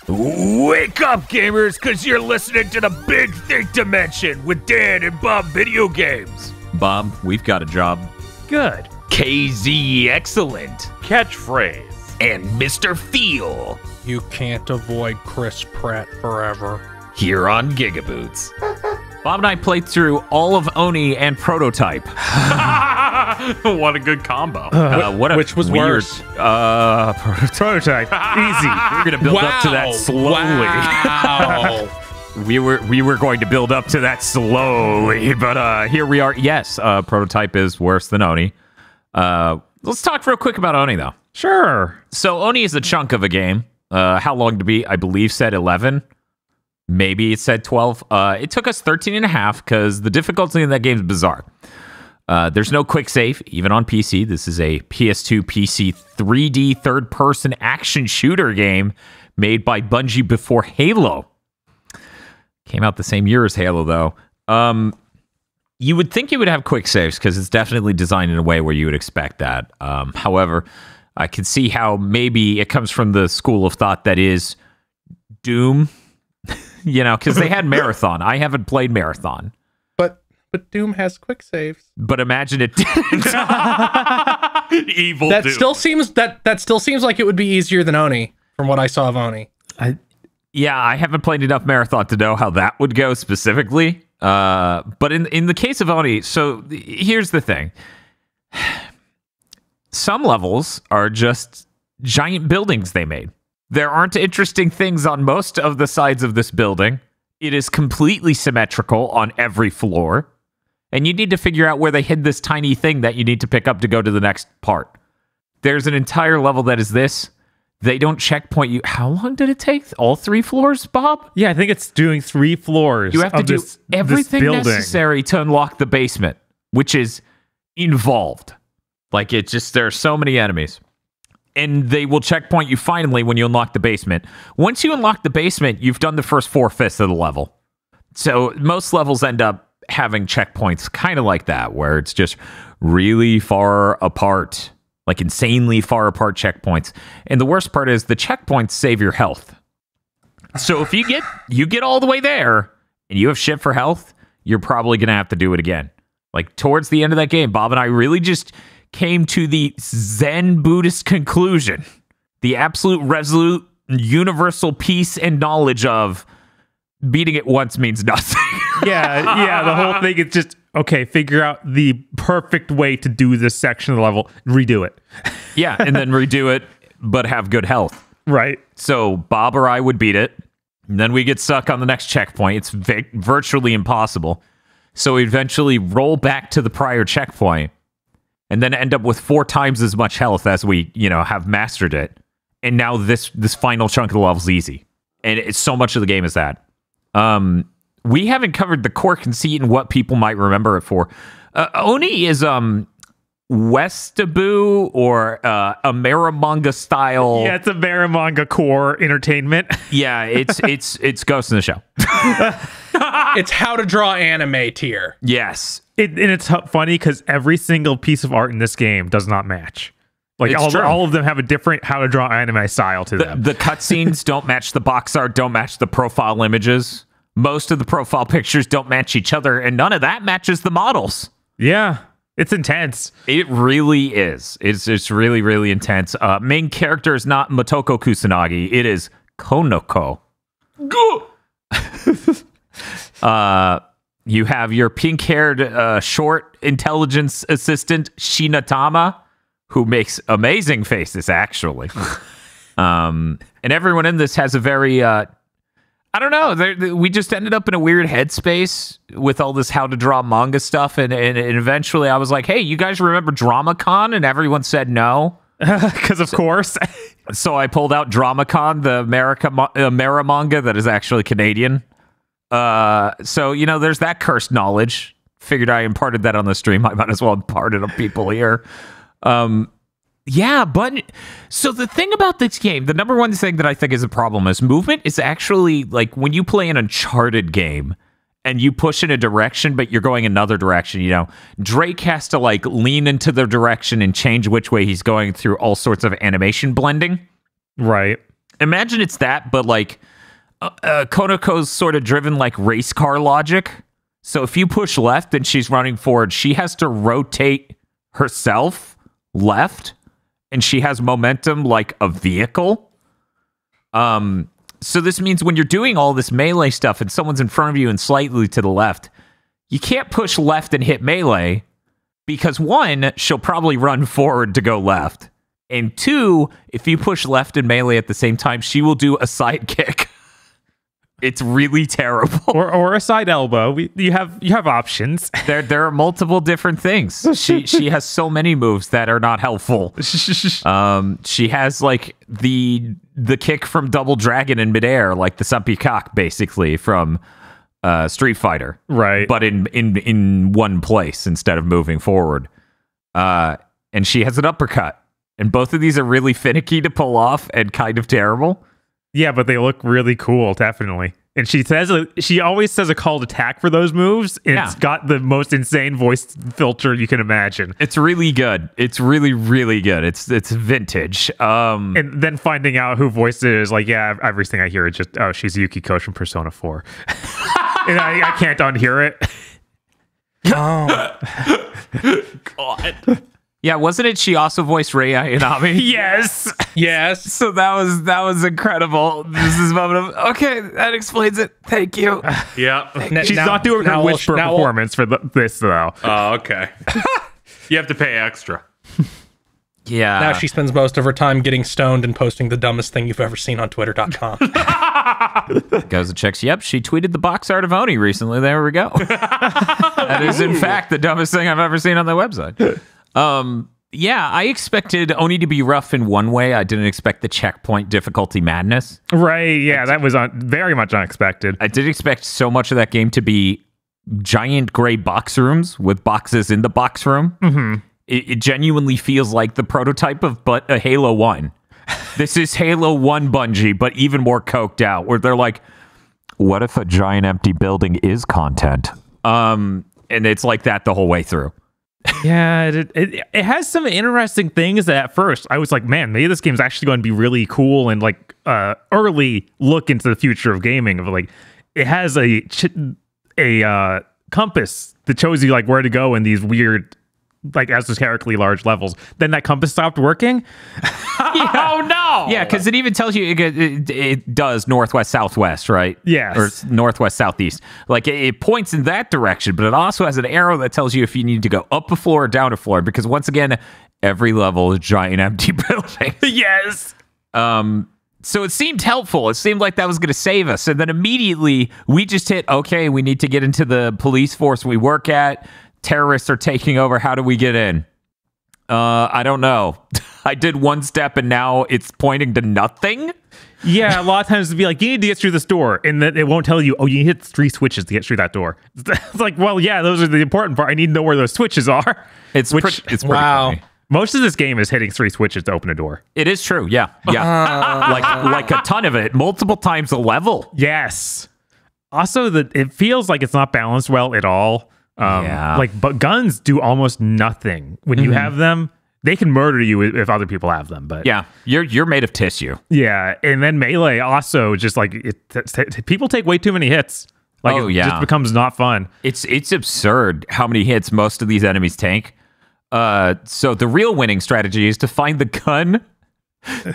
Wake up, gamers, because you're listening to the Big Think Dimension with Dan and Bob Video Games. Bob, we've got a job. Good. KZ Excellent. Catchphrase. And Mr. Feel. You can't avoid Chris Pratt forever. Here on Gigaboots. Bob and I played through all of Oni and Prototype. What a good combo. Which was weird, worse? Prototype. Easy. We're going to build up to that slowly. Wow. We were going to build up to that slowly, but here we are. Yes, Prototype is worse than Oni. Let's talk real quick about Oni, though. Sure. So Oni is a chunk of a game. How long to beat? I believe said 11. Maybe it said 12. It took us 13 and a half because the difficulty in that game is bizarre. There's no quick save, even on PC. This is a PS2 PC 3D third-person action shooter game made by Bungie before Halo. Came out the same year as Halo, though. You would think you would have quick saves because it's definitely designed in a way where you would expect that. However, I can see how maybe it comes from the school of thought that is Doom. You know, because they had Marathon. I haven't played Marathon. But Doom has quick saves. But imagine it didn't. Evil That Doom. still seems like it would be easier than Oni, from what I saw of Oni. Yeah, I haven't played enough Marathon to know how that would go specifically. But in the case of Oni, so here's the thing. Some levels are just giant buildings they made. There aren't interesting things on most of the sides of this building. It is completely symmetrical on every floor. And you need to figure out where they hid this tiny thing that you need to pick up to go to the next part. There's an entire level that is this. They don't checkpoint you. How long did it take? All 3 floors, Bob? Yeah, I think it's doing 3 floors. You have to do everything building. necessary to unlock the basement, which is involved. Like, it just, there are so many enemies. And they will checkpoint you finally when you unlock the basement. Once you unlock the basement, you've done the first 4/5 of the level. So most levels end up having checkpoints kind of like that, where it's just really far apart, like insanely far apart checkpoints. And the worst part is the checkpoints save your health. So if you get all the way there and you have shit for health, you're probably going to have to do it again. Like towards the end of that game, Bob and I really just came to the Zen Buddhist conclusion, the absolute resolute universal peace and knowledge of beating it once means nothing. Yeah, the whole thing is just, okay, figure out the perfect way to do this section of the level, redo it. Yeah, and then redo it, but have good health. Right. So Bob or I would beat it, and then we get stuck on the next checkpoint. It's virtually impossible. So we eventually roll back to the prior checkpoint, and then end up with 4 times as much health as we, have mastered it. And now this final chunk of the level's easy. And it's so much of the game is that. We haven't covered the core conceit and what people might remember it for. Oni is Westaboo or a Maramanga style. Yeah, it's a Maramanga core entertainment. Yeah, it's Ghost in the Shell. It's how to draw anime tier. Yes. And it's funny because every single piece of art in this game does not match. Like all of them have a different how to draw anime style to them. The cutscenes don't match the box art, don't match the profile images. Most of the profile pictures don't match each other, and none of that matches the models. Yeah, it's intense. It really is. It's really, really intense. Main character is not Motoko Kusanagi. It is Konoko. You have your pink-haired, short intelligence assistant, Shinatama, who makes amazing faces, actually. And everyone in this has a very... I don't know. We just ended up in a weird headspace with all this how to draw manga stuff. And eventually I was like, hey, you guys remember DramaCon? And everyone said no. Because of course. So I pulled out DramaCon, the Mara manga that is actually Canadian. So, there's that cursed knowledge. Figured I imparted that on the stream. I might as well impart it on people here. Yeah, but so the thing about this game, the number one thing that I think is a problem is movement is actually like when you play an Uncharted game and you push in a direction, but you're going another direction, Drake has to like lean into the direction and change which way he's going through all sorts of animation blending. Right. Imagine it's that, but like Konoko's sort of driven like race car logic. So if you push left and she's running forward, she has to rotate herself left, and she has momentum like a vehicle. So this means when you're doing all this melee stuff and someone's in front of you and slightly to the left, you can't push left and hit melee because one, she'll probably run forward to go left. And two, if you push left and melee at the same time, she will do a side kick. It's really terrible. Or a side elbow. You have options. There are multiple different things. She has so many moves that are not helpful. She has like the kick from Double Dragon in midair, like the Sanpikak basically from Street Fighter, right? But in one place instead of moving forward. And she has an uppercut, and both of these are really finicky to pull off and kind of terrible. Yeah, but they look really cool, definitely. And she always says a call to attack for those moves. And It's got the most insane voice filter you can imagine. It's really good. It's really, really good. It's vintage. And then finding out who voiced it is like, yeah, everything I hear is just, oh, she's Yuki Koch from Persona 4. And I can't unhear it. Oh. God. Yeah, wasn't it? She also voiced Rei Ayanami. Yes. Yes. So that was incredible. This is a moment of okay. That explains it. Thank you. Yeah. She's not doing her whisper performance for this though. Oh, okay. You have to pay extra. Yeah. Now she spends most of her time getting stoned and posting the dumbest thing you've ever seen on Twitter.com. Goes and checks. Yep, she tweeted the box art of Oni recently. There we go. That is in fact the dumbest thing I've ever seen on the website. Yeah, I expected Oni to be rough in one way. I didn't expect the checkpoint difficulty madness. Right, yeah, that was very much unexpected. I did expect so much of that game to be giant gray box rooms with boxes in the box room. Mm-hmm. It genuinely feels like the prototype of a Halo 1. This is Halo 1 Bungie, but even more coked out, where they're like, what if a giant empty building is content? And it's like that the whole way through. Yeah, it has some interesting things that at first I was like, man, maybe this game's actually going to be really cool and like early look into the future of gaming. Of like, it has a compass that shows you like where to go in these weird, like esoterically large levels. Then that compass stopped working. Oh no! Yeah, because it even tells you it does northwest, southwest, right? Yes. Or northwest, southeast. Like it points in that direction, but it also has an arrow that tells you if you need to go up a floor or down a floor. Because once again, every level is giant empty buildings. Yes. So it seemed helpful. It seemed like that was going to save us, and then immediately we just hit. Okay, we need to get into the police force we work at. Terrorists are taking over. How do we get in? I don't know. I did one step and now it's pointing to nothing. Yeah, a lot of times it'd be like, you need to get through this door, and then it won't tell you, oh, you hit 3 switches to get through that door. It's like, well, yeah, those are the important part. I need to know where those switches are. It's pretty wow. Funny. Most of this game is hitting 3 switches to open a door. It is true, yeah. Like a ton of it, multiple times a level. Yes. Also, it feels like it's not balanced well at all. But guns do almost nothing when you have them. They can murder you if other people have them, but yeah, you're made of tissue. Yeah, and then melee also just like people take way too many hits. Like it just becomes not fun. It's absurd how many hits most of these enemies tank. So the real winning strategy is to find the gun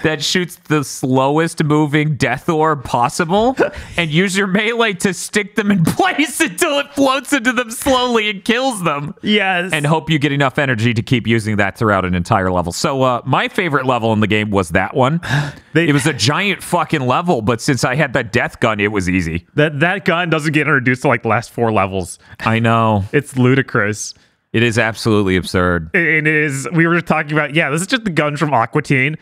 that shoots the slowest moving death orb possible and use your melee to stick them in place until it floats into them slowly and kills them. Yes. And hope you get enough energy to keep using that throughout an entire level. So my favorite level in the game was that one. It was a giant fucking level, but since I had that death gun, it was easy. That gun doesn't get introduced to like the last 4 levels. I know. It's ludicrous. It is absolutely absurd. It is. We were talking about, this is just the gun from Aqua Teen.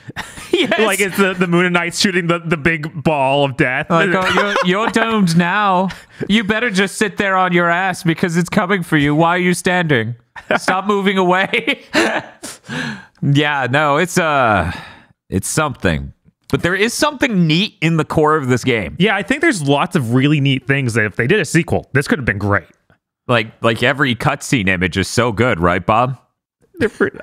Yes. Like it's the Moon Knights shooting the big ball of death. Like, oh, you're doomed now. You better just sit there on your ass because it's coming for you. Why are you standing? Stop moving away. Yeah, no, it's something. But there is something neat in the core of this game. Yeah, I think there's lots of really neat things that if they did a sequel, this could have been great. Like every cutscene image is so good, right, Bob?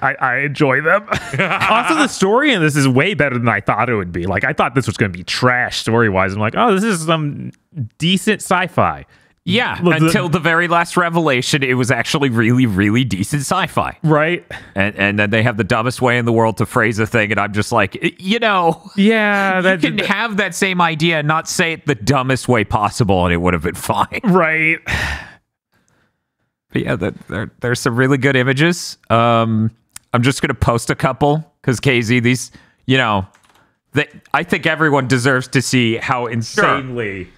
I enjoy them. Also, the story in this is way better than I thought it would be. Like, I thought this was going to be trash story-wise. I'm like, oh, this is some decent sci-fi. Yeah, until the very last revelation, it was actually really, really decent sci-fi. Right? And then they have the dumbest way in the world to phrase a thing, and I'm just like, Yeah. you can have that same idea and not say it the dumbest way possible, and it would have been fine. Right. But yeah, there's some really good images. I'm just going to post a couple, because KZ, these, I think everyone deserves to see how insanely...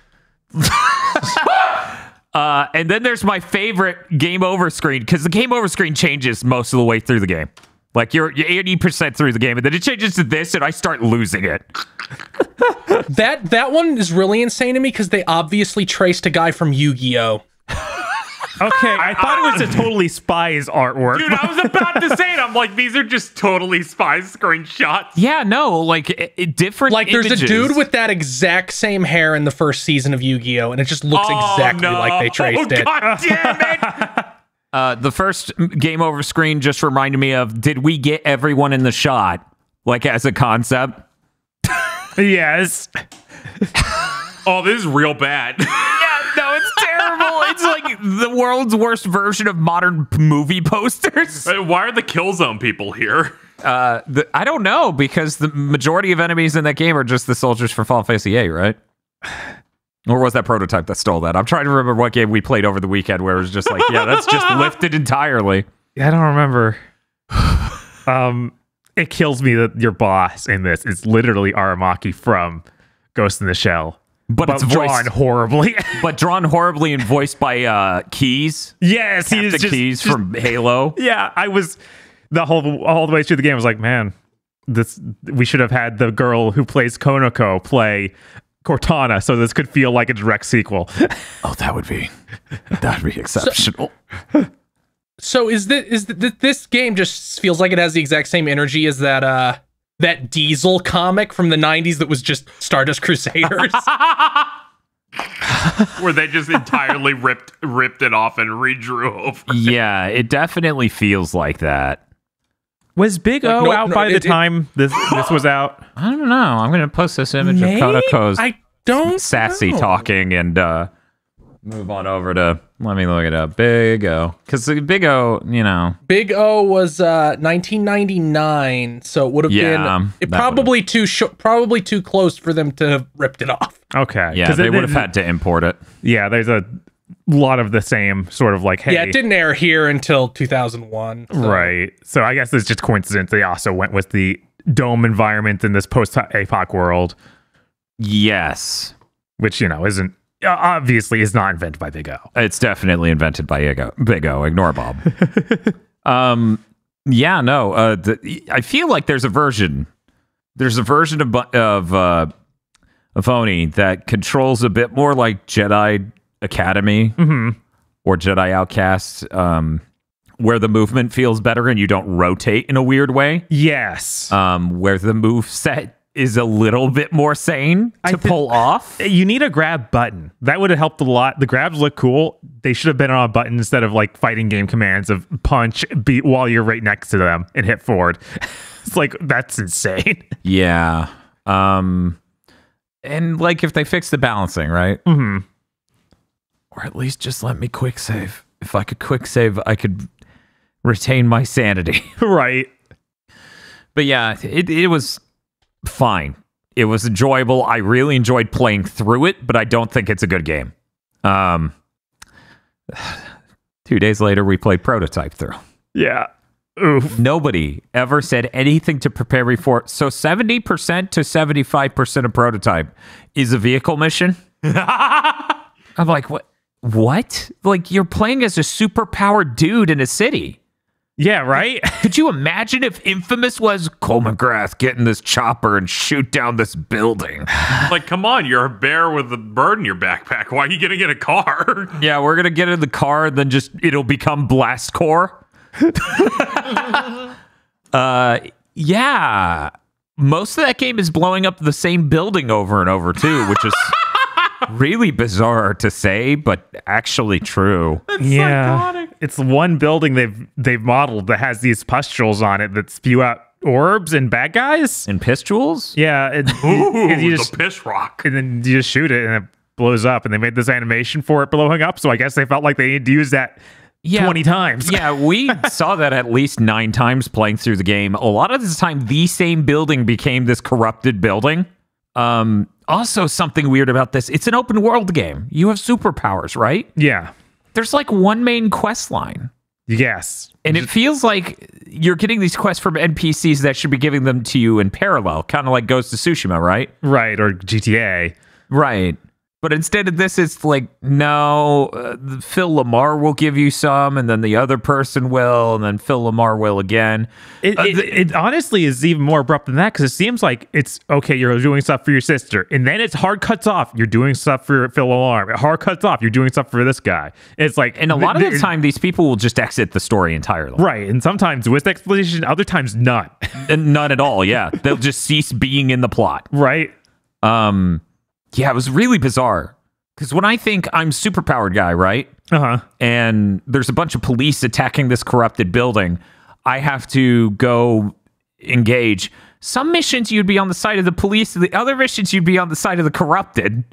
and then there's my favorite game over screen, because the game over screen changes most of the way through the game. Like you're 80% through the game, and then it changes to this, and I start losing it. That one is really insane to me because they obviously traced a guy from Yu-Gi-Oh! Okay, I thought it was a totally Spies artwork. Dude, I was about to say it. I'm like, these are just totally Spies screenshots. Yeah, no, like different. Like, there's images. a dude with that exact same hair in the first season of Yu-Gi-Oh! And it just looks exactly like they traced it. God damn it! The first game over screen just reminded me of, did we get everyone in the shot? Like, as a concept? Yes. Oh, this is real bad. No, it's terrible. It's like the world's worst version of modern movie posters. Why are the Killzone people here? I don't know, because the majority of enemies in that game are just the soldiers from Final Fantasy VIII, right? Or was that Prototype that stole that? I'm trying to remember what game we played over the weekend where it was just like, yeah, that's just lifted entirely. I don't remember. It kills me that your boss in this is literally Aramaki from Ghost in the Shell. But it's drawn horribly. But drawn horribly and voiced by Keys. Yes, he is Captain Keys from Halo. Yeah, I was all the way through the game. I was like, man, we should have had the girl who plays Konako play Cortana, so this could feel like a direct sequel. Oh, that'd be exceptional. So this game just feels like it has the exact same energy as that Diesel comic from the 90s that was just Stardust Crusaders. Where they just entirely ripped it off and redrew over. Yeah, it definitely feels like that. Was Big O out by the time this was out? I don't know. I'm going to post this image of Konako's I don't sassy know. talking and move on over to, let me look it up, Big O. Because Big O, Big O was 1999, so it would have been probably too close for them to have ripped it off. Okay. Yeah, they would have had to import it. Yeah, there's a lot of the same sort of like, hey. Yeah, it didn't air here until 2001. So. Right. So I guess it's just coincidence they also went with the dome environment in this post-APOC world. Yes. Which, isn't, obviously is not invented by Big O. It's definitely invented by Big O. Ignore Bob. Yeah, no. I feel like there's a version of Oni that controls a bit more like Jedi Academy or Jedi Outcast, where the movement feels better and you don't rotate in a weird way. Yes. Where the move set is a little bit more sane to pull off. You need a grab button. That would have helped a lot. The grabs look cool. They should have been on a button instead of like fighting game commands of punch, beat while you're right next to them and hit forward. It's like, that's insane. Yeah. And like if they fix the balancing, right? Mm-hmm. Or at least just let me quick save. If I could quick save, I could retain my sanity. Right. But yeah, it was fine. It was enjoyable. I really enjoyed playing through it, but I don't think it's a good game. 2 days later, we played Prototype through. Yeah. Oof. Nobody ever said anything to prepare me for it. So 70% to 75% of Prototype is a vehicle mission. I'm like, what? What? Like, you're playing as a super-powered dude in a city. Yeah, right? Could you imagine if Infamous was Cole McGrath getting this chopper and shoot down this building? Like, come on, you're a bear with a bird in your backpack. Why are you getting in a car? Yeah, we're going to get in the car, and then it'll become Blast Core. Yeah. Most of that game is blowing up the same building over and over, too, which is Really bizarre to say, but actually true. It's one building they've modeled that has these pustules on it that spew out orbs and bad guys. And pistules? Yeah, Ooh, and you the piss rock. and then you just shoot it and it blows up. And they made this animation for it blowing up. So I guess they felt like they needed to use that 20 times. Yeah, we saw that at least 9 times playing through the game. A lot of the time, the same building became this corrupted building. Also, something weird about this, it's an open world game. You have superpowers, right? Yeah. There's like one main quest line. Yes. And it feels like you're getting these quests from NPCs that should be giving them to you in parallel, kind of like Ghost of Tsushima, right? Right. Or GTA. Right. But instead of this, it's like, no, Phil Lamar will give you some, and then the other person will, and then Phil Lamar will again. It honestly is even more abrupt than that, because it seems like it's, okay, you're doing stuff for your sister, and then it's hard cuts off. You're doing stuff for Phil Lamar. Hard cuts off. You're doing stuff for this guy. It's like... And a lot of the time, these people will just exit the story entirely. Right. And sometimes with explanation, other times none. And none at all, yeah. They'll just cease being in the plot. Right. Yeah, it was really bizarre. Because when I think I'm superpowered guy, right? Uh-huh. And there's a bunch of police attacking this corrupted building, I have to go engage. Some missions you'd be on the side of the police, the other missions you'd be on the side of the corrupted.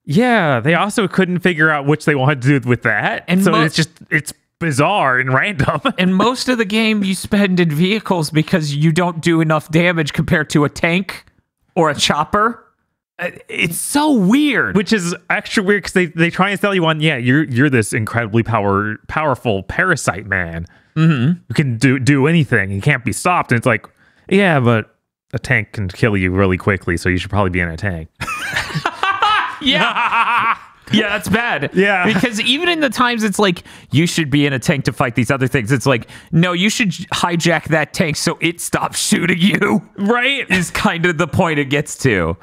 Yeah, they also couldn't figure out which they wanted to do with that. And so it's bizarre and random. And most of the game you spend in vehicles because you don't do enough damage compared to a tank or a chopper. It's so weird. Which is extra weird because they try and sell you on, yeah, you're this incredibly powerful parasite man who can do anything. He can't be stopped. And it's like, yeah, but a tank can kill you really quickly, so you should probably be in a tank. Yeah. Yeah, that's bad. Yeah. Because even in the times it's like, you should be in a tank to fight these other things. It's like, no, you should hijack that tank so it stops shooting you. Right? Is kind of the point it gets to.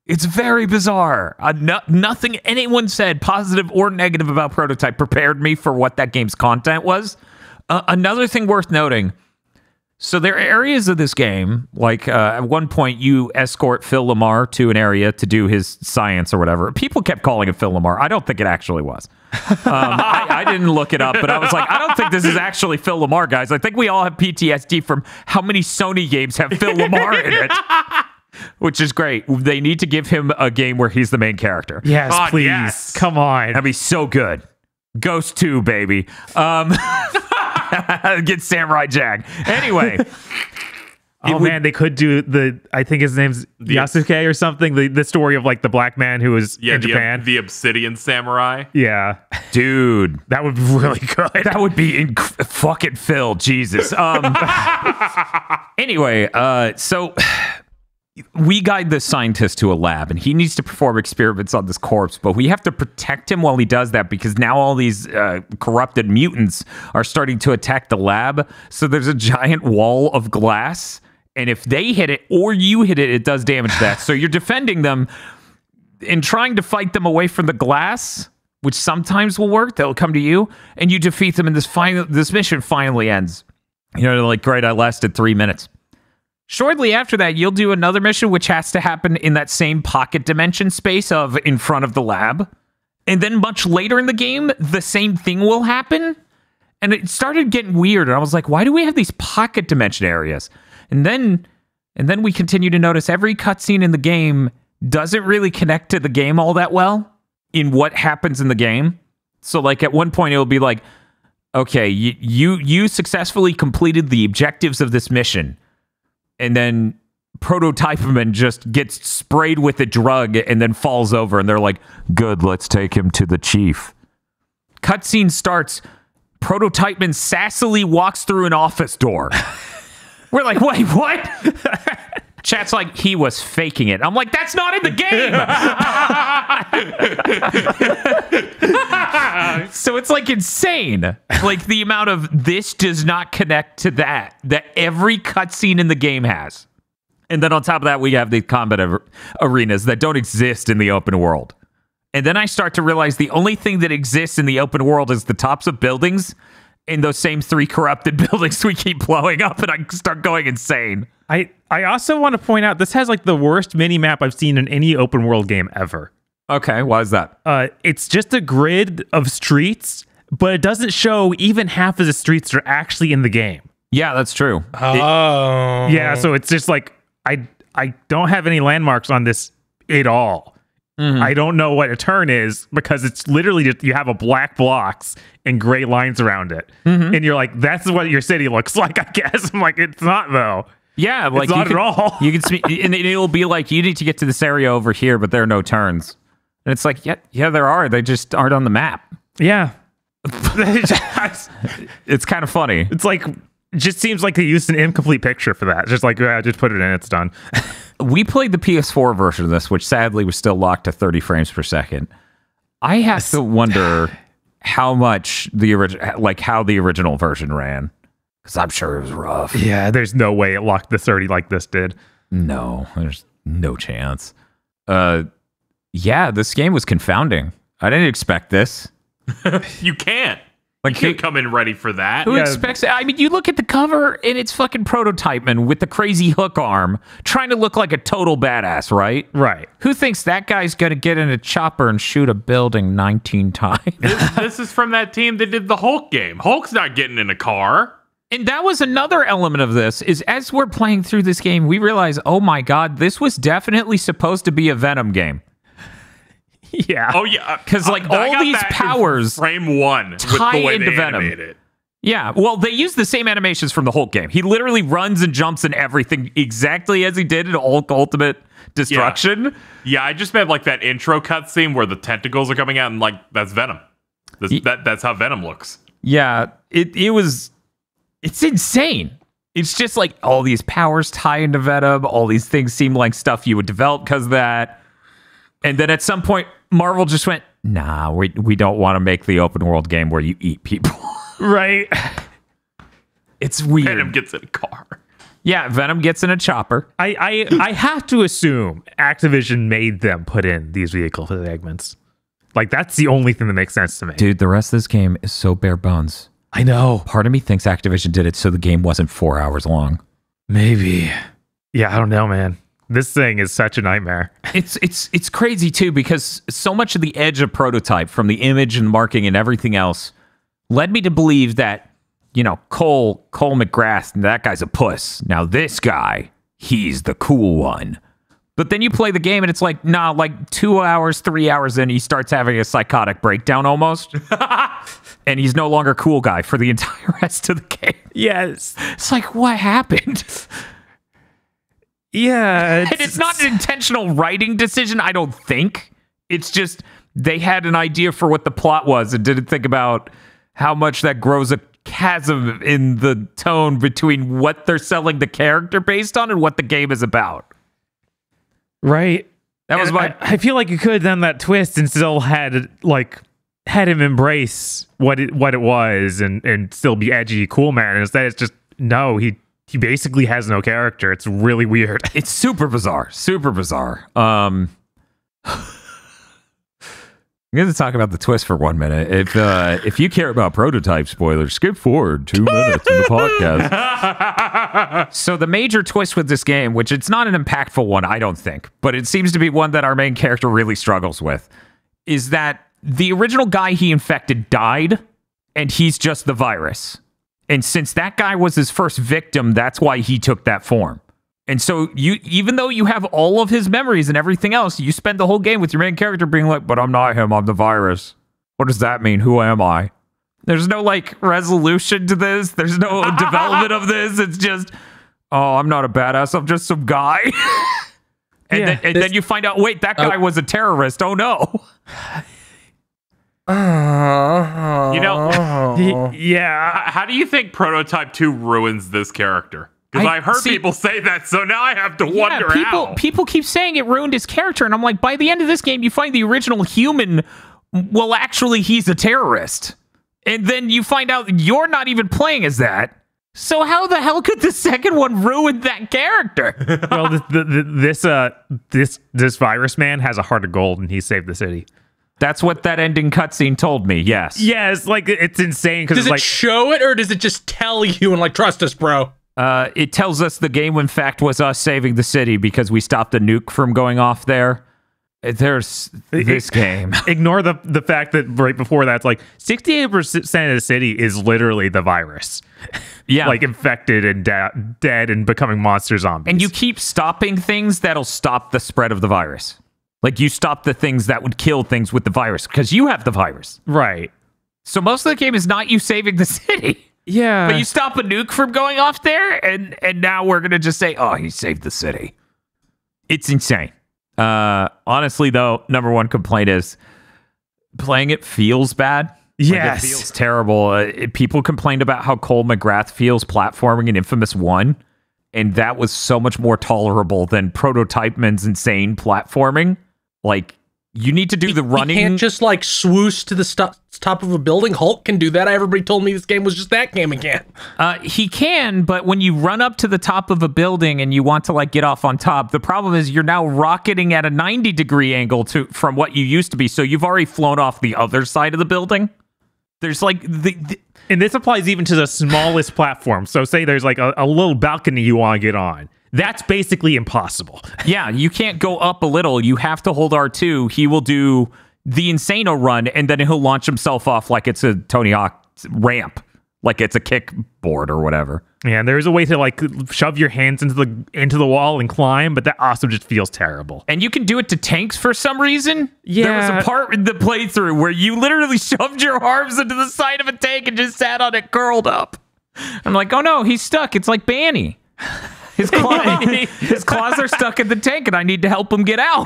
It's very bizarre. Nothing anyone said, positive or negative, about Prototype prepared me for what that game's content was. Another thing worth noting, so there are areas of this game, like at one point you escort Phil Lamar to an area to do his science or whatever. People kept calling it Phil Lamar. I don't think it actually was. I didn't look it up, but I was like, I don't think this is actually Phil Lamar, guys. I think we all have PTSD from how many Sony games have Phil Lamar in it. Which is great. They need to give him a game where he's the main character. Yes, God, please. yes. Come on. That'd be so good. Ghost 2, baby. Get Samurai Jack. Anyway. Man, they could do I think his name's Yasuke or something. The story of like the black man who was in Japan. The Obsidian Samurai. Yeah. Dude. That would be really good. That would be fucking Phil. Jesus. Anyway, so... we guide the scientist to a lab, and he needs to perform experiments on this corpse, but we have to protect him while he does that because now all these corrupted mutants are starting to attack the lab. So there's a giant wall of glass, and if they hit it or you hit it, it does damage to that. So you're defending them and trying to fight them away from the glass, which sometimes will work. They'll come to you, and you defeat them, and this mission finally ends. You know, like, great, I lasted 3 minutes. Shortly after that, you'll do another mission, which has to happen in that same pocket dimension space of in front of the lab. And then much later in the game, the same thing will happen. And it started getting weird. And I was like, why do we have these pocket dimension areas? And then we continue to notice every cutscene in the game doesn't really connect to the game all that well in what happens in the game. So like at one point, it'll be like, okay, you successfully completed the objectives of this mission. And then Prototypeman just gets sprayed with a drug and then falls over. And they're like, good, let's take him to the chief. Cutscene starts. Prototypeman sassily walks through an office door. We're like, wait, what? Chat's like, he was faking it. I'm like, that's not in the game. So it's like insane. Like the amount of this does not connect to that every cutscene in the game has. And then on top of that, we have the combat arenas that don't exist in the open world. And then I start to realize the only thing that exists in the open world is the tops of buildings. In those same 3 corrupted buildings we keep blowing up, and I start going insane. I also want to point out, this has like the worst mini map I've seen in any open world game ever. Okay, why is that? It's just a grid of streets, but it doesn't show even half of the streets that are actually in the game. Yeah, that's true. Oh. Yeah, so it's just like I don't have any landmarks on this at all. I don't know what a turn is because it's literally just you have a black blocks and gray lines around it. And you're like, that's what your city looks like, I guess. I'm like, it's not though. Yeah, like It's not at all. You can see, and it'll be like you need to get to this area over here, but there are no turns. And it's like, yeah, there are. They just aren't on the map. Yeah. It's kind of funny. It's like, it just seems like they used an incomplete picture for that. Just like, yeah, just put it in, it's done. We played the PS4 version of this, which sadly was still locked to 30 frames per second. I have to wonder how much how the original version ran, because I'm sure it was rough. Yeah, there's no way it locked the 30 like this did. No, there's no chance. Yeah, this game was confounding. I didn't expect this. You can't. Like, You can't come in ready for that. who expects it? I mean, you look at the cover and it's fucking Prototype Man with the crazy hook arm trying to look like a total badass, right? Right. Who thinks that guy's going to get in a chopper and shoot a building 19 times? This is from that team that did the Hulk game. Hulk's not getting in a car. And that was another element of this, is as we're playing through this game, we realize, oh my God, this was definitely supposed to be a Venom game. Yeah. Oh yeah, Because like I all got these that in powers frame one with tie the way into they Venom. animate it. Yeah, well, they use the same animations from the Hulk game. He literally runs and jumps and everything exactly as he did in Hulk Ultimate Destruction. Yeah, I just meant like that intro cutscene where the tentacles are coming out, and like that's Venom. That's how Venom looks. Yeah, it's insane. It's just like all these powers tie into Venom. All these things seem like stuff you would develop because of that. And then at some point, Marvel just went, nah, we don't want to make the open world game where you eat people. Right. It's weird. Venom gets in a car. Yeah, Venom gets in a chopper. I have to assume Activision made them put in these vehicle segments. Like, that's the only thing that makes sense to me. Dude, the rest of this game is so bare bones. I know. Part of me thinks Activision did it so the game wasn't 4 hours long. Maybe. Yeah, I don't know, man. This thing is such a nightmare. It's crazy too, because so much of the edge of Prototype, from the image and marking and everything else, led me to believe that, you know, Cole McGrath, that guy's a puss. Now this guy, he's the cool one. But then you play the game and it's like, nah, like 2 hours, 3 hours in, he starts having a psychotic breakdown almost. And he's no longer cool guy for the entire rest of the game. Yes. It's like, what happened? Yeah. And it's not an intentional writing decision, I don't think. It's just they had an idea for what the plot was and didn't think about how much that grows a chasm in the tone between what they're selling the character based on and what the game is about. Right. That was my... I feel like you could have done that twist and still had him embrace what it was and still be edgy, cool man. And instead, it's just no. He basically has no character. It's really weird. It's super bizarre. Super bizarre. I'm going to talk about the twist for 1 minute. If you care about Prototype spoilers, skip forward 2 minutes in the podcast. So the major twist with this game, which it's not an impactful one, I don't think, but it seems to be one that our main character really struggles with, is that the original guy he infected died, and he's just the virus. And since that guy was his first victim, that's why he took that form. And so even though you have all of his memories and everything else, you spend the whole game with your main character being like, but I'm not him, I'm the virus. What does that mean? Who am I? There's no like resolution to this. There's no development of this. It's just, oh, I'm not a badass. I'm just some guy. And then you find out, wait, that guy was a terrorist. Oh no. You know, Yeah. how do you think Prototype 2 ruins this character? Because I've heard people say that, so now I have to wonder how. People keep saying it ruined his character, and I'm like, by the end of this game, you find the original human, well, actually, he's a terrorist. And then you find out you're not even playing as that. So how the hell could the second one ruin that character? Well, this virus man has a heart of gold, and he saved the city. That's what that ending cutscene told me, yes. Yeah, it's insane because Does it show it, or does it just tell you and like, trust us, bro? It tells us the game, in fact, was us saving the city because we stopped a nuke from going off there. There's this game. Ignore the fact that right before that, it's like 68% of the city is literally the virus. Yeah. Like infected and dead and becoming monster zombies. And you keep stopping things that'll stop the spread of the virus. Like you stop the things that would kill things with the virus because you have the virus. Right. So most of the game is not you saving the city. Yeah. But you stop a nuke from going off there, and now we're going to just say, oh, he saved the city. It's insane. Honestly, though, number one complaint is playing it feels bad. Yes. Like, it feels terrible. People complained about how Cole McGrath feels platforming in Infamous 1, and that was so much more tolerable than Prototype Man's insane platforming. Like, you need to do the running. You can't just like swoosh to the top of a building. Hulk can do that. Everybody told me this game was just that game again. He can, but when you run up to the top of a building and you want to like get off on top, the problem is you're now rocketing at a 90-degree angle from what you used to be. So you've already flown off the other side of the building. There's like and this applies even to the smallest platform. So say there's like a little balcony you want to get on. That's basically impossible. Yeah, you can't go up a little. You have to hold R2. He will do the Insano run, and then he'll launch himself off like it's a Tony Hawk ramp, like it's a kickboard or whatever. Yeah, and there's a way to like shove your hands into the wall and climb, but that also just feels terrible. And you can do it to tanks for some reason. Yeah. There was a part in the playthrough where you literally shoved your arms into the side of a tank and just sat on it curled up. I'm like, oh no, he's stuck. It's like Banny. His claws are stuck in the tank, and I need to help him get out.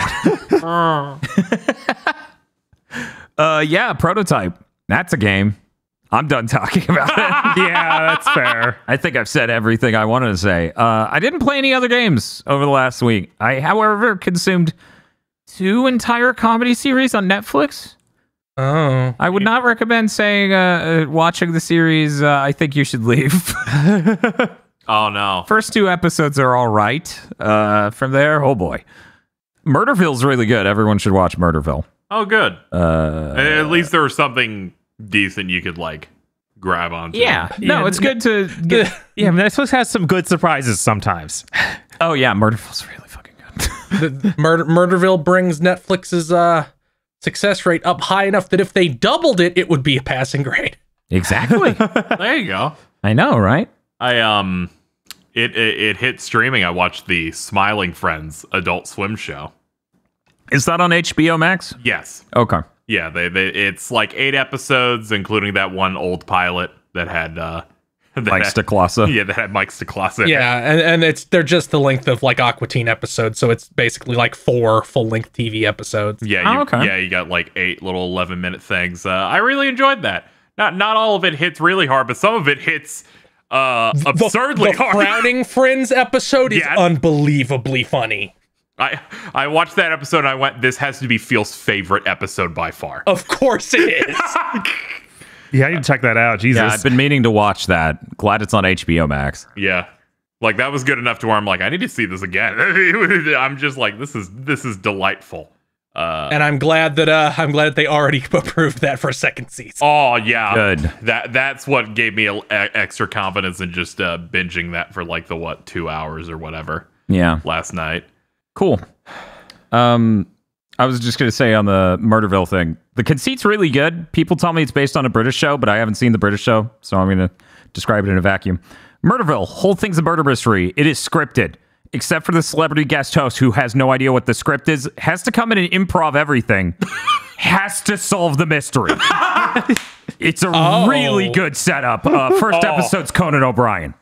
Yeah, Prototype. That's a game. I'm done talking about it. Yeah, that's fair. I think I've said everything I wanted to say. I didn't play any other games over the last week. I, however, consumed 2 entire comedy series on Netflix. Oh. I would not recommend saying watching the series. I think you should leave. Oh no. First 2 episodes are all right. From there, oh boy. Murderville's really good. Everyone should watch Murderville. Oh good. At least there was something decent you could like grab onto. Yeah. No, it's good to get... Yeah, Netflix has some good surprises sometimes. Oh yeah, Murderville's really fucking good. The Murderville brings Netflix's success rate up high enough that if they doubled it, it would be a passing grade. Exactly. There you go. I know, right? It hit streaming. I watched the Smiling Friends Adult Swim show. Is that on HBO Max? Yes. Okay. Yeah, it's like 8 episodes, including that one old pilot that had Mike Stacklasa. Yeah, that had Mike Stacklasa. Yeah, and they're just the length of like Aqua Teen episodes, so it's basically like 4 full-length TV episodes. Yeah, okay. Yeah, you got like 8 little 11-minute things. I really enjoyed that. Not all of it hits really hard, but some of it hits absurdly the hard. Frowning Friends episode is Yeah. unbelievably funny. I watched that episode and I went, this has to be Phil's favorite episode by far. Of course it is. Yeah, I need to check that out. Jesus. Yeah, I've been meaning to watch that. Glad it's on HBO Max. Yeah. Like that was good enough to where I'm like, I need to see this again. I'm just like, this is delightful. And I'm glad that they already approved that for a second season. Oh yeah, Good. That's what gave me extra confidence in just binging that for like the 2 hours or whatever Yeah. last night. Cool. I was just going to say on the Murderville thing, the conceit's really good. People tell me it's based on a British show, but I haven't seen the British show, so I'm going to describe it in a vacuum. Murderville, whole thing's a murder mystery. It is scripted, except for the celebrity guest host who has no idea what the script is, has to come in and improv everything, has to solve the mystery. It's a really good setup. First episode's Conan O'Brien.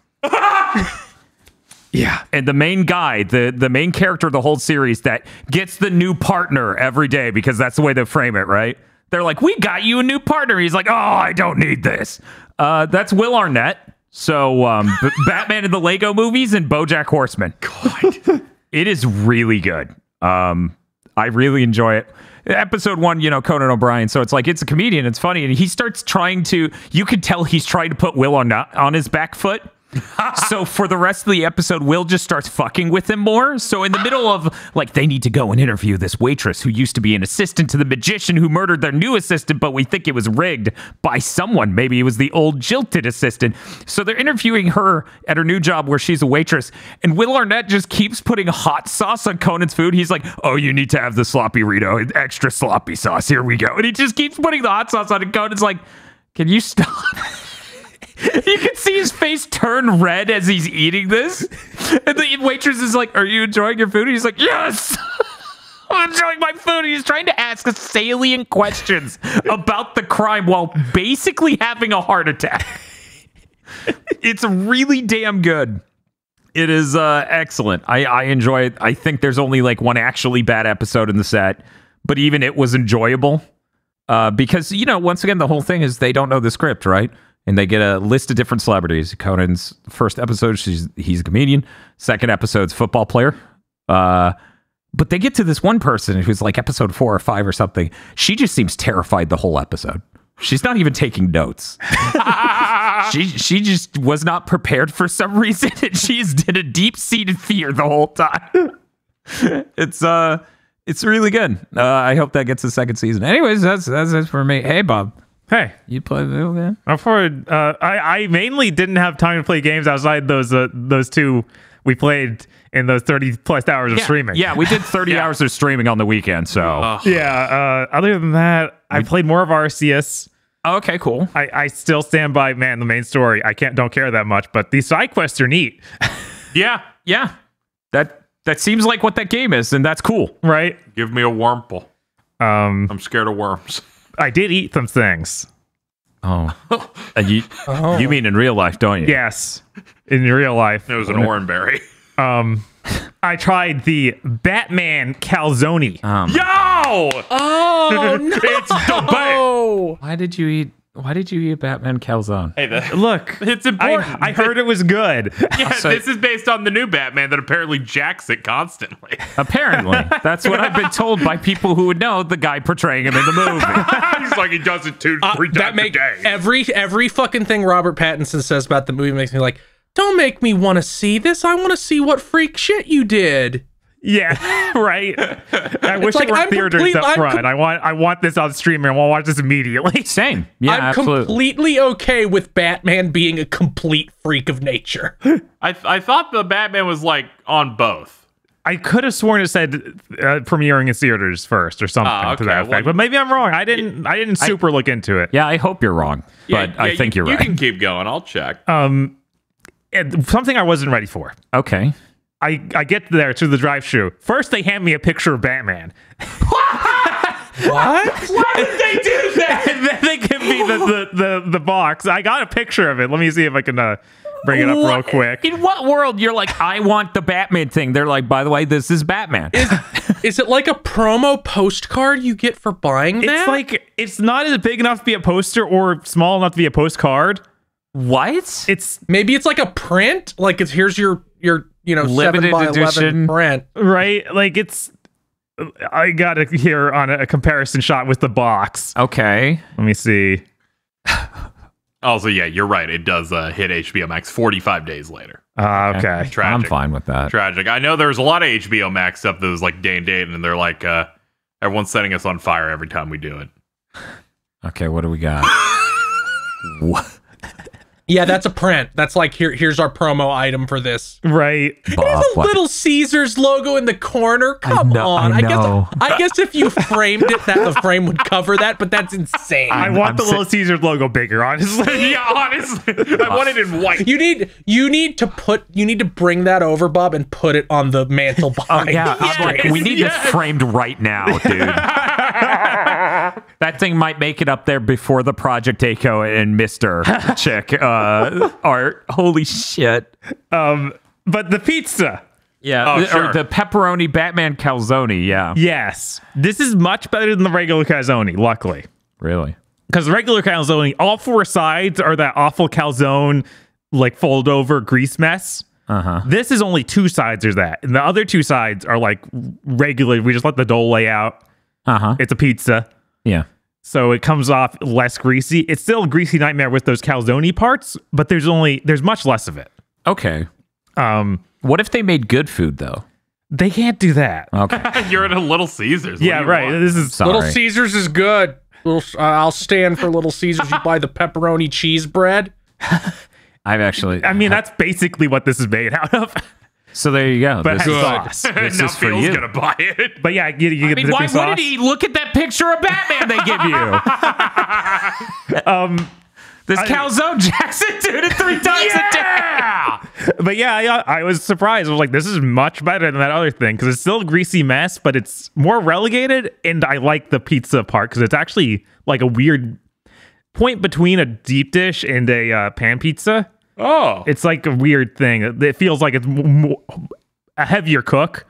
Yeah, and the main guy, the main character of the whole series that gets the new partner every day because that's the way they frame it, right? They're like, we got you a new partner. He's like, oh, I don't need this. That's Will Arnett. So Batman in the Lego movies and BoJack Horseman. God. It is really good. I really enjoy it. Episode 1, Conan O'Brien. So it's like, it's a comedian. It's funny. And he starts trying to, you could tell he's trying to put Will on his back foot. So for the rest of the episode, Will just starts fucking with him more. So in the middle of, like, they need to go and interview this waitress who used to be an assistant to the magician who murdered their new assistant, but we think it was rigged by someone. Maybe it was the old jilted assistant. So they're interviewing her at her new job where she's a waitress. And Will Arnett just keeps putting hot sauce on Conan's food. He's like, oh, you need to have the sloppy Rito, extra sloppy sauce. Here we go. And he just keeps putting the hot sauce on it. Conan's like, can you stop? You can see his face turn red as he's eating this. And the waitress is like, are you enjoying your food? And he's like, yes, I'm enjoying my food. He's trying to ask us salient questions about the crime while basically having a heart attack. It's really damn good. It is excellent. I enjoy it. I think there's only like one actually bad episode in the set, but even it was enjoyable. Because, you know, once again, the whole thing is they don't know the script, right? And they get a list of different celebrities. Conan's first episode, he's a comedian. Second episode's football player. But they get to this one person who's like episode 4 or 5 or something. She just seems terrified the whole episode. She's not even taking notes. She just was not prepared for some reason. And she's in a deep-seated fear the whole time. It's really good. I hope that gets a second season. Anyways, that's it for me. Hey, Bob. Hey, You play video game? I mainly didn't have time to play games outside those two we played in those 30 plus hours of streaming. Yeah, we did 30 hours of streaming on the weekend. So Yeah. Other than that, I played more of Arceus. okay, cool. I still stand by, man, the main story. I don't care that much, but these side quests are neat. Yeah. Yeah, that seems like what that game is, and that's cool. Right? Give me a Wurmple. I'm scared of worms. I did eat some things. Oh, you mean in real life, don't you? Yes, in real life. It was an oranberry. I tried the Batman calzone. Yo! Oh no! It's debate. Why did you eat Batman calzone? Hey, Look, it's important. I heard it was good. Yeah, So- this is based on the new Batman that apparently jacks it constantly. Apparently, that's what I've been told by people who would know the guy portraying him in the movie. He's like, he does it 3 that times a make day. every fucking thing Robert Pattinson says about the movie makes me like, don't make me want to see this. I want to see what freak shit you did. Yeah, right. I wish like, it were I'm theaters complete- up I'm front. I want this on streaming. I want to watch this immediately. Same. Yeah, I'm absolutely. completely okay with Batman being a complete freak of nature. I thought the Batman was like on both. I could have sworn it said premiering in theaters first or something to okay. that effect, Well, but maybe I'm wrong. I didn't super look into it. Yeah, I hope you're wrong, but I think you're You right. can keep going. I'll check. And something I wasn't ready for. Okay. I get there to the drive-thru. First, they hand me a picture of Batman. What? Why did they do that? And then they give me the box. I got a picture of it. Let me see if I can bring it up real quick. In what world you're like, I want the Batman thing? They're like, by the way, this is Batman. Is it like a promo postcard you get for buying that? It's like it's not as big enough to be a poster or small enough to be a postcard. What? It's Maybe it's like a print. Like it's here's your Limited 7x11 edition. print. right. Like it's. I got it here on a comparison shot with the box. Okay. Let me see. Also, yeah, you're right. It does hit HBO Max 45 days later. Okay. Tragic. I'm fine with that. Tragic. I know there's a lot of HBO Max stuff that was like day and date, and they're like, everyone's setting us on fire every time we do it. Okay, what do we got? What? Yeah, that's a print. That's like here's our promo item for this. Right. Bob, There's a what? little Caesars logo in the corner. Come know- on. I know. I guess if you framed it, that the frame would cover that, but that's insane. I want I'm the Little Caesars logo bigger, honestly. Yeah, honestly, I want it in white. You need to bring that over, Bob, and put it on the mantle Oh behind. yeah, I'm like, we need yes. this framed right now, dude. That thing might make it up there before the Project Echo and Mr. Chick art. Holy shit. But the pizza. Yeah, Oh, or sure. the pepperoni Batman calzone. Yeah, Yes. This is much better than the regular calzone, luckily. really. Because the regular calzone, all 4 sides are that awful calzone, like fold over grease mess. This is only 2 sides are that. And the other 2 sides are like regular. We just let the dough lay out. It's a pizza. Yeah. So it comes off less greasy. It's still a greasy nightmare with those calzone parts, but there's much less of it. Okay. Um, What if they made good food though? they can't do that. Okay. You're at a Little Caesars. What Yeah, do you right. want? This is Sorry. Little Caesars is good. I'll stand for Little Caesars. You buy the pepperoni cheese bread. I've actually. I mean, that's basically what this is made out of. So there you go. But This it is- has sauce. This now is for Phil's you. gonna buy it. But yeah, you get I the mean, dipping why sauce. wouldn't he look at that picture of Batman they give you? This calzone Jackson did it 3 times a day. But yeah, I was surprised. I was like, this is much better than that other thing because it's still a greasy mess, but it's more relegated. And I like the pizza part because it's actually like a weird point between a deep dish and a pan pizza. Oh, It's like a weird thing. It feels like it's a heavier cook,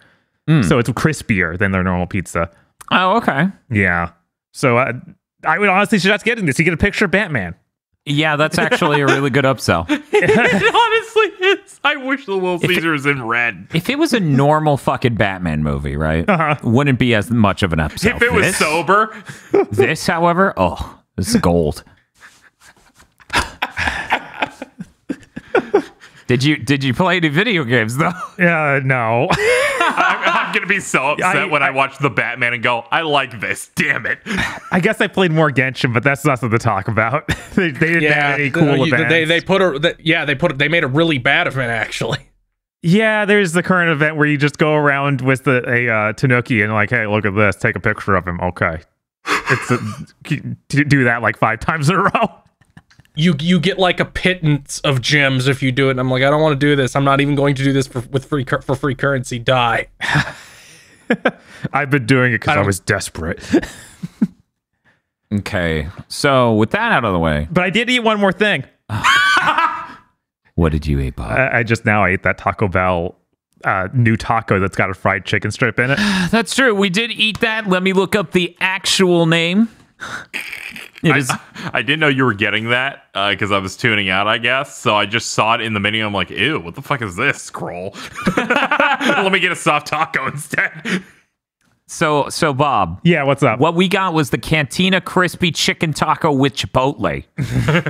so it's crispier than their normal pizza. Oh, okay. Yeah. So I would honestly suggest getting this. You get a picture of Batman. Yeah, that's actually a really good upsell. it honestly is. I wish the Little Caesars in red. If it was a normal fucking Batman movie, right, wouldn't be as much of an upsell. If it was This- sober, This, however, oh, this is gold. Did you play any video games though? No. I'm gonna be so upset when I watch the Batman and go, I like this. Damn it. I guess I played more Genshin, but that's nothing to talk about. they didn't have any cool events. They made a really bad event actually. Yeah, there's the current event where you just go around with a Tanuki and like, hey, look at this, take a picture of him. Okay, do that like 5 times in a row. You get like a pittance of gems if you do it. And I'm like, I don't want to do this. I'm not even going to do this for free currency. Die. I've been doing it because I was desperate. Okay, so with that out of the way, But I did eat one more thing. what did you eat, Bob? I just now ate that Taco Bell new taco that's got a fried chicken strip in it. That's true. We did eat that. Let me look up the actual name. It is. I didn't know you were getting that because I was tuning out, I guess. So I just saw it in the menu. I'm like, ew, what the fuck is this? Scroll. Let me get a soft taco instead. So Bob, Yeah, what's up? what we got was the Cantina Crispy Chicken Taco with Chipotle.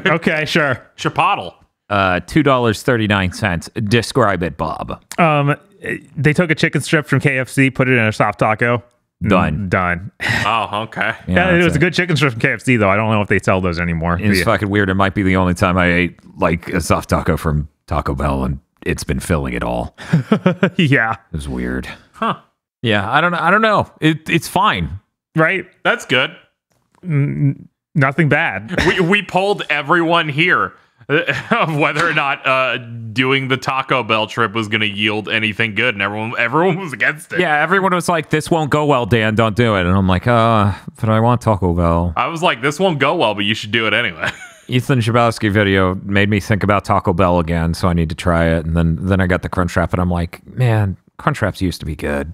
Okay, sure. Chipotle. $2.39. Describe it, Bob. They took a chicken strip from KFC, put it in a soft taco. Done. Done. Oh, okay. Yeah, it that's was a good chicken strip from KFC, though. I don't know if they sell those anymore. It's Yeah. fucking weird. It might be the only time I ate like a soft taco from Taco Bell, and it's been filling it all. Yeah, It was weird. Huh. Yeah, I don't know. It's fine. right? That's good. Nothing bad. We polled everyone here of whether or not doing the Taco Bell trip was going to yield anything good, and everyone was against it. Yeah, everyone was like, "This won't go well, Dan. Don't do it." And I'm like, but I want Taco Bell." I was like, this won't go well, but you should do it anyway. Ethan Shabowski video made me think about Taco Bell again, so I need to try it. And then I got the Crunchwrap, and I'm like, man, Crunchwraps used to be good.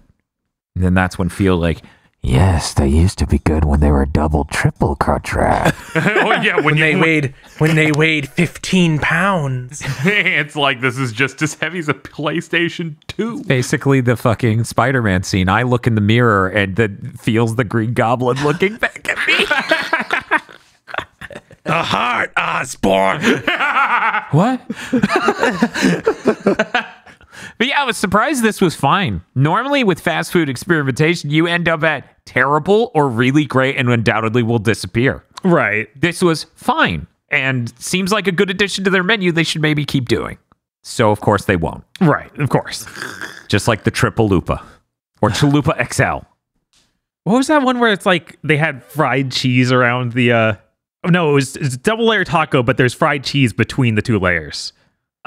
And then that's when feel like, yes, they used to be good when they were double, triple Crunchwrap. Oh yeah, when They weighed 15 pounds. it's like this is just as heavy as a PlayStation 2. Basically, the fucking Spider-Man scene. I look in the mirror and that feels the Green Goblin looking back at me. The heart, Osborn. What? But yeah, I was surprised this was fine. Normally with fast food experimentation, you end up at terrible or really great and undoubtedly will disappear. Right. This was fine and seems like a good addition to their menu they should maybe keep doing. So of course they won't. Right. Of course. Just like the Triple Lupa or Chalupa XL. What was that one where it's like they had fried cheese around the no, it's a double layer taco, but there's fried cheese between the 2 layers.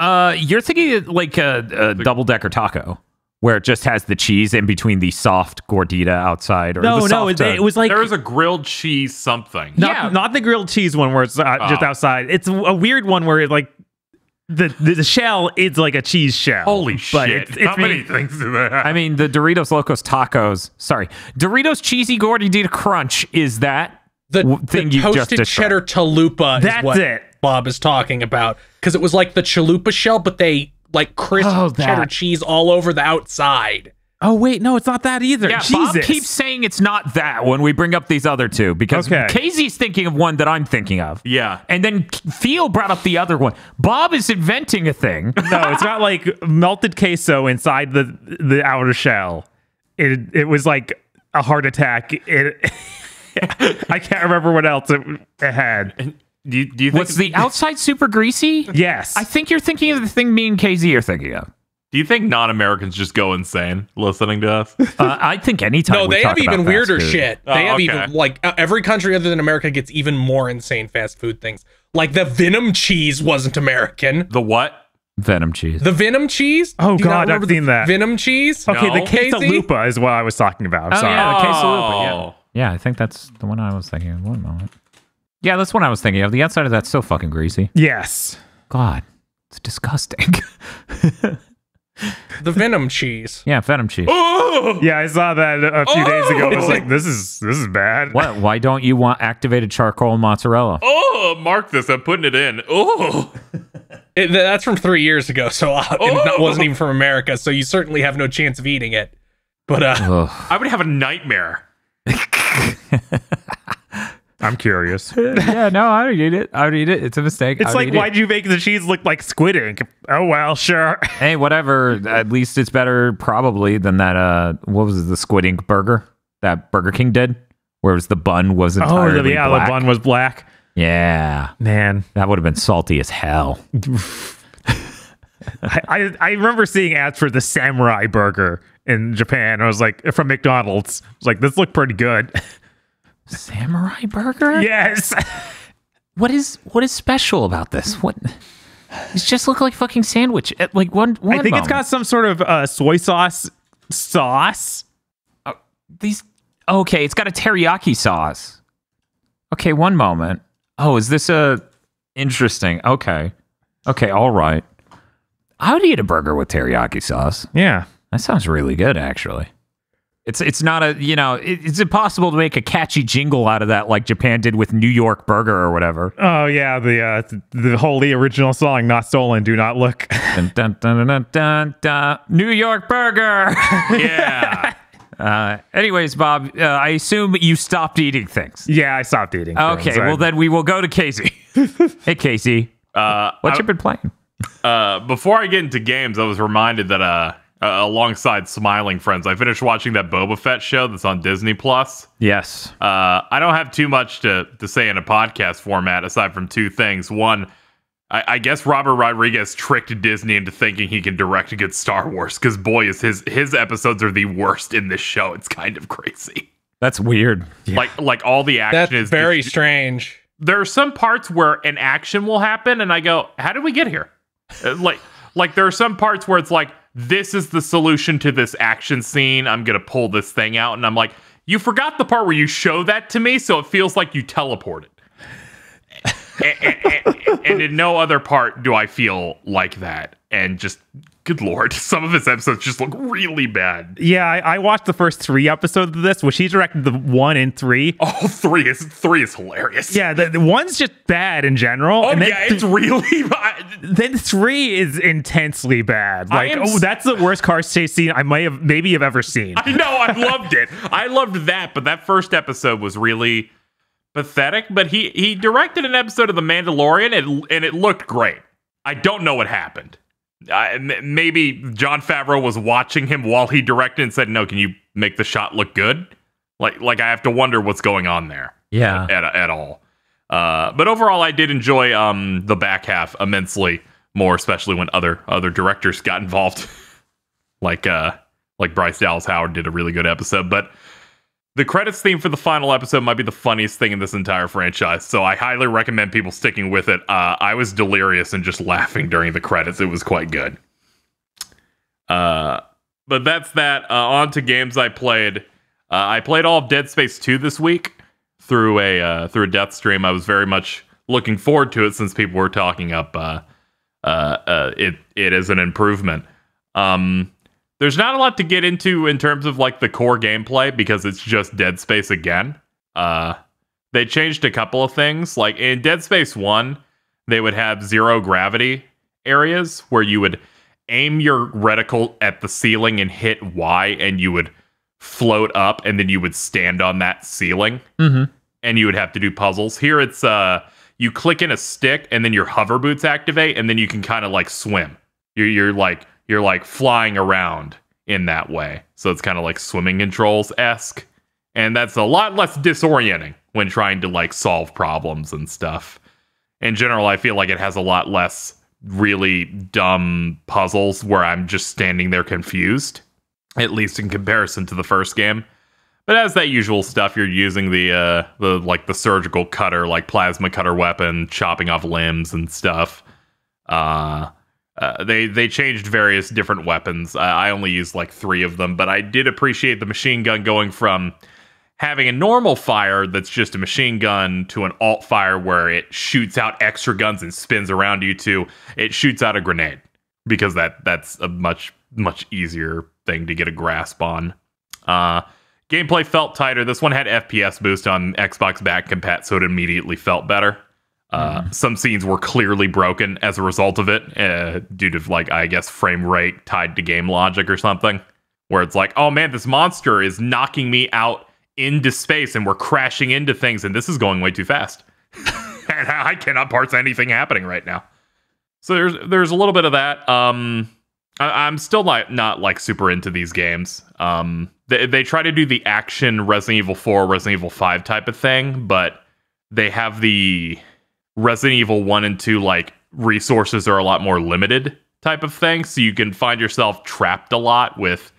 You're thinking like a double-decker taco where it just has the cheese in between the soft gordita outside. Or No, the soft, it was like There was a grilled cheese something. not the grilled cheese one where it's just outside. It's a weird one where it like the shell is like a cheese shell. Holy but shit. It's How many things do they have? I mean, the Doritos Locos Tacos. Sorry, Doritos Cheesy Gordita Crunch is that The thing you just toasted described. cheddar chalupa That's is what it. Bob is talking about. Because it was like the chalupa shell, but they like crisp Oh, that. cheddar cheese all over the outside. Oh wait, no, it's not that either. Yeah, Jesus. Bob keeps saying it's not that when we bring up these other two because Okay. Casey's thinking of one that I'm thinking of. Yeah. And then Theo brought up the other one. Bob is inventing a thing. No, it's not like melted queso inside the outer shell. It was like a heart attack. I can't remember what else it had. Do you think Was the outside super greasy? Yes. I think you're thinking of the thing me and KZ are thinking of. Do you think non-Americans just go insane listening to us? I think anytime No, we they talk have even about fast weirder food- shit. Oh, They have okay. even like every country other than America gets even more insane fast food things. Like the Venom cheese wasn't American. The what? Venom cheese. The Venom cheese? Oh, Do you not God, remember I've the seen that. Venom cheese? Okay, No. the quesalupa is what I was talking about. Oh, Sorry. yeah, the quesalupa, yeah. Oh. Yeah, I think that's the one I was thinking of. One moment. Yeah, that's what I was thinking of. The outside of that's so fucking greasy. Yes. God, it's disgusting. The Venom cheese. Yeah, Venom cheese. Oh! Yeah, I saw that a few days ago. I was like, this is bad. What? Why don't you want activated charcoal and mozzarella? Oh, mark this. I'm putting it in. Oh. That's from 3 years ago, so it Oh. wasn't even from America, so you certainly have no chance of eating it. But Ugh. I would have a nightmare. I'm curious. Yeah, no, I would eat it. I would eat it. It's a mistake. It's like, why'd you make the cheese look like squid ink? Oh, well, sure. Hey, whatever. At least it's better probably than that. What was it, the squid ink burger that Burger King did, where it was the bun was entirely yeah, black. the bun was black. Yeah, Man, that would have been salty as hell. I remember seeing ads for the samurai burger in Japan. I was like, from McDonald's. I was like, this looked pretty good. Samurai burger? Yes. What is special about this? What? These just look like fucking sandwich. Like one I think it's moment. got some sort of soy sauce. These. Okay, it's got a teriyaki sauce. Okay, one moment. Oh, is this a interesting? Okay, all right. I would eat a burger with teriyaki sauce. Yeah. That sounds really good, actually. It's not a, it's impossible to make a catchy jingle out of that like Japan did with New York Burger or whatever. Oh, yeah. The wholly original song, Not Stolen, Do Not Look. Dun, dun, dun, dun, dun, dun. New York Burger. Yeah. Anyways, Bob, I assume you stopped eating things. Yeah, I stopped eating. Okay, things. well then we will go to Casey. Hey, Casey, what you been playing? Before I get into games, I was reminded that alongside Smiling Friends, I finished watching that Boba Fett show that's on Disney Plus. Yes. I don't have too much to say in a podcast format aside from two things. One, I guess Robert Rodriguez tricked Disney into thinking he can direct a good Star Wars, because boy, is his episodes are the worst in this show. It's kind of crazy. That's weird. Like all the action that's is very just- strange. there are some parts where an action will happen and I go, how did we get here? Like there are some parts where it's like, this is the solution to this action scene. I'm going to pull this thing out. And I'm like, you forgot the part where you show that to me, so it feels like you teleported. and in no other part do I feel like that. And just, good Lord, some of his episodes just look really bad. Yeah, I watched the first 3 episodes of this, which he directed the 1 and 3. Oh, three is hilarious. Yeah, the 1's just bad in general. Oh, and then yeah, it's really bad. then 3 is intensely bad. I Like, am s- that's the worst car chase scene I maybe have ever seen. I know, I loved it. I loved that, but that first episode was really pathetic. But he directed an episode of The Mandalorian, and it looked great. I don't know what happened. Maybe Jon Favreau was watching him while he directed and said, "No, can you make the shot look good?" Like I have to wonder what's going on there. Yeah. At all. But overall, I did enjoy the back half immensely more, especially when other directors got involved. like Bryce Dallas Howard did a really good episode. But the credits theme for the final episode might be the funniest thing in this entire franchise, so I highly recommend people sticking with it. I was delirious and just laughing during the credits. It was quite good. But that's that. On to games I played. I played all of Dead Space 2 this week through a death stream. I was very much looking forward to it since people were talking up it as an improvement. There's not a lot to get into in terms of like the core gameplay because it's just Dead Space again. They changed a couple of things. Like in Dead Space 1, they would have zero gravity areas where you would aim your reticle at the ceiling and hit Y, and you would float up, and then you would stand on that ceiling, and you would have to do puzzles. Here it's you click in a stick, and then your hover boots activate, and then you can kind of like swim. You're like flying around in that way. So it's kind of like swimming controls-esque. And that's a lot less disorienting when trying to like solve problems and stuff. In general, I feel like it has a lot less really dumb puzzles where I'm just standing there confused, at least in comparison to the first game. But as that usual stuff, you're using the surgical cutter, like plasma cutter weapon, chopping off limbs and stuff. They changed various different weapons. I only used like 3 of them, but I did appreciate the machine gun going from having a normal fire that's just a machine gun to an alt fire where it shoots out extra guns and spins around you to it shoots out a grenade, because that's a much easier thing to get a grasp on. Gameplay felt tighter. This one had FPS boost on Xbox back compat, so it immediately felt better. Some scenes were clearly broken as a result of it, due to, like, I guess, frame rate tied to game logic or something, where it's like, oh man, this monster is knocking me out into space and we're crashing into things, and this is going way too fast. And I cannot parse anything happening right now. So there's a little bit of that. I'm still not like super into these games. They try to do the action Resident Evil 4, Resident Evil 5 type of thing, but they have the Resident Evil 1 and 2 like resources are a lot more limited type of thing, so you can find yourself trapped a lot with,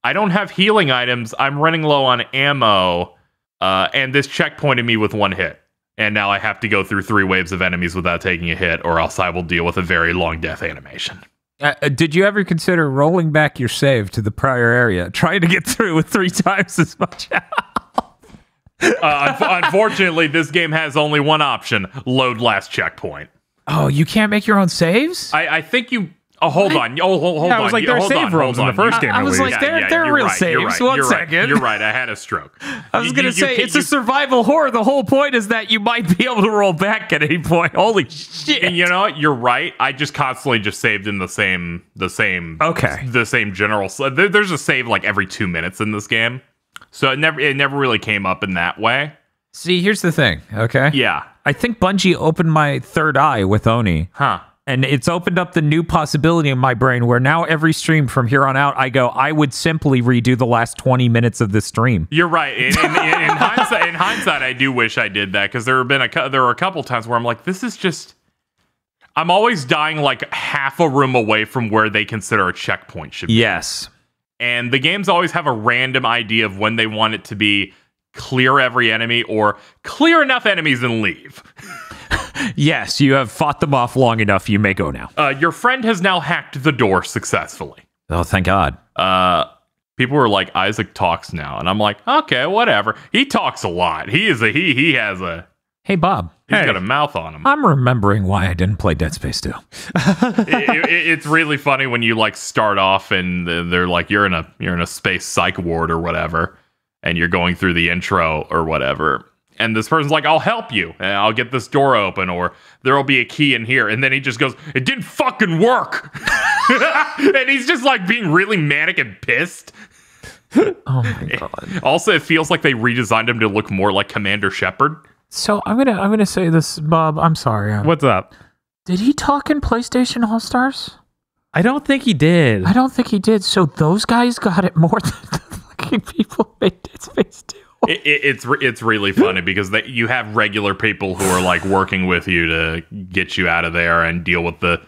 I don't have healing items, I'm running low on ammo, and this checkpointed me with 1 hit, and now I have to go through 3 waves of enemies without taking a hit, or else I will deal with a very long death animation. Did you ever consider rolling back your save to the prior area, trying to get through with 3 times as much? Unfortunately, this game has only one option: load last checkpoint. Oh, you can't make your own saves? I think you. Oh, hold on. Oh, hold on. I was like, there are save rooms in the first game. I was like, there are real saves. One second. You're right. I had a stroke. I was going to say, it's a survival horror. The whole point is that you might be able to roll back at any point. Holy shit. And you know what? You're right. I just constantly just saved in the same general. There's a save like every 2 minutes in this game. So it never really came up in that way. See, here's the thing, okay? Yeah. I think Bungie opened my third eye with Oni. Huh. And it's opened up the new possibility in my brain where now every stream from here on out, I go, I would simply redo the last 20 minutes of this stream. You're right. In hindsight, I do wish I did that, because there were a couple times where I'm like, this is just... I'm always dying like half a room away from where they consider a checkpoint should be. Yes. And the games always have a random idea of when they want it to be clear every enemy or clear enough enemies and leave. Yes, you have fought them off long enough. You may go now. Your friend has now hacked the door successfully. Oh, thank God. People were like, Isaac talks now. And I'm like, okay, whatever. He talks a lot. He has a... Hey, Bob. He's got a mouth on him. I'm remembering why I didn't play Dead Space 2. It's really funny when you like start off and they're like, you're in a space psych ward or whatever, and you're going through the intro or whatever, and this person's like, I'll help you, and I'll get this door open, or there'll be a key in here, and then he just goes, it didn't fucking work. And he's just like being really manic and pissed. Oh my God. Also, it feels like they redesigned him to look more like Commander Shepard. So I'm gonna say this, Bob. I'm sorry. What's up? Did he talk in PlayStation All Stars? I don't think he did. I don't think he did. So those guys got it more than the fucking people who made Dead Space 2. It's really funny because you have regular people who are like working with you to get you out of there and deal with the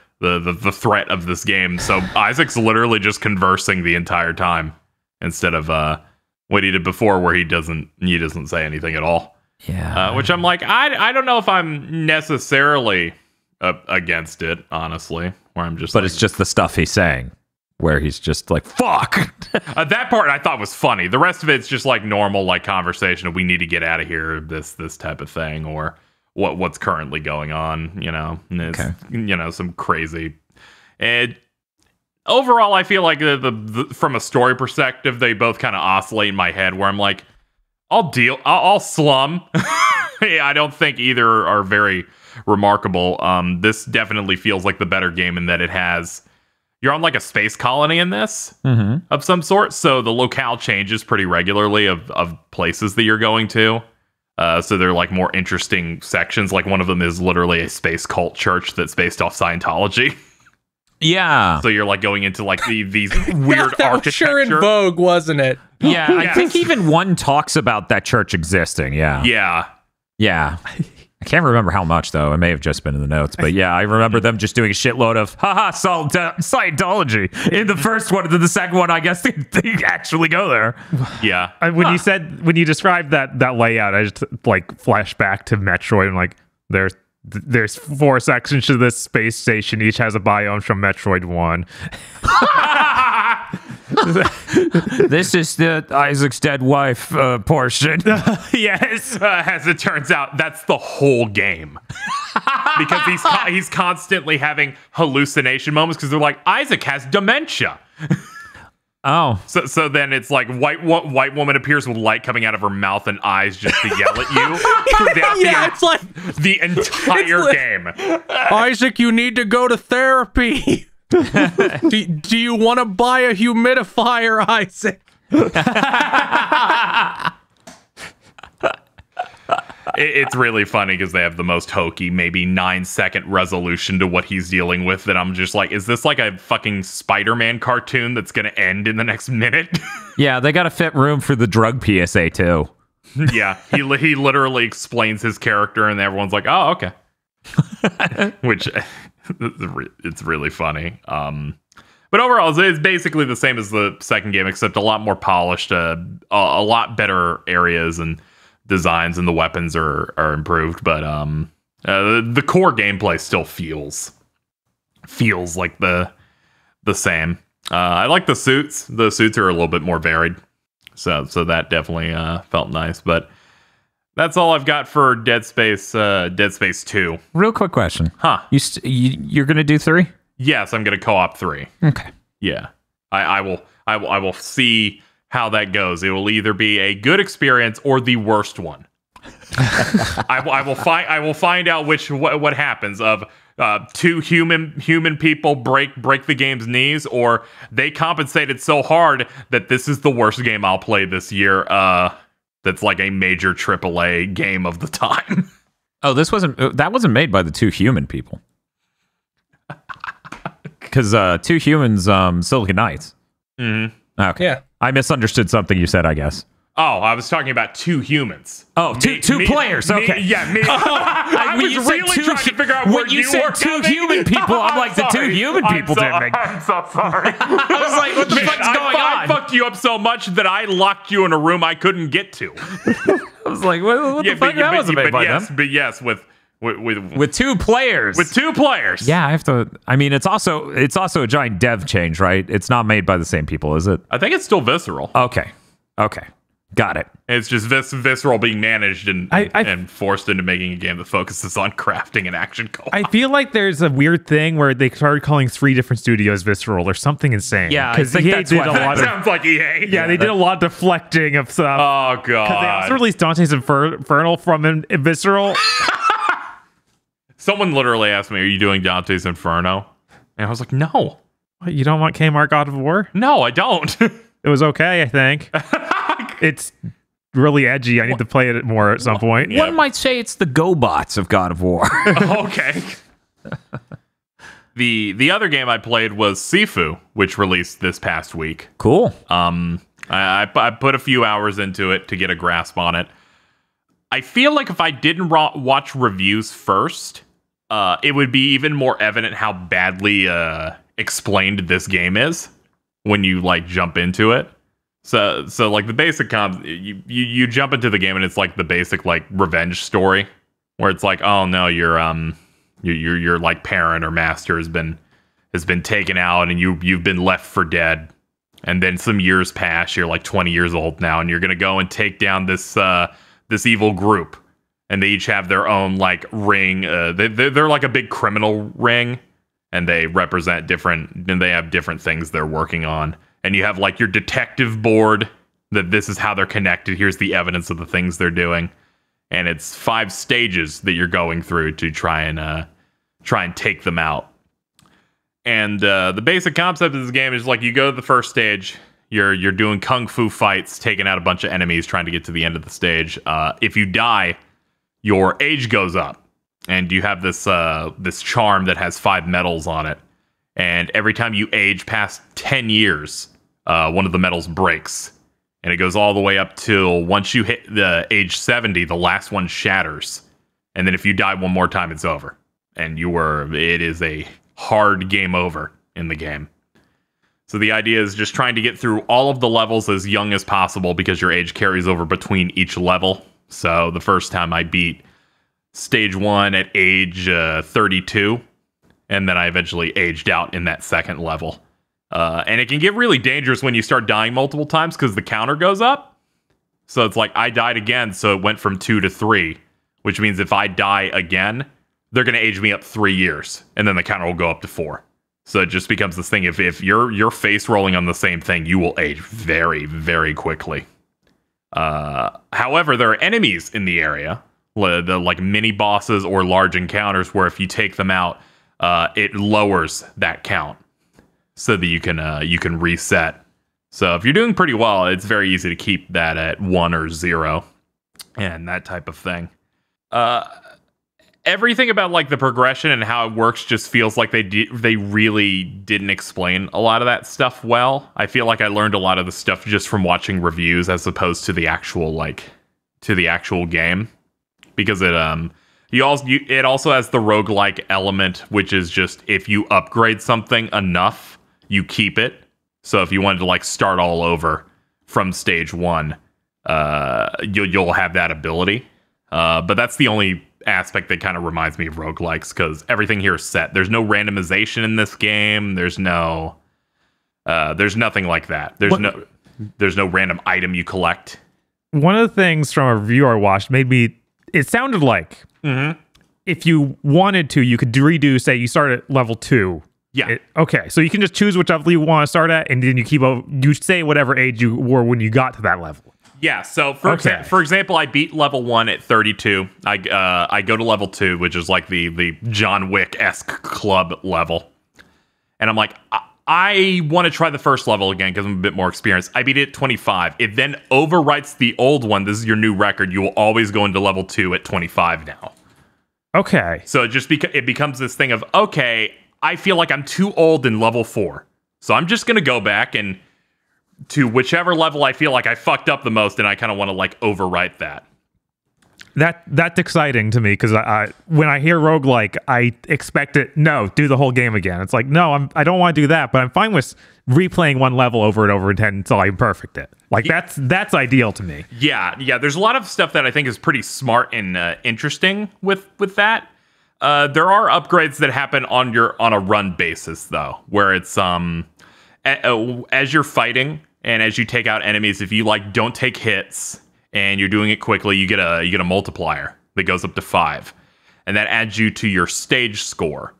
threat of this game. So Isaac's literally just conversing the entire time instead of what he did before, where he doesn't say anything at all. Yeah, which I'm like, I don't know if I'm necessarily against it, honestly. Where I'm just, but it's just the stuff he's saying, where he's just like, "Fuck." That part I thought was funny. The rest of it's just like normal, like conversation. We need to get out of here. This type of thing, or what's currently going on. You know, and it's, you know, some crazy. And overall, I feel like the from a story perspective, they both kind of oscillate in my head. Where I'm like, I'll slum. Yeah, I don't think either are very remarkable. This definitely feels like the better game in that it has you're on like a space colony in this of some sort. So the locale changes pretty regularly of places that you're going to. So they're like more interesting sections. Like one of them is literally a space cult church that's based off Scientology. Yeah. So you're like going into like these weird that was architecture. sure in vogue, wasn't it? Yeah, I Yes. think even one talks about that church existing. Yeah. Yeah. Yeah. I can't remember how much, though. It may have just been in the notes. But yeah, I remember them just doing a shitload of, Scientology in the first one. And then the second one, I guess they actually go there. Yeah. When you described that layout, I just like flash back to Metroid and like there's 4 sections to this space station. Each has a biome from Metroid 1. This is the Isaac's dead wife portion. Yes. As it turns out, that's the whole game. Because he's constantly having hallucination moments because they're like, Isaac has dementia. Oh. So then it's like white woman appears with light coming out of her mouth and eyes just to yell at you throughout It's like the entire game. Isaac, you need to go to therapy. do you want to buy a humidifier, Isaac? It's really funny because they have the most hokey, maybe 9-second resolution to what he's dealing with that I'm just like, is this like a fucking Spider-Man cartoon that's going to end in the next minute? Yeah, they got to fit room for the drug PSA, too. Yeah, he literally explains his character and everyone's like, oh, okay. Which, it's really funny. But overall, it's basically the same as the second game, except a lot more polished, a lot better areas and designs, and the weapons are improved. But the core gameplay still feels like the same. I like the suits. The suits are a little bit more varied, so that definitely felt nice. But that's all I've got for Dead Space 2. Real quick question. Huh. You're going to do 3? Yes, I'm going to co-op 3. Okay. Yeah. I will see how that goes. It will either be a good experience or the worst one. I will find out what happens of 2 human people break the game's knees, or they compensated so hard that this is the worst game I'll play this year. That's like a major AAA game of the time. Oh, that wasn't made by the 2 human people. Because 2 humans, Silicon Knights. Mm-hmm. Okay. Yeah. I misunderstood something you said, I guess. Oh, I was talking about 2 humans. Oh, two players. Okay. Me. I was really trying to figure out where when you said were 2 coming. human people, I'm like, the 2 sorry. human people didn't make. I'm so sorry. I was like, what the fuck's going I on? fucked you up so much that I locked you in a room I couldn't get to. I was like, what the fuck? That wasn't made by them. But yes, with 2 players. with 2 players. Yeah, I have to. I mean, it's also a giant dev change, right? It's not made by the same people, is it? I think it's still Visceral. Okay. Got it. It's just Visceral being managed and I forced into making a game that focuses on crafting and action co-op. I feel like there's a weird thing where they started calling 3 different studios Visceral or something insane. Yeah, I because think EA that's did what a lot of Sounds like EA. yeah, they did a lot of deflecting of stuff. Oh They also god. released Dante's Infernal from Visceral. Someone literally asked me, "Are you doing Dante's Inferno?" And I was like, "No, What, you don't want Kmart God of War? no, I don't." It was okay, I think. It's really edgy. I need to play it more at some point. Yeah. One might say it's the GoBots of God of War. Okay. The other game I played was Sifu, which released this past week. Cool. I put a few hours into it to get a grasp on it. I feel like if I didn't watch reviews first, it would be even more evident how badly explained this game is when you like jump into it. So like the basic you jump into the game and it's like the basic like revenge story where it's like, oh no, your like parent or master has been taken out and you've been left for dead. And then some years pass, you're like 20 years old now, and you're gonna go and take down this evil group. And they each have their own like ring. They're like a big criminal ring, and they represent different. And they have different things they're working on. And you have like your detective board that this is how they're connected. Here's the evidence of the things they're doing, and it's 5 stages that you're going through to try and take them out. And the basic concept of this game is like you go to the first stage, you're doing kung fu fights, taking out a bunch of enemies, trying to get to the end of the stage. If you die, your age goes up, and you have this charm that has 5 medals on it. And every time you age past 10 years, one of the medals breaks, and it goes all the way up till once you hit the age 70, the last one shatters, and then if you die one more time, it's over, and it is a hard game over in the game. So the idea is just trying to get through all of the levels as young as possible because your age carries over between each level. So the first time I beat stage 1 at age 32, and then I eventually aged out in that second level. And it can get really dangerous when you start dying multiple times because the counter goes up. So it's like I died again, so it went from 2 to 3, which means if I die again, they're going to age me up 3 years, and then the counter will go up to 4. So it just becomes this thing. If you're face rolling on the same thing, you will age very, very quickly. However, there are enemies in the area, like mini bosses or large encounters, where if you take them out, it lowers that count so that you can reset. So if you're doing pretty well, it's very easy to keep that at 1 or 0 and that type of thing. Everything about like the progression and how it works just feels like they really didn't explain a lot of that stuff well. I feel like I learned a lot of the stuff just from watching reviews as opposed to the actual game, because it also has the roguelike element, which is just if you upgrade something enough, you keep it. So if you wanted to like start all over from stage 1, you'll have that ability. But that's the only aspect that kind of reminds me of roguelikes, because everything here is set. There's no randomization in this game. There's nothing like that. There's no random item you collect. One of the things from a review I watched it sounded like if you wanted to, you could redo, say you start at level 2. Yeah. Okay, so you can just choose which level you want to start at, and then you say whatever age you were when you got to that level. Yeah, so for example, I beat level 1 at 32. I go to level 2, which is like the John Wick-esque club level. And I'm like, I want to try the first level again because I'm a bit more experienced. I beat it at 25. It then overwrites the old one. This is your new record. You will always go into level 2 at 25 now. Okay. So it becomes this thing of, okay, I feel like I'm too old in level 4. So I'm just going to go back and to whichever level I feel like I fucked up the most, and I kind of want to like overwrite that. That's exciting to me, because when I hear roguelike, I expect do the whole game again. It's like, no, I don't want to do that, but I'm fine with replaying one level over and over again until I perfect it. Like that's ideal to me. Yeah. There's a lot of stuff that I think is pretty smart and interesting with that. There are upgrades that happen on a run basis though, where it's as you're fighting and as you take out enemies, if you like don't take hits and you're doing it quickly, you get a multiplier that goes up to 5, and that adds you to your stage score.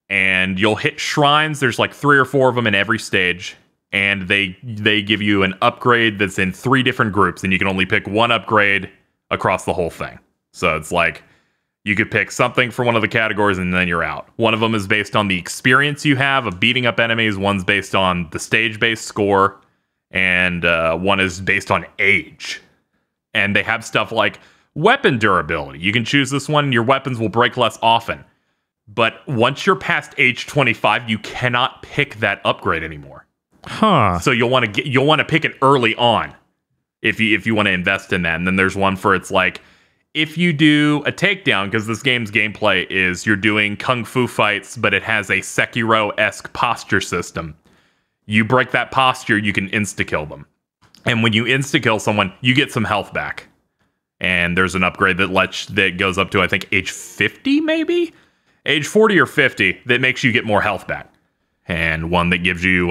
And you'll hit shrines. There's like 3 or 4 of them in every stage, and they give you an upgrade that's in 3 different groups, and you can only pick one upgrade across the whole thing. So it's like you could pick something for one of the categories, and then you're out. One of them is based on the experience you have of beating up enemies. One's based on the stage-based score, and one is based on age. And they have stuff like weapon durability. You can choose this one. Your weapons will break less often. But once you're past age 25, you cannot pick that upgrade anymore. Huh. So you'll want to pick it early on if you want to invest in that. And then there's one for it's like if you do a takedown, because this game's gameplay is you're doing kung fu fights, but it has a Sekiro-esque posture system. You break that posture, you can insta-kill them. And when you insta-kill someone, you get some health back. And there's an upgrade that goes up to, I think, age 50, maybe? Age 40 or 50, that makes you get more health back. And one that gives you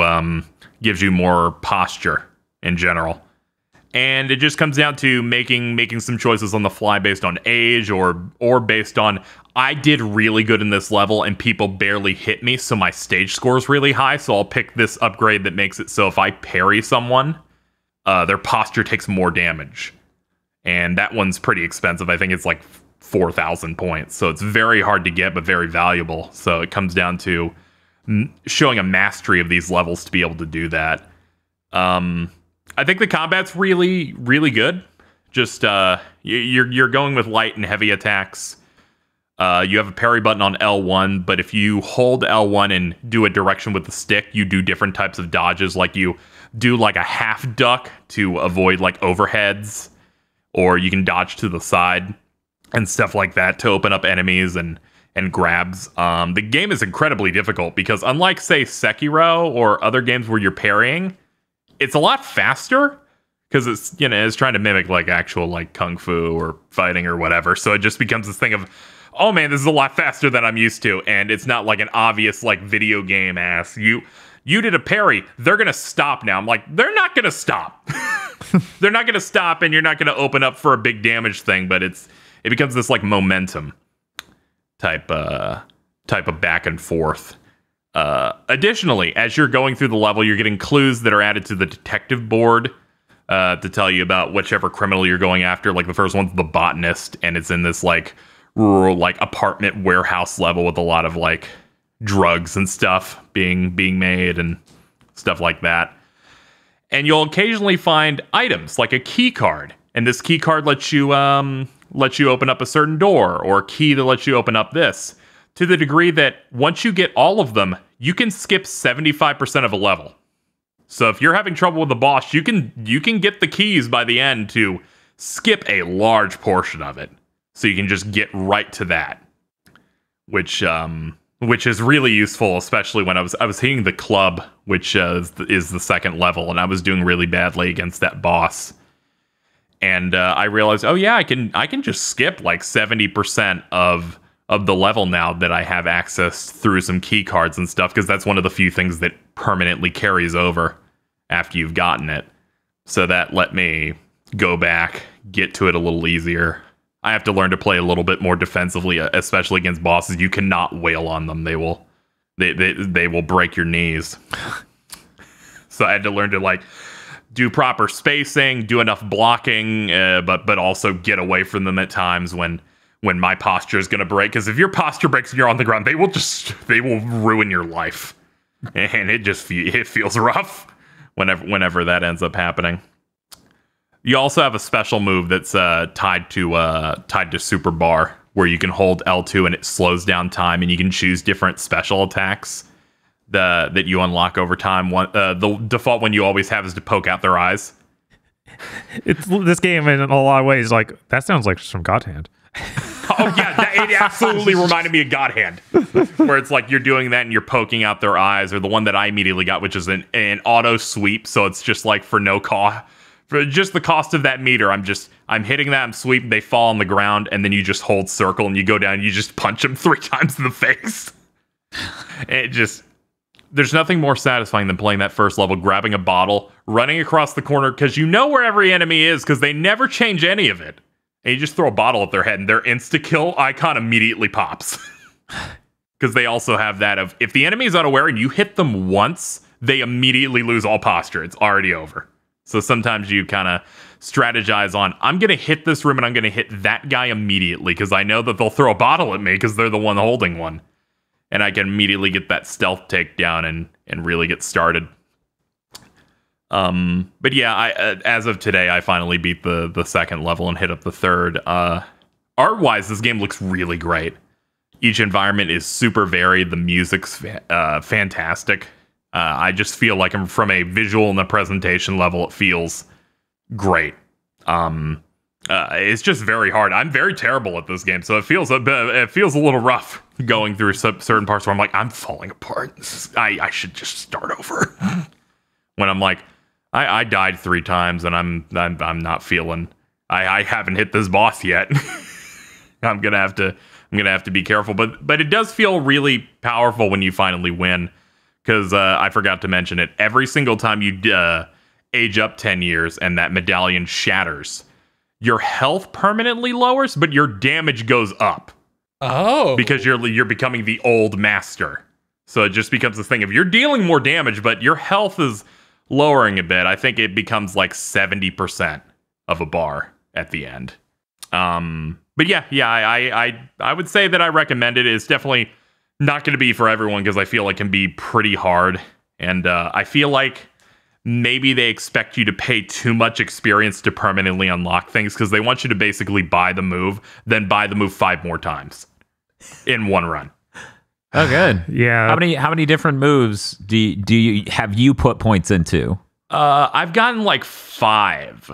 more posture in general. And it just comes down to making some choices on the fly based on age or based on, I did really good in this level and people barely hit me, so my stage score is really high, so I'll pick this upgrade that makes it so if I parry someone, their posture takes more damage. And that one's pretty expensive. I think it's like 4,000 points. So it's very hard to get, but very valuable. So it comes down to showing a mastery of these levels to be able to do that. I think the combat's really, really good. Just you're going with light and heavy attacks. You have a parry button on L1, but if you hold L1 and do a direction with the stick, you do different types of dodges. Like you do like a half duck to avoid like overheads, or you can dodge to the side and stuff like that to open up enemies and grabs. The game is incredibly difficult because unlike, say, Sekiro or other games where you're parrying, it's a lot faster because it's, you know, it's trying to mimic like actual like kung fu or fighting or whatever. So it just becomes this thing of, oh man, this is a lot faster than I'm used to. And it's not like an obvious like video game ass. You did a parry, they're going to stop now. I'm like, they're not going to stop. They're not going to stop, and you're not going to open up for a big damage thing, but it becomes this like momentum type of back and forth. Additionally, as you're going through the level, you're getting clues that are added to the detective board to tell you about whichever criminal you're going after. Like the first one's the botanist, and it's in this like rural like apartment warehouse level with a lot of like drugs and stuff being made and stuff like that. And you'll occasionally find items like a key card, and this key card lets you open up a certain door, or a key that lets you open up this, to the degree that once you get all of them, you can skip 75% of a level. So if you're having trouble with the boss, you can get the keys by the end to skip a large portion of it. So you can just get right to that, which is really useful, especially when I was hitting the club, which is the second level, and I was doing really badly against that boss. And I realized, oh yeah, I can just skip like 70% of the level now that I have access through some key cards and stuff, because that's one of the few things that permanently carries over after you've gotten it. So that let me go back, get to it a little easier. I have to learn to play a little bit more defensively, especially against bosses. You cannot wail on them; they will break your knees. So I had to learn to like do proper spacing, do enough blocking, but also get away from them at times when my posture is going to break. Because if your posture breaks and you're on the ground, they will ruin your life, and it feels rough whenever that ends up happening. You also have a special move that's tied to Super Bar, where you can hold L2 and it slows down time, and you can choose different special attacks that you unlock over time. The default one you always have is to poke out their eyes. It's this game in a lot of ways like that sounds like some God Hand. Oh yeah, it absolutely reminded me of God Hand, where it's like you're doing that and you're poking out their eyes, or the one that I immediately got, which is an auto sweep. So it's just like for no cost. For just the cost of that meter, I'm hitting that, I'm sweeping, they fall on the ground, and then you just hold circle and you go down and you just punch them 3 times in the face. There's nothing more satisfying than playing that first level, grabbing a bottle, running across the corner, because you know where every enemy is, because they never change any of it. And you just throw a bottle at their head and their insta-kill icon immediately pops. Because they also have that of, if the enemy is unaware and you hit them once, they immediately lose all posture. It's already over. So sometimes you kind of strategize on, I'm going to hit this room and I'm going to hit that guy immediately because I know that they'll throw a bottle at me because they're the one holding one. And I can immediately get that stealth takedown and really get started. But yeah, as of today, I finally beat the second level and hit up the third. Art-wise, this game looks really great. Each environment is super varied. The music's fantastic. I just feel like I'm from a visual and a presentation level, it feels great. It's just very hard. I'm very terrible at this game, so it feels a little rough going through certain parts where I'm like, I'm falling apart. I should just start over. When I'm like, I died 3 times and I'm not feeling. I haven't hit this boss yet. I'm gonna have to be careful, but it does feel really powerful when you finally win. Because I forgot to mention it, every single time you age up 10 years and that medallion shatters, your health permanently lowers, but your damage goes up. Oh. Because you're becoming the old master. So it just becomes this thing of you're dealing more damage, but your health is lowering a bit. I think it becomes like 70% of a bar at the end. But yeah, I would say that I recommend it. It's definitely not going to be for everyone because I feel like it can be pretty hard. And I feel like maybe they expect you to pay too much experience to permanently unlock things because they want you to basically buy the move, then buy the move 5 more times in one run. Oh, good. Yeah. How many different moves do you put points into? I've gotten like 5,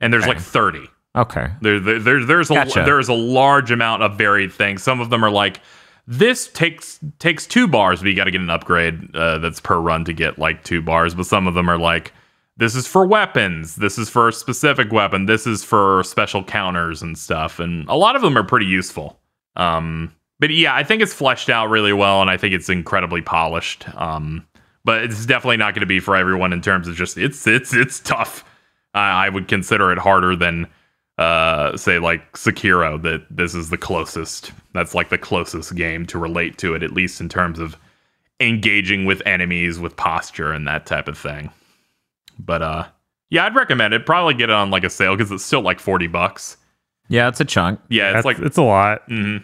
and there's like 30. Okay. There's a large amount of varied things. Some of them are like, this takes 2 bars, but you got to get an upgrade that's per run to get like 2 bars. But some of them are like, this is for weapons, this is for a specific weapon, this is for special counters and stuff. And a lot of them are pretty useful. But yeah, I think it's fleshed out really well, and I think it's incredibly polished. But it's definitely not going to be for everyone in terms of just it's tough. I would consider it harder than say like Sekiro. That this is the closest. That's like the closest game to relate to it, at least in terms of engaging with enemies with posture and that type of thing. But yeah, I'd recommend it. Probably get it on like a sale because it's still like $40. Yeah, it's a chunk. Yeah, it's a lot.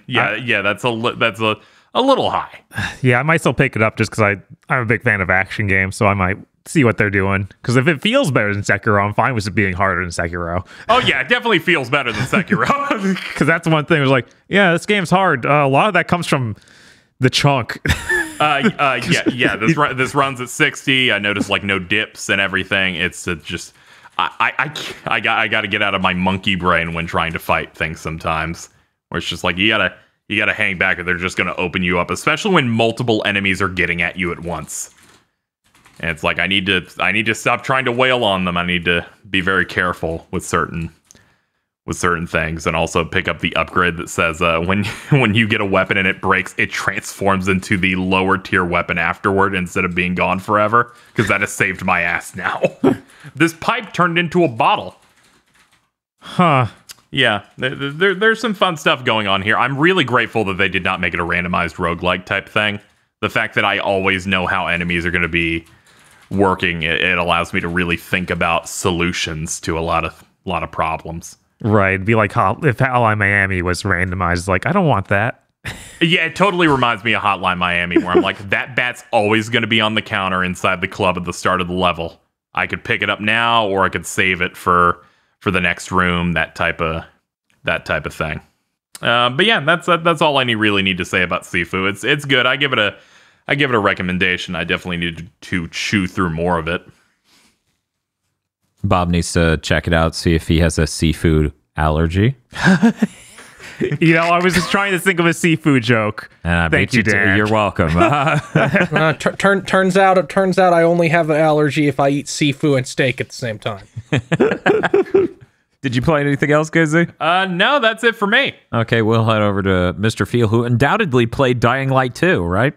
Yeah, that's a little high. Yeah, I might still pick it up just because I'm a big fan of action games, so I might see what they're doing. Because if it feels better than Sekiro, I'm fine with it being harder than Sekiro. Oh yeah, it definitely feels better than Sekiro. Because that's one thing. It was like, yeah, this game's hard. A lot of that comes from the chunk. Yeah. This runs at 60. I noticed like no dips and everything. It's just. I got to get out of my monkey brain when trying to fight things sometimes, where it's just like you gotta hang back or they're just gonna open you up, especially when multiple enemies are getting at you at once. And it's like I need to stop trying to wail on them. I need to be very careful with certain things, and also pick up the upgrade that says when you get a weapon and it breaks, it transforms into the lower tier weapon afterward instead of being gone forever, because that has saved my ass now. This pipe turned into a bottle. Huh. Yeah, there's some fun stuff going on here. I'm really grateful that they did not make it a randomized roguelike type thing. The fact that I always know how enemies are going to be working, it allows me to really think about solutions to a lot of problems. Right. Be like if Hotline Miami was randomized, like, I don't want that. Yeah, it totally reminds me of Hotline Miami, where I'm like, that bat's always going to be on the counter inside the club at the start of the level. I could pick it up now, or I could save it for the next room, that type of thing. But yeah, that's all I really need to say about Sifu. It's good. I give it a recommendation. I definitely need to chew through more of it. Bob needs to check it out, see if he has a seafood allergy. I was just trying to think of a seafood joke. Thank you, Dan. You're welcome. Turns out I only have an allergy if I eat seafood and steak at the same time. Did you play anything else, Gizzy? No, that's it for me. Okay, we'll head over to Mr. Feel, who undoubtedly played Dying Light 2, right?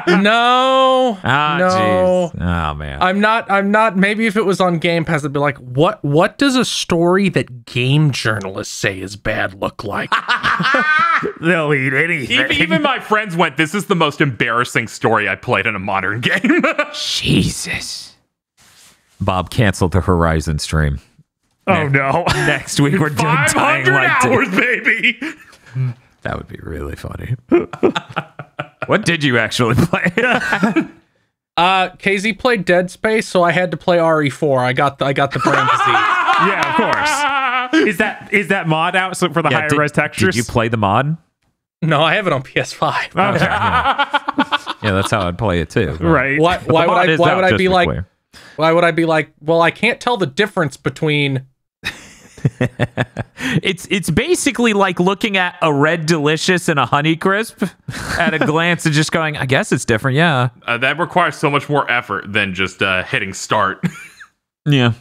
No. No. Geez. Oh man. I'm not. Maybe if it was on Game Pass, I'd be like, what does a story that game journalists say is bad look like? They'll eat anything. Even my friends went, this is the most embarrassing story I played in a modern game. Jesus. Bob canceled the Horizon stream. Oh no. Next week we're doing Dying 500 Light 2. hours, baby. That would be really funny. What did you actually play? KZ played Dead Space, so I had to play RE4. I got the brain disease. Yeah, of course. Is that mod out for the higher res textures? Did you play the mod? No, I have it on PS5. Okay, yeah, that's how I'd play it too. Right. Why would I be like, well, I can't tell the difference between. It's basically like looking at a Red Delicious and a Honeycrisp at a glance and just going, I guess it's different. Yeah. That requires so much more effort than just hitting start. Yeah.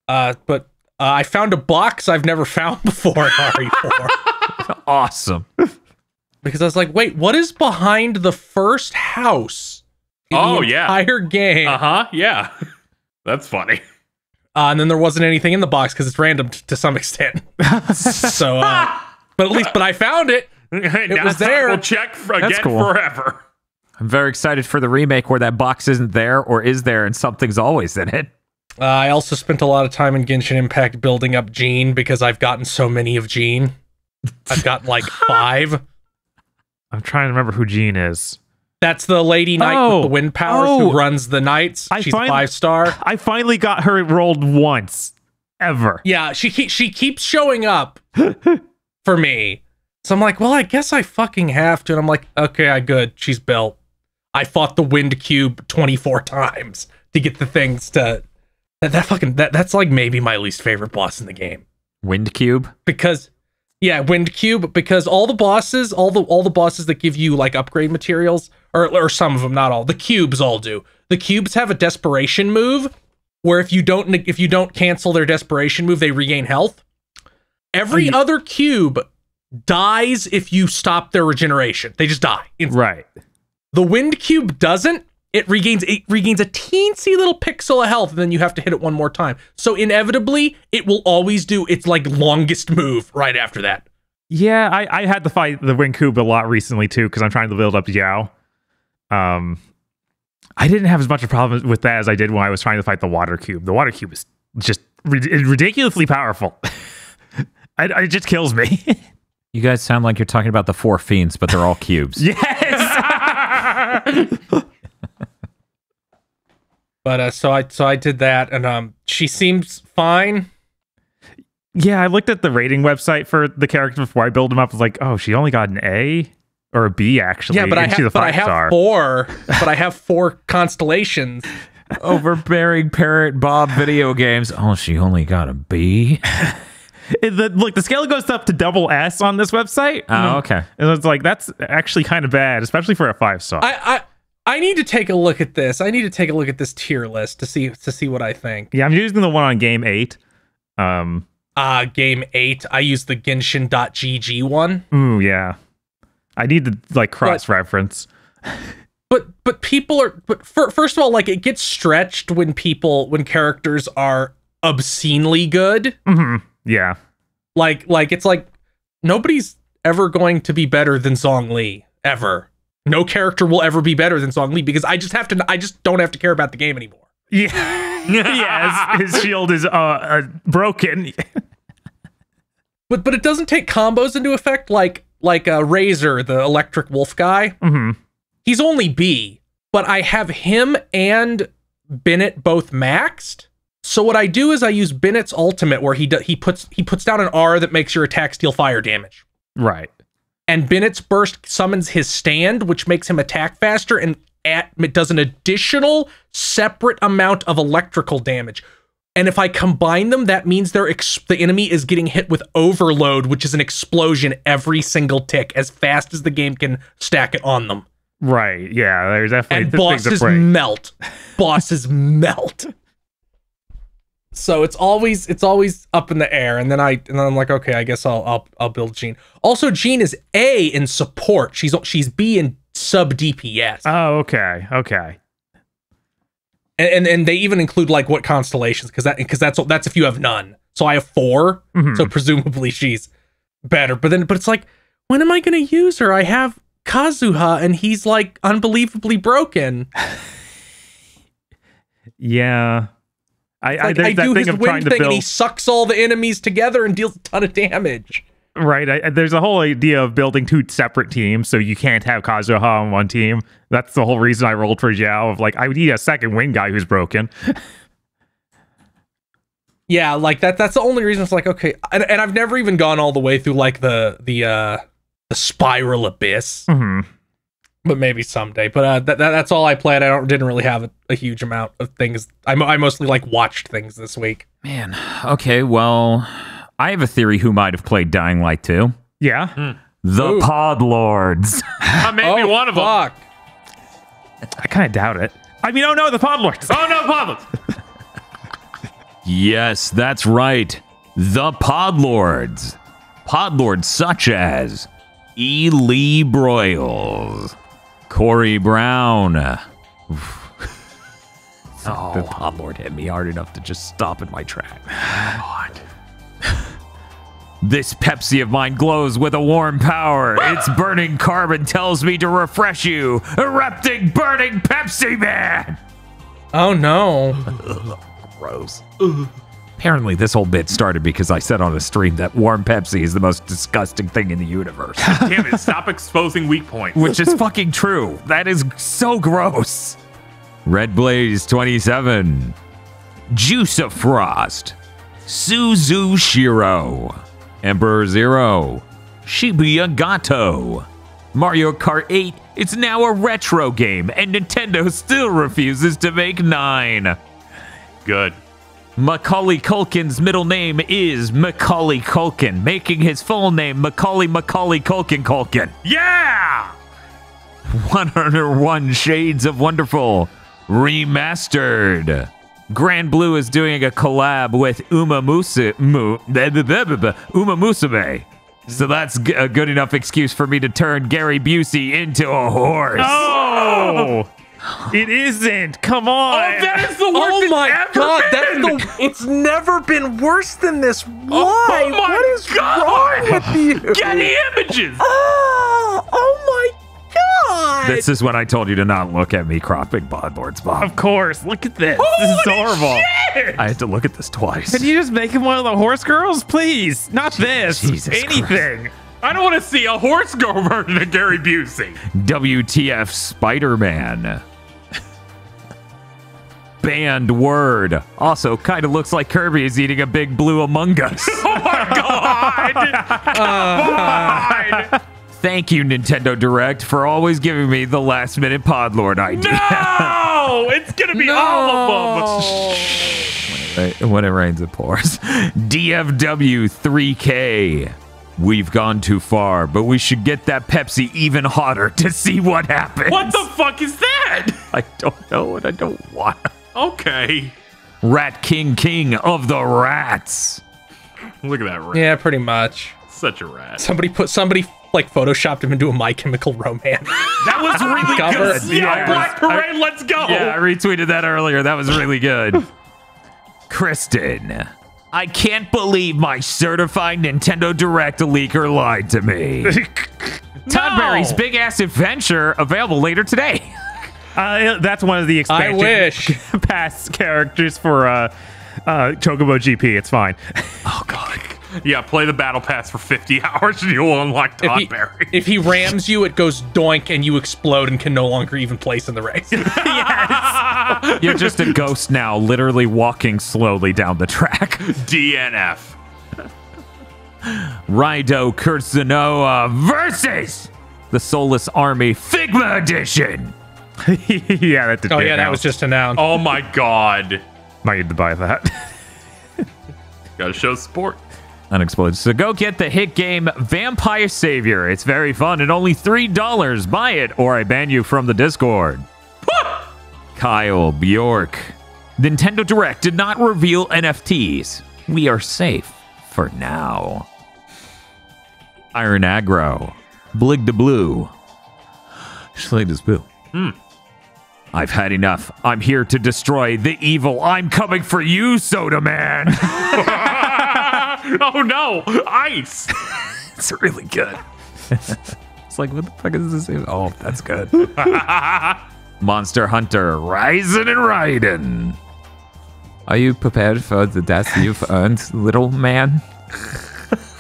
But I found a box I've never found before in RE4. Awesome. Because I was like, wait, what is behind the first house in the entire game? Yeah. That's funny. And then there wasn't anything in the box because it's random to some extent. So, but I found it. It was there. We'll check again forever. I'm very excited for the remake where that box isn't there or is there and something's always in it. I also spent a lot of time in Genshin Impact building up Jean because I've gotten so many of Jean. I've got like 5. I'm trying to remember who Jean is. That's the lady knight with the wind powers who runs the knights. She's a 5-star. I finally got her rolled once, ever. Yeah, she keeps showing up for me. So I'm like, well, I guess I fucking have to. And I'm like, okay, good. She's built. I fought the wind cube 24 times to get the things to that's like maybe my least favorite boss in the game. Wind cube? Because wind cube, because all the bosses that give you like upgrade materials, or some of them, not all, the cubes all do. The cubes have a desperation move where if you don't cancel their desperation move, they regain health. Every other cube dies if you stop their regeneration. They just die instantly. Right. The wind cube doesn't. It regains a teensy little pixel of health, and then you have to hit it one more time. So inevitably, it will always do its like longest move right after that. Yeah, I had to fight the wind cube a lot recently too, because I'm trying to build up Yao. I didn't have as much a problem with that as I did when I was trying to fight the water cube. The water cube is just ridiculously powerful. It just kills me. You guys sound like you're talking about the 4 fiends, but they're all cubes. Yes. But so I did that, and she seems fine. Yeah, I looked at the rating website for the character before I build him up. I was like, oh, she only got an A or a B actually. Yeah, but I have 4 constellations. Overbearing parrot Bob video games. Oh, she only got a B. Look, the scale goes up to double S on this website. Oh, okay. And it's like, that's actually kind of bad, especially for a 5-star. I need to take a look at this. I need to take a look at this tier list to see what I think. Yeah, I'm using the one on Game 8. Game 8. I use the Genshin.gg one. Ooh, yeah. I need to like cross-reference. But people are. But first of all, like it gets stretched when characters are obscenely good. Mm-hmm. Yeah. Like it's like nobody's ever going to be better than Zhongli ever. No character will ever be better than Zhongli because I just don't have to care about the game anymore. Yeah. Yeah, his shield is broken. But it doesn't take combos into effect like Razor, the electric wolf guy. Mm-hmm. He's only B, but I have him and Bennett both maxed. So what I do is I use Bennett's ultimate where he puts down an R that makes your attacks deal fire damage. Right. And Bennett's burst summons his stand, which makes him attack faster, and it does an additional separate amount of electrical damage. And if I combine them, that means the enemy is getting hit with overload, which is an explosion every single tick, as fast as the game can stack it on them. Right. Yeah. There's definitely and bosses melt. Bosses melt. So it's always up in the air, and then I'm like, okay, I guess I'll build Jean. Also, Jean is A in support. She's B in sub DPS. Oh, okay. And they even include like what constellations, because that's if you have none. So I have 4, so presumably she's better. But it's like, when am I going to use her? I have Kazuha, and he's like unbelievably broken. Yeah. I do his wind thing, and he sucks all the enemies together and deals a ton of damage. Right. There's a whole idea of building 2 separate teams, so you can't have Kazuha on one team. That's the whole reason I rolled for Zhao. Of like, I need a second wind guy who's broken. Yeah, like that's the only reason. It's like, okay, and I've never even gone all the way through like the spiral abyss. Mm-hmm. But maybe someday. But that's all I played. Didn't really have a huge amount of things. I mostly like watched things this week. Man, okay, well, I have a theory who might have played Dying Light 2. Yeah. The Pod Lords. I may be one of them. Fuck. I kind of doubt it. I mean, oh no, the Pod Lords. Oh no, Pod Lords. Yes, that's right. The Pod Lords. Pod Lords such as E. Lee Broyles, Corey Brown. The Pod Lord hit me hard enough to just stop in my track. God. This Pepsi of mine glows with a warm power. Its burning carbon tells me to refresh you. Erupting burning Pepsi Man. Oh no. Gross. Apparently, this whole bit started because I said on a stream that warm Pepsi is the most disgusting thing in the universe. Damn it, stop exposing weak points. Which is fucking true. That is so gross. Red Blaze 27. Juice of Frost. Suzu Shiro. Emperor Zero. Shibuya Gato. Mario Kart 8 is now a retro game, and Nintendo still refuses to make 9. Good. Macaulay Culkin's middle name is Macaulay Culkin, making his full name Macaulay Culkin. Yeah! 101 Shades of Wonderful Remastered. Grand Blue is doing a collab with Uma Musume. So that's a good enough excuse for me to turn Gary Busey into a horse. Oh! It isn't. Come on. Oh, that is the worst Oh it's my ever god, been. it's never been worse than this. Why? Oh my what is God. wrong with you? Get the images! Oh my god. This is when I told you to not look at me cropping Bloodborne's Bob. Of course. Look at this. This is horrible. Shit! I had to look at this twice. Can you just make him one of the horse girls, please? Not this. Jesus Anything. I don't want to see a horse girl version of Gary Busey. WTF Spider-Man. Banned word. Also, kind of looks like Kirby is eating a big blue Among Us. Oh my god! Come on! Thank you, Nintendo Direct, for always giving me the last-minute Podlord idea. No! It's gonna be all of them. When it rains, it pours. DFW 3K. We've gone too far, but we should get that Pepsi even hotter to see what happens. What the fuck is that? I don't know and I don't want. Okay. Rat King of the Rats. Look at that rat. Yeah, pretty much. Such a rat. Somebody like photoshopped him into a My Chemical Romance. That was really Cover. good. Yeah, Black Parade, let's go! Yeah, I retweeted that earlier. That was really good. Kristen. I can't believe my certified Nintendo Direct leaker lied to me. Toddberry's Big Ass Adventure available later today. That's one of the expansion wish. pass characters for Chocobo GP. It's fine. Oh God. Yeah, play the battle pass for 50 hours and you'll unlock Toddberry. If he rams you, it goes doink and you explode and can no longer even place in the race. You're just a ghost now, literally walking slowly down the track. DNF. Raido Kurzanoa versus the Soulless Army Figma Edition. Yeah, that did. Oh yeah, that was just announced. Oh my god. Might need to buy that. Gotta show support. Unexploded. So go get the hit game Vampire Savior. It's very fun and only $3. Buy it or I ban you from the Discord. Kyle Bjork. Nintendo Direct did not reveal NFTs. We are safe for now. Iron Aggro. Blig the Blue. Slade is Boo. I've had enough. I'm here to destroy the evil. I'm coming for you, Soda Man. Oh no, ice. It's really good. It's like, what the fuck is this? Oh, that's good. Monster Hunter, Rising and Raiden. Are you prepared for the death you've earned, little man?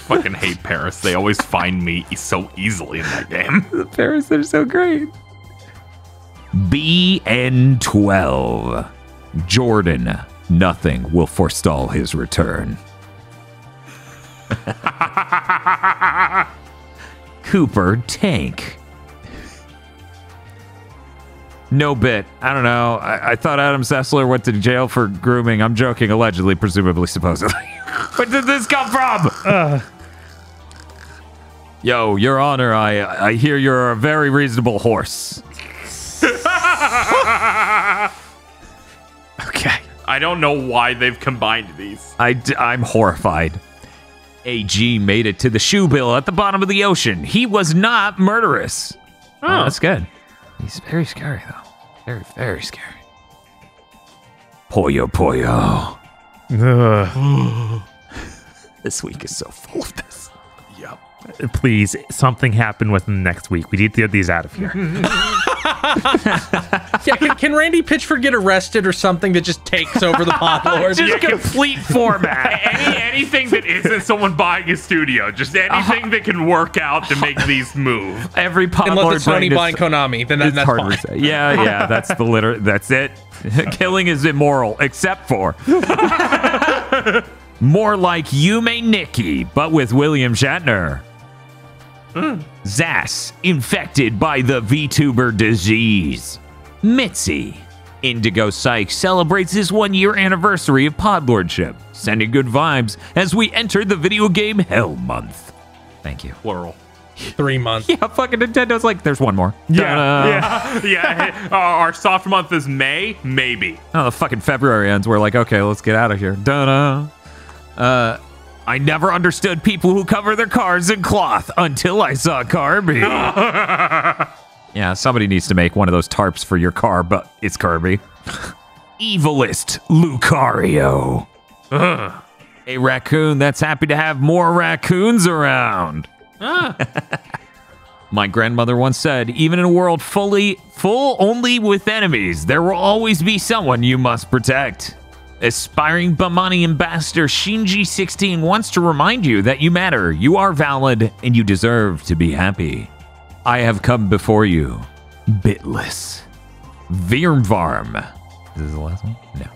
Fucking hate Paris. They always find me so easily in that game. The Paris, they're so great. BN12. Jordan, nothing will forestall his return. Cooper Tank. No bit. I don't know. I thought Adam Sessler went to jail for grooming. I'm joking. Allegedly, presumably, supposedly. Where did this come from? Yo, Your Honor, I hear you're a very reasonable horse. Okay. I don't know why they've combined these. I'm horrified. AG made it to the shoe bill at the bottom of the ocean. He was not murderous. Oh, that's good. He's very scary, though. Very, very scary. Poyo Poyo. This week is so full of this. Yep. Please, something happen within the next week. We need to get these out of here. Yeah, can Randy Pitchford get arrested or something that just takes over the Pod Lord? Just complete format. Anything that isn't someone buying a studio, just anything that can work out to make these move. Every Pod Unless Lord it's Sony brain is- buying Konami, then it's that's hard fine. to say. Yeah, that's the that's it. Killing is immoral, except for more like Yume Nikki, but with William Shatner. Zas, infected by the VTuber disease. Mitzi, Indigo Psych celebrates his 1-year anniversary of Podlordship, sending good vibes as we enter the video game hell month. Thank you. Plural. 3 months. Yeah, fucking Nintendo's like, there's one more. Yeah. Yeah, our soft month is May, maybe. Oh, the fucking February ends. We're like, okay, let's get out of here. Da-da. I never understood people who cover their cars in cloth until I saw Kirby. Yeah, somebody needs to make one of those tarps for your car, but it's Kirby. Evilist Lucario. A raccoon that's happy to have more raccoons around. My grandmother once said, even in a world full only with enemies, there will always be someone you must protect. Aspiring Bamani ambassador Shinji16 wants to remind you that you matter, you are valid, and you deserve to be happy. I have come before you, bitless. Virmvarm. Is this the last one? No.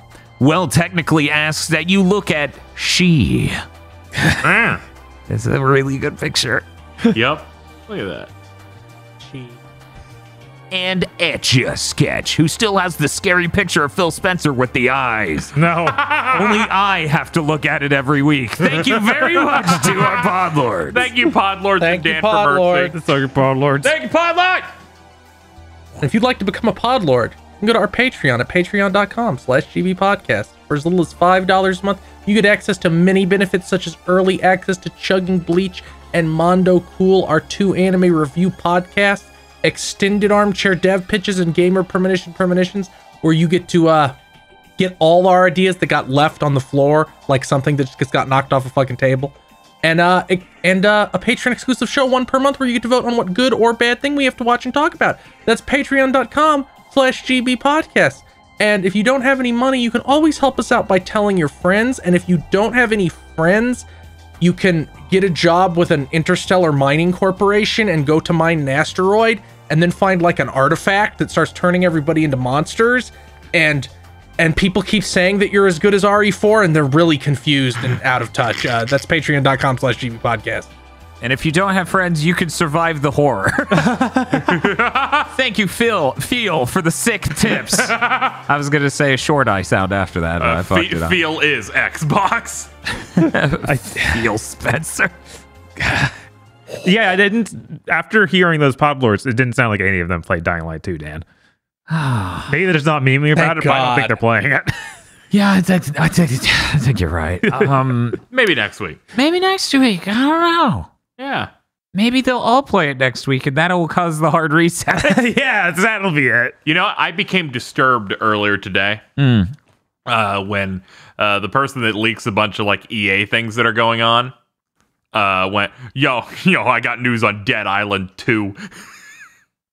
Well, technically asks that you look at she. It's a really good picture. Yep. Look at that. And Etcha Sketch, who still has the scary picture of Phil Spencer with the eyes. No. Only I have to look at it every week. Thank you very much to our Podlords. Thank you, Podlords and Thank you, Dan for Podlord. mercy. Sorry, Pod Lords. Thank you, Podlord! And if you'd like to become a Pod Lord, you can go to our Patreon at patreon.com/gbpodcast. For as little as $5 a month, you get access to many benefits such as early access to Chugging Bleach and Mondo Cool, our 2 anime review podcasts, extended armchair dev pitches and gamer premonitions, where you get to get all our ideas that got left on the floor, like something that just got knocked off a fucking table. And a Patreon exclusive show, 1 per month, where you get to vote on what good or bad thing we have to watch and talk about. That's patreon.com/gbpodcast. And if you don't have any money, you can always help us out by telling your friends. And if you don't have any friends, you can get a job with an interstellar mining corporation and go to mine an asteroid and then find like an artifact that starts turning everybody into monsters. And people keep saying that you're as good as RE4 and they're really confused and out of touch. That's patreon.com/gbpodcast. And if you don't have friends, you can survive the horror. Thank you, Phil, for the sick tips. I was going to say a short eye sound after that, but I fucked it up. Feel is Xbox. Phil Spencer. Yeah, I didn't. After hearing those Pod Lords, it didn't sound like any of them played Dying Light 2, Dan. Maybe they're just not memeing about Thank it, but I don't God. think they're playing it. Yeah, I think you're right. Maybe next week. Maybe next week. I don't know. Yeah. Maybe they'll all play it next week, and that'll cause the hard reset. Yeah, that'll be it. You know, I became disturbed earlier today when the person that leaks a bunch of like EA things that are going on went, yo, I got news on Dead Island 2.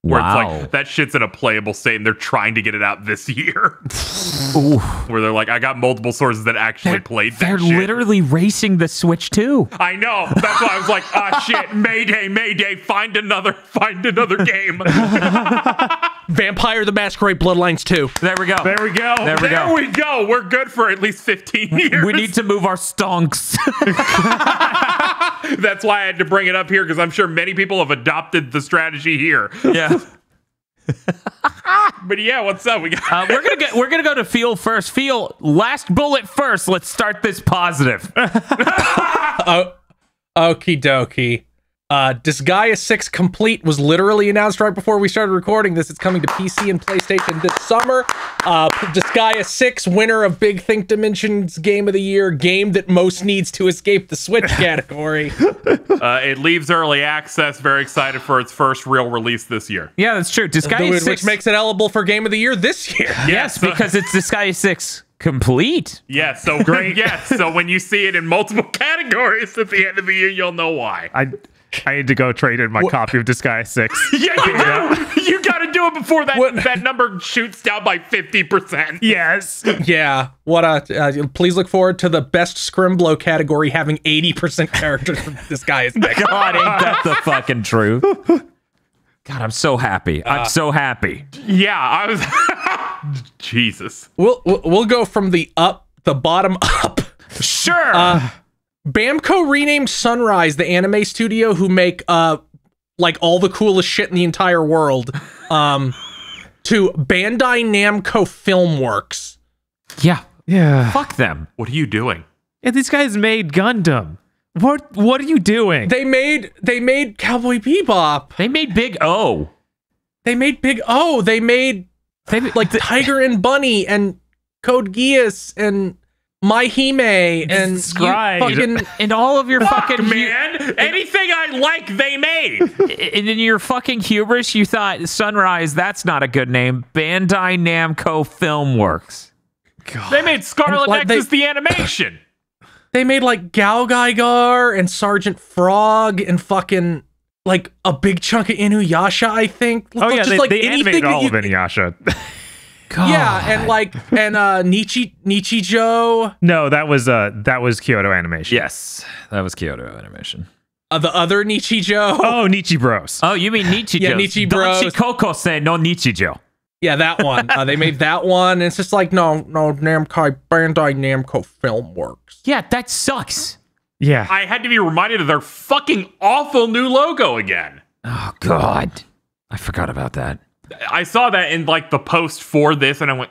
Where it's like, that shit's in a playable state and they're trying to get it out this year. Where they're like, I got multiple sources that actually played that They're shit. literally racing the Switch too. I know. That's why I was like, shit, Mayday, find another game. Vampire the Masquerade Bloodlines 2. There we go. There we go. There we go. we go. We're good for at least 15 years. We need to move our stonks. That's why I had to bring it up here, because I'm sure many people have adopted the strategy here. Yeah. But yeah, what's up? We got We're gonna go to Feel first. Feel, last bullet first. Let's start this positive. Okie dokie. Disgaea 6 Complete was literally announced right before we started recording this. It's coming to PC and PlayStation this summer. Disgaea 6, winner of Big Think Dimensions Game of the Year, game that most needs to escape the Switch category. it leaves early access. Very excited for its first real release this year. Yeah, that's true. Disgaea 6. Which makes it eligible for Game of the Year this year. Yes, because it's Disgaea 6 Complete. Yeah, so great. Yes, so when you see it in multiple categories at the end of the year, you'll know why. I need to go trade in my copy of Disgaea 6. Yeah, you gotta do it before What- that number shoots down by 50%. Yes. Yeah. Please look forward to the best Scrimblow category having 80% characters from this guy is next. God, ain't that the fucking truth? God, I'm so happy. I'm so happy. Yeah, I was. Jesus. We'll go from the bottom up. Sure. Bamco renamed Sunrise, the anime studio who make like all the coolest shit in the entire world, to Bandai Namco Filmworks. yeah. Yeah. Fuck them. What are you doing? And these guys made Gundam. What are you doing? They made Cowboy Bebop. They made Big O. They made Big O. They made like Tiger and Bunny and Code Geass and My Hime and Scribe. fucking And all of your fucking Man, anything I like, they made. and in your fucking hubris, you thought Sunrise, that's not a good name. Bandai Namco Filmworks. They made Scarlet And, like, Nexus the animation. They made like Gal Gaigar and Sergeant Frog and fucking like a big chunk of Inuyasha, I think. Oh yeah, Just, they animated all of it. Inuyasha. God. Yeah, and Nichijou, No, that was Kyoto Animation. Yes, that was Kyoto Animation. the other Nichijou. Oh, Nichi Bros. Oh, you mean Nichijou? Yeah, Nichi Bros. Donchi Koko say no Nichijou. Yeah, that one. They made that one, and it's just like no, Bandai Namco Filmworks. Yeah, that sucks. Yeah. I had to be reminded of their fucking awful new logo again. Oh God, I forgot about that. I saw that in like the post for this, and I went,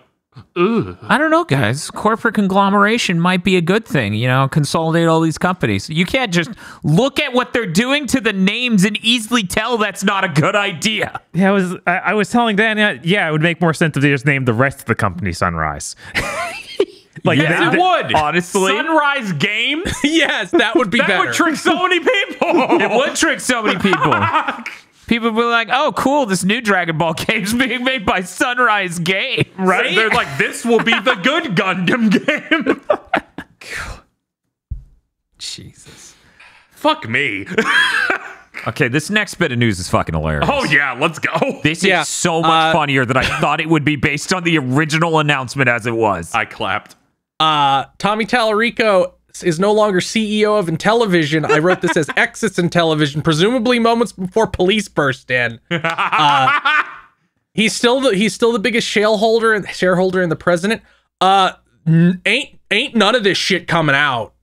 ugh. I don't know, guys. Corporate conglomeration might be a good thing, you know, consolidate all these companies. You can't just look at what they're doing to the names and easily tell that's not a good idea. Yeah, I was telling Dan, yeah, it would make more sense if they just named the rest of the company Sunrise. Like Yes, it would. honestly. Sunrise Games? Yes, that would be That better. would trick so many people. It would trick so many people. People would be like, oh, cool, this new Dragon Ball game's being made by Sunrise Games. Right? They're like, this will be the good Gundam game. Jesus. Fuck me. Okay, this next bit of news is fucking hilarious. Oh, yeah, let's go. This Yeah, is so much funnier than I thought it would be based on the original announcement as it was. I clapped. Tommy Tallarico is no longer CEO of Intellivision. I wrote this as exits Intellivision, presumably moments before police burst in. He's still the biggest shareholder and the president. Ain't none of this shit coming out.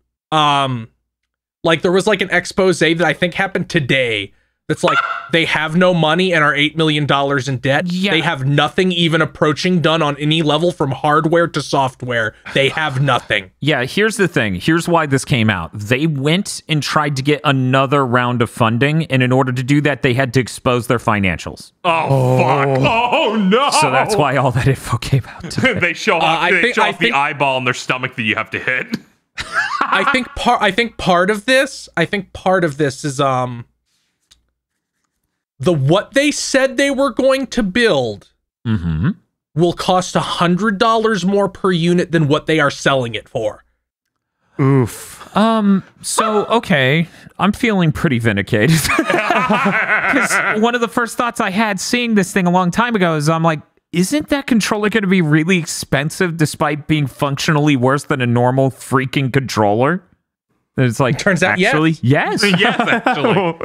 Like there was like an expose that I think happened today. That's like they have no money and are $8 million in debt. Yeah. They have nothing even approaching done on any level from hardware to software. They have nothing. Yeah, here's the thing. Here's why this came out. They went and tried to get another round of funding, and in order to do that, they had to expose their financials. Oh, fuck. Oh, no. So that's why all that info came out today. they show off, I think- the eyeball in their stomach that you have to hit. I think part of this is what they said they were going to build Mm-hmm. will cost $100 more per unit than what they are selling it for. Oof. So, okay, I'm feeling pretty vindicated. Because one of the first thoughts I had seeing this thing a long time ago is I'm like, isn't that controller going to be really expensive despite being functionally worse than a normal freaking controller? And it's like, Turns out, actually, yes. Yes, actually.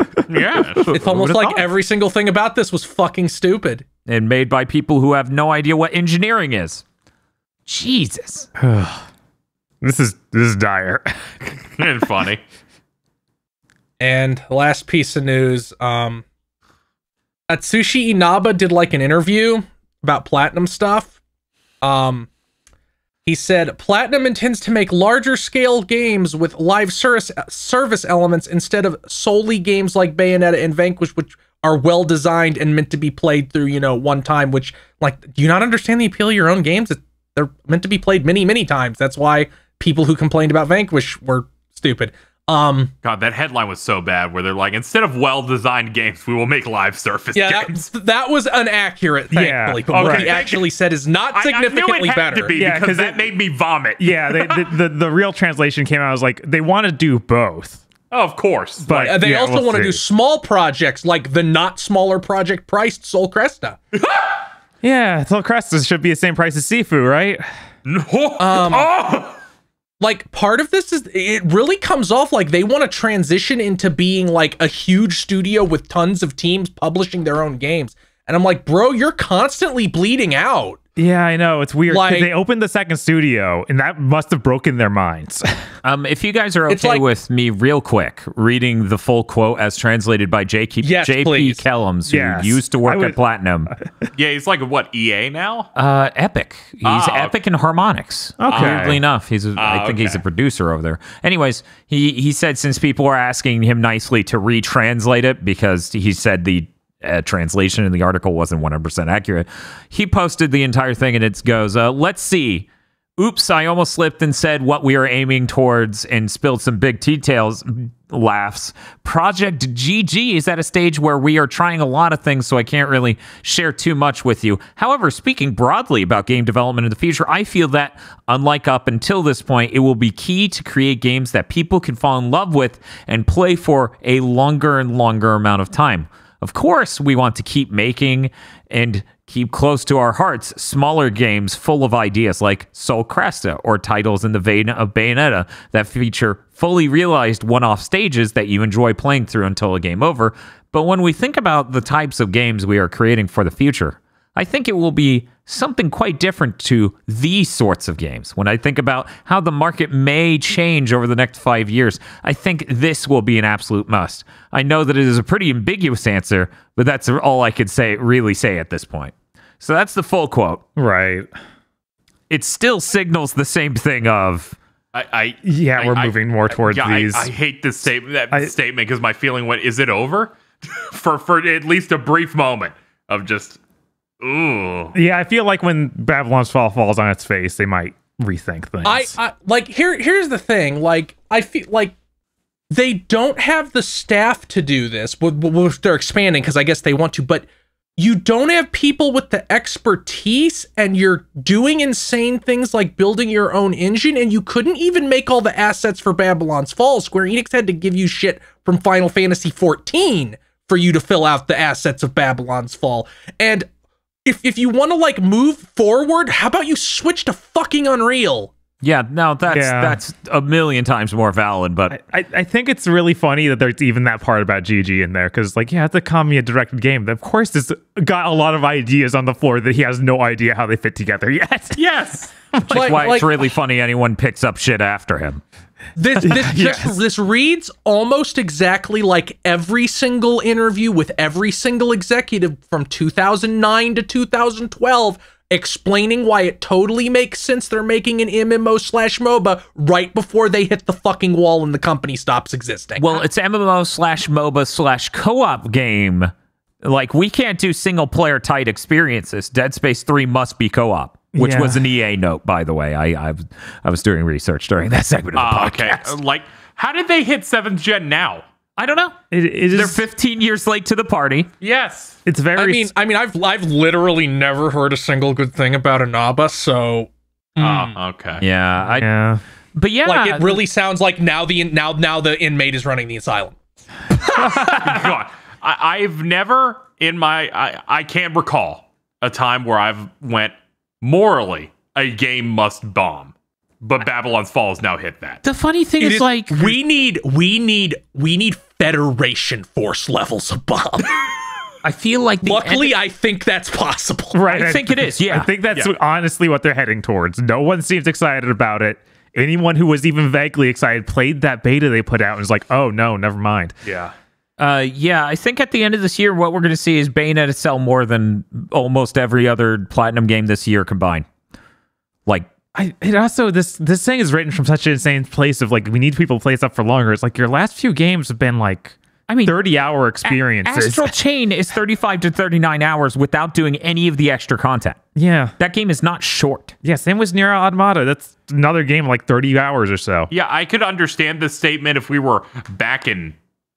Yes. It's almost would've like thought? every single thing about this was fucking stupid. And made by people who have no idea what engineering is. Jesus. This is dire. And funny. And the last piece of news, Atsushi Inaba did like an interview about Platinum stuff. He said, Platinum intends to make larger scale games with live service elements instead of solely games like Bayonetta and Vanquish, which are well designed and meant to be played through, one time, which, like, do you not understand the appeal of your own games? They're meant to be played many, many times. That's why people who complained about Vanquish were stupid. God, that headline was so bad where they're like, instead of well-designed games, we will make live surface games. That was inaccurate, thankfully. Yeah, But what okay. he actually said is not I knew significantly it had better. to be Yeah, because 'cause that made me vomit. Yeah, the real translation came out. I was like, they want to do both. Oh, of course. But They yeah, also we'll want to see. do small projects like the not smaller project priced Sol Cresta. Yeah, Sol Cresta should be the same price as Sifu, right? No. Like, part of this is it really comes off like they want to transition into being like a huge studio with tons of teams publishing their own games. And I'm like, bro, you're constantly bleeding out. Yeah, I know. It's weird. 'Cause Like- they opened the second studio, and that must have broken their minds. If you guys are It's okay like- with me real quick reading the full quote as translated by JP Yes, please. Kellums, who Yes. used to work I would- at Platinum. Yeah, he's like, what, EA now? Epic. He's Ah, Epic and Harmonix. Okay. Weirdly enough, I think he's a producer over there. Anyways, he said since people are asking him nicely to retranslate it because he said the translation in the article wasn't 100% accurate, he posted the entire thing and it goes, let's see. Oops, I almost slipped and said what we are aiming towards and spilled some big details. Laughs. Project GG is at a stage where we are trying a lot of things, so I can't really share too much with you. However, speaking broadly about game development in the future, I feel that, unlike up until this point, it will be key to create games that people can fall in love with and play for a longer and longer amount of time. Of course, we want to keep making and keep close to our hearts smaller games full of ideas like Sol Cresta or titles in the vein of Bayonetta that feature fully realized one-off stages that you enjoy playing through until a game over. But when we think about the types of games we are creating for the future, I think it will be something quite different to these sorts of games. When I think about how the market may change over the next 5 years, I think this will be an absolute must. I know that it is a pretty ambiguous answer, but that's all I could really say at this point. So that's the full quote. Right. It still signals the same thing of, We're moving more towards these. I hate this statement because my feeling went, is it over? for at least a brief moment of just, ooh. Yeah, I feel like when Babylon's Fall falls on its face, they might rethink things. I like here's the thing. Like, I feel like they don't have the staff to do this. They're expanding because I guess they want to, but you don't have people with the expertise, and you're doing insane things like building your own engine, and you couldn't even make all the assets for Babylon's Fall. Square Enix had to give you shit from Final Fantasy XIV for you to fill out the assets of Babylon's Fall. And if you want to like move forward, how about you switch to fucking Unreal? yeah, no, that's a million times more valid, but I think it's really funny that there's even that part about GG in there, because like, yeah, it's a Kamiya-directed game. Of course, it's got a lot of ideas on the floor that he has no idea how they fit together yet. Yes. that's why it's really funny anyone picks up shit after him. This reads almost exactly like every single interview with every single executive from 2009 to 2012 explaining why it totally makes sense they're making an MMO/MOBA right before they hit the fucking wall and the company stops existing. Well, it's MMO/MOBA/co-op game. Like, we can't do single player tight experiences. Dead Space 3 must be co-op, which was an EA note, by the way. I was doing research during that segment of the podcast. Okay. Like, how did they hit 7th gen now? I don't know. It is. They're 15 years late to the party. Yes. It's very. I mean, I've Literally never heard a single good thing about Inaba, so Oh, okay. Yeah. yeah. But yeah. like it really sounds like now the inmate is running the asylum. God, I've never in my I can't recall a time where I've went morally a game must bomb, but Babylon's Fall has now hit that. the funny thing is, like, we need Federation Force levels of bomb. I feel like Luckily, I think that's possible. Right. I think it is. Yeah. I think that's honestly what they're heading towards. No one seems excited about it. Anyone who was even vaguely excited played that beta they put out and was like, oh no, never mind. Yeah. Yeah, I think at the end of this year, what we're going to see is Bayonetta sell more than almost every other Platinum game this year combined. Like, It also this thing is written from such an insane place of like, we need people to play stuff for longer. It's like your last few games have been like, I mean, 30-hour experiences. Astral Chain is 35 to 39 hours without doing any of the extra content. Yeah. That game is not short. Yeah, same with Nier Automata. That's another game like 30 hours or so. Yeah, I could understand this statement if we were back in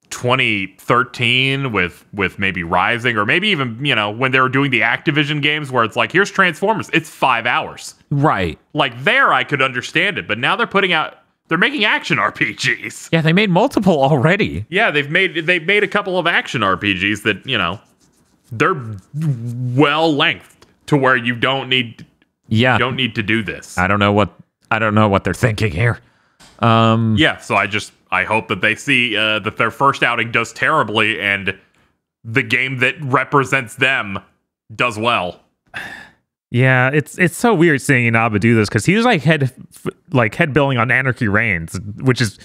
2013 with maybe Rising, or maybe even, when they were doing the Activision games where it's like, here's Transformers, it's 5 hours. Right. Like, there I could understand it, but now they're putting out They're making action RPGs. Yeah, they made multiple already. Yeah, they've made a couple of action RPGs that, you know, they're well lengthed to where you don't need to do this. I don't know what they're thinking here. Yeah, so I hope that they see that their first outing does terribly and the game that represents them does well. Yeah, it's so weird seeing Inaba do this because he was like head billing on Anarchy Reigns, which is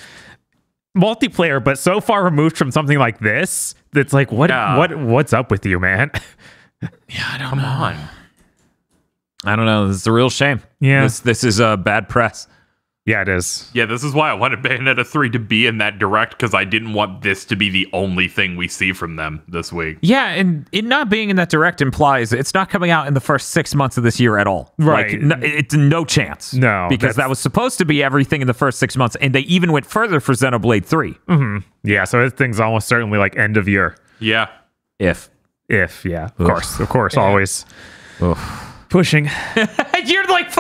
multiplayer, but so far removed from something like this that's like what's up with you, man? Yeah, I don't Come know. on. I don't know. This is a real shame. Yeah. This is bad press. Yeah, it is. Yeah, this is why I wanted Bayonetta 3 to be in that direct, because I didn't want this to be the only thing we see from them this week. Yeah, and it not being in that direct implies it's not coming out in the first 6 months of this year at all. Right. Like, no, it's no chance. No, because that was supposed to be everything in the first 6 months, and they even went further for Xenoblade 3. Yeah, so this thing's almost certainly like end of year. Yeah. If. Yeah, of course, always pushing. You're like,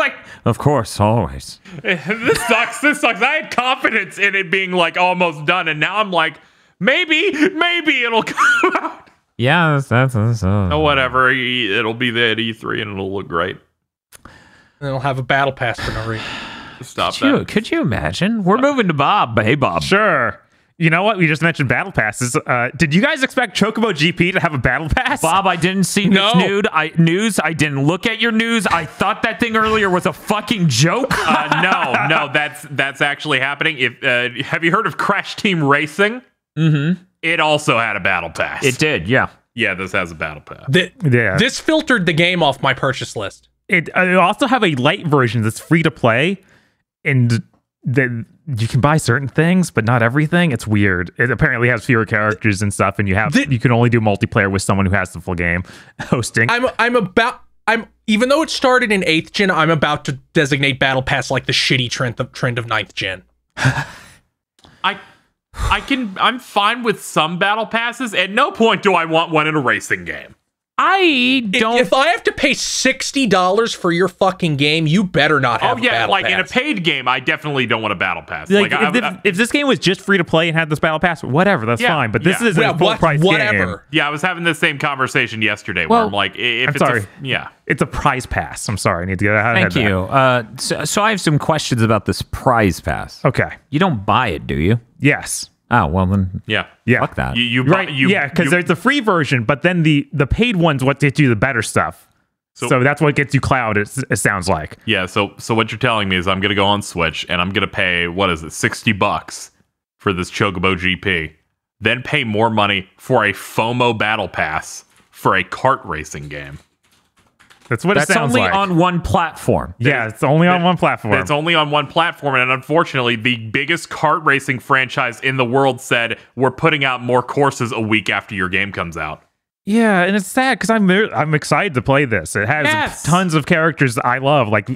of course, always. This sucks. I had confidence in it being like almost done, and now I'm like, maybe it'll come out. Yeah, that's Oh, whatever. It'll be there at E3 and it'll look great. And they'll have a battle pass for no reason. Stop that. Could you imagine? We're moving to Bob. Hey, Bob. Sure. You know what? We just mentioned battle passes. Did you guys expect Chocobo GP to have a battle pass? Bob, I didn't see this news. I didn't look at your news. I thought that thing earlier was a fucking joke. No, that's actually happening. If have you heard of Crash Team Racing? Mm-hmm. It also had a battle pass. It did, yeah. Yeah, this has a battle pass. This filtered the game off my purchase list. It also have a light version that's free to play, and that you can buy certain things, but not everything. It's weird. It apparently has fewer characters and stuff, and you can only do multiplayer with someone who has the full game hosting. Even though it started in 8th gen, I'm about to designate Battle Pass like the shitty trend of 9th gen. I'm fine with some battle passes. At no point do I want one in a racing game. I don't. If I have to pay $60 for your fucking game, you better not have a battle pass. In a paid game, I definitely don't want a battle pass. Like, if this game was just free to play and had this battle pass, whatever, that's fine. But this is a full price game. Yeah, I was having the same conversation yesterday where I'm like, it's a prize pass. I'm sorry, I need to get out. Thank you. So I have some questions about this prize pass. Okay. You don't buy it, do you? Yes. Oh, well then. Yeah. Fuck that. Because there's the free version, but then the paid one's what gets you the better stuff. So that's what gets you cloud, it sounds like. Yeah, so what you're telling me is I'm going to go on Switch and I'm going to pay, $60 for this Chocobo GP, then pay more money for a FOMO battle pass for a kart racing game. That's what it sounds like. That's only on one platform. Yeah, it's only on one platform. It's only on one platform, and unfortunately, the biggest kart racing franchise in the world said, we're putting out more courses a week after your game comes out. Yeah, and it's sad because I'm excited to play this. It has tons of characters that I love, like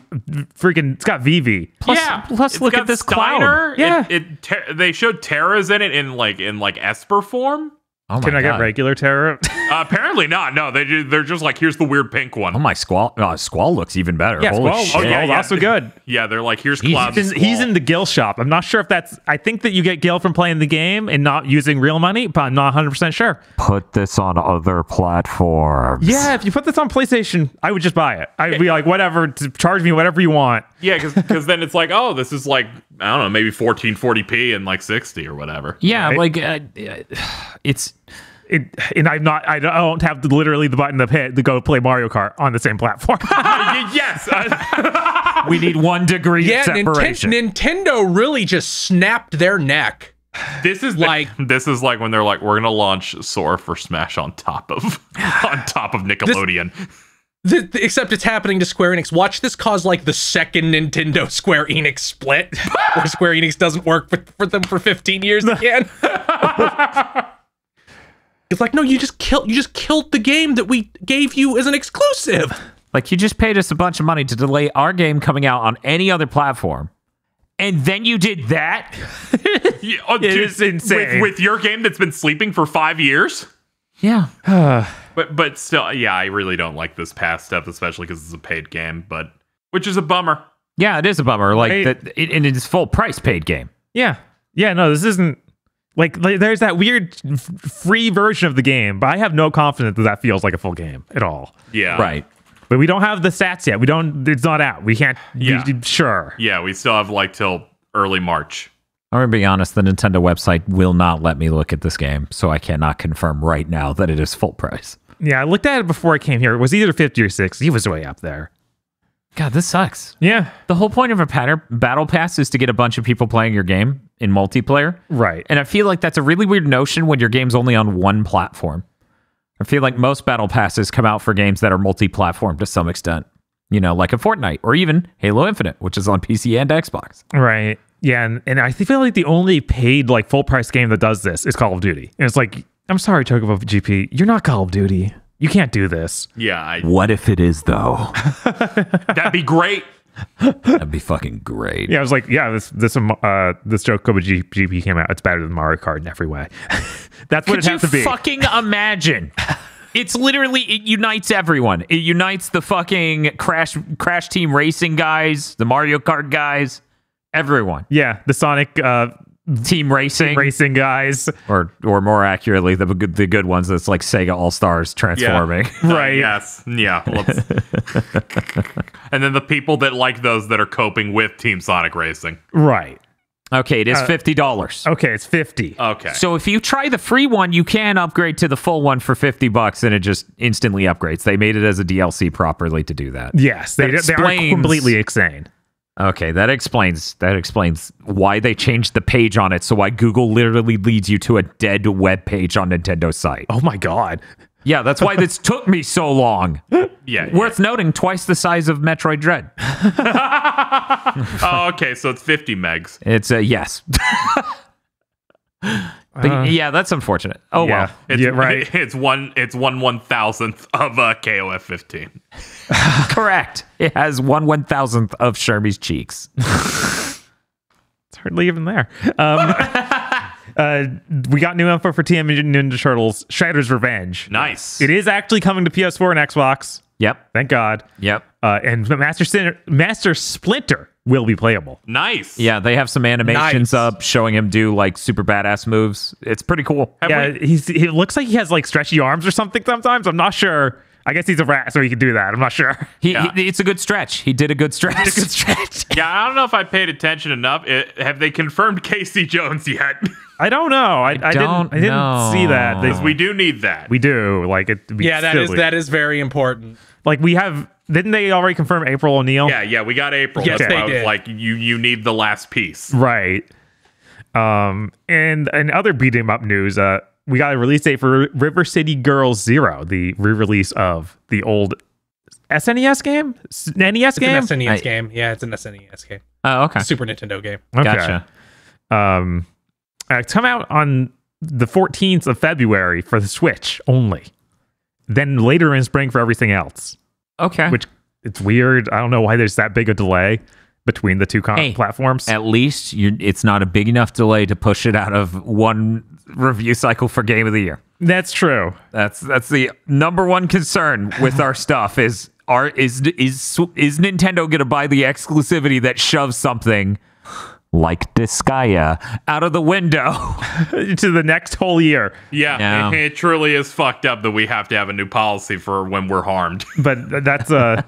freaking. It's got Vivi. Plus look at this Steiner. cloud. Yeah, they showed Terra's in it in Esper form. Oh my Can I God. get regular Terra? Apparently not. No, they're just like, here's the weird pink one. Oh my Squall! Squall looks even better. Yeah, Holy Squall. shit! Squall's also good. Yeah, they're like, here's Cloud. He's in the Gil shop. I'm not sure if that's. I think that you get Gil from playing the game and not using real money, but I'm not 100% sure. Put this on other platforms. Yeah, if you put this on PlayStation, I would just buy it. I'd be like, whatever, charge me whatever you want. Yeah, because then it's like, oh, this is like, I don't know, maybe 1440p and like 60 or whatever. Yeah, right? It's. And I don't have literally the button to hit to go play Mario Kart on the same platform. Yes. We need 1 degree of separation. Nintendo really just snapped their neck. This is like when they're like, we're gonna launch Sora for Smash on top of Nickelodeon. Except it's happening to Square Enix. Watch this cause like the second Nintendo Square Enix split, where Square Enix doesn't work for them for 15 years again. It's like, no, you just killed the game that we gave you as an exclusive. Like, you just paid us a bunch of money to delay our game coming out on any other platform, and then you did that? It is insane. With your game that's been sleeping for 5 years? Yeah. But still, yeah, I really don't like this past stuff, especially because it's a paid game, which is a bummer. Yeah, it is a bummer. Like Right. that, and it's full price paid game. Yeah. Yeah, no, this isn't like there's that weird free version of the game, but I have no confidence that feels like a full game at all. Yeah. Right. But we don't have the stats yet. It's not out. We can't. Yeah. Sure. Yeah, we still have like till early March. I'm going to be honest, the Nintendo website will not let me look at this game, so I cannot confirm right now that it is full price. Yeah, I looked at it before I came here. It was either 50 or 60. He was way up there. God, this sucks. Yeah. The whole point of a battle pass is to get a bunch of people playing your game in multiplayer. Right. And I feel like that's a really weird notion when your game's only on one platform. I feel like most battle passes come out for games that are multi-platform to some extent. You know, like a Fortnite or even Halo Infinite, which is on PC and Xbox. Right. Yeah, and I feel like the only paid like full price game that does this is Call of Duty. And it's like, I'm sorry, Chocobo GP, you're not Call of Duty. You can't do this. Yeah, What if it is, though? that'd be great. That'd be fucking great. Yeah, I was like, yeah, this Chocobo GP came out. It's better than Mario Kart in every way. That's what Could it has you to be. fucking imagine? It's literally, it unites everyone. It unites the fucking Crash Team Racing guys, the Mario Kart guys, everyone. Yeah, the Sonic Team Racing, racing guys. or more accurately, the good ones. That's like Sega All Stars transforming. Right. Yes. Yeah. And then the people that like those that are coping with Team Sonic Racing. Right. Okay, it is $50. Okay, it's 50. Okay. So if you try the free one, you can upgrade to the full one for $50, and it just instantly upgrades. They made it as a DLC properly to do that. Yes, they are explains- completely insane. Okay, that explains why they changed the page on it. So why Google literally leads you to a dead web page on Nintendo's site. Oh my god. Yeah, that's why this took me so long. yeah. Worth noting, twice the size of Metroid Dread. Oh, okay. So it's 50 megs. It's a yes. But yeah, that's unfortunate. Oh Yeah. well. It's, Yeah, right. It's 1/1000th of KOF 15. Correct. It has 1/1000th of Shermie's cheeks. It's hardly even there. We got new info for TM Ninja Turtles Shredder's Revenge. Nice. It is actually coming to PS4 and Xbox. Yep. Thank God. Yep. And Master Splinter will be playable. Nice. Yeah, they have some animations Nice. up showing him do like super badass moves. It's pretty cool. He looks like he has like stretchy arms or something sometimes. I'm not sure. I guess he's a rat, so he can do that. I'm not sure. It's a good stretch. He did a good stretch. Yeah, I don't know if I paid attention enough. Have they confirmed Casey Jones yet? I don't know. I don't didn't know. see that. Because we do need that. We do. Like it. Yeah, that is very important. Like we have. Didn't they already confirm April O'Neil? Yeah, we got April. Yes, That's they why I was did. like, you need the last piece. Right. And other beat 'em up news. We got a release date for River City Girls Zero, the re-release of the old SNES game, NES game. It's an SNES game. Yeah, it's an SNES game. Oh, okay. Super Nintendo game. Okay. Gotcha. It's come out on the 14th of February for the Switch only. Then later in spring for everything else. Okay. Which it's weird. I don't know why there's that big a delay between the two platforms. At least it's not a big enough delay to push it out of one review cycle for Game of the Year. That's true. That's the number one concern with our stuff is Nintendo going to buy the exclusivity that shoves something like Disgaea out of the window To the next whole year. Yeah, it truly is fucked up that we have to have a new policy for when we're harmed. But that's a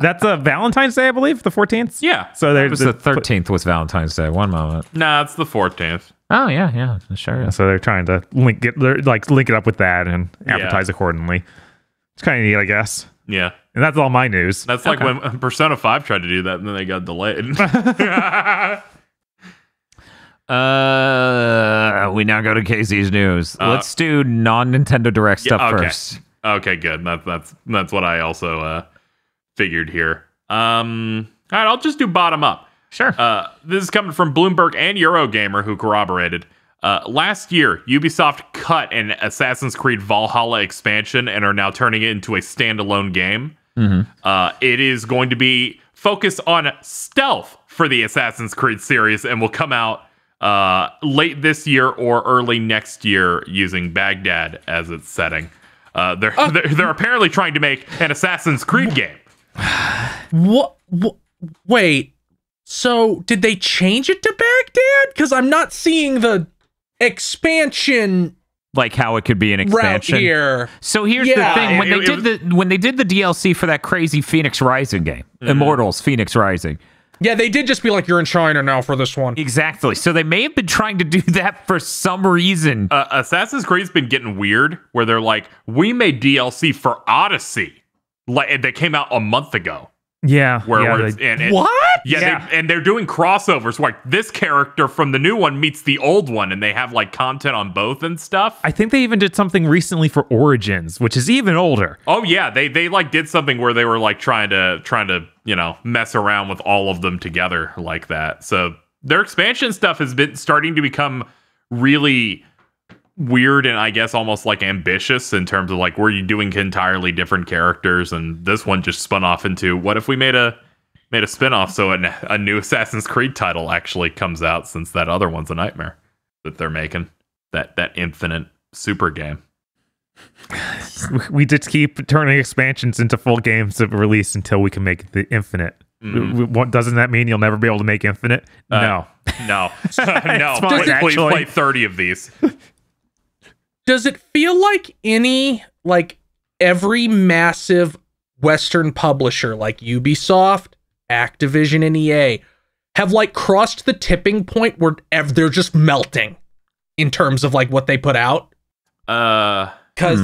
Valentine's Day, I believe, the 14th. Yeah. So It there's was the 13th was Valentine's Day. One moment. Nah, it's the 14th. Oh yeah, sure is. So they're trying to link it up with that and advertise accordingly. It's kind of neat, I guess. Yeah. And that's all my news. That's like when Persona 5 tried to do that and then they got delayed. We now go to Casey's news. Let's do non-Nintendo Direct stuff okay. first. Okay, good. That's what I also figured here. All right, I'll just do bottom up. Sure. This is coming from Bloomberg and Eurogamer, who corroborated. Last year, Ubisoft cut an Assassin's Creed Valhalla expansion and are now turning it into a standalone game. It is going to be focused on stealth for the Assassin's Creed series and will come out late this year or early next year using Baghdad as its setting. They're apparently trying to make an Assassin's Creed game. What? wait. So did they change it to Baghdad? Because I'm not seeing the expansion Like how it could be an route expansion. here. So here's Yeah. the thing: when It when they did the DLC for that crazy Phoenix Rising game, Immortals Phoenix Rising. Yeah, they did just be like, you're in China now for this one. Exactly. So they may have been trying to do that for some reason. Assassin's Creed's been getting weird, where they're like, we made DLC for Odyssey, like that came out a month ago. Yeah. Where it's, and What? Yeah, Yeah. and they're doing crossovers. Like this character from the new one meets the old one, and they have like content on both and stuff. I think they even did something recently for Origins, which is even older. Oh yeah, they like did something where they were like trying to mess around with all of them together like that. So their expansion stuff has been starting to become really weird and I guess almost like ambitious in terms of like, were you doing entirely different characters? And this one just spun off into, what if we made a spin-off so a new Assassin's Creed title actually comes out, since that other one's a nightmare that they're making, that Infinite super game. We just keep turning expansions into full games of release until we can make the Infinite. What doesn't that mean you'll never be able to make Infinite? No. No. fine, Please actually. play 30 of these. Does it feel like every massive Western publisher like Ubisoft, Activision, and EA have like crossed the tipping point where they're just melting in terms of like what they put out? Because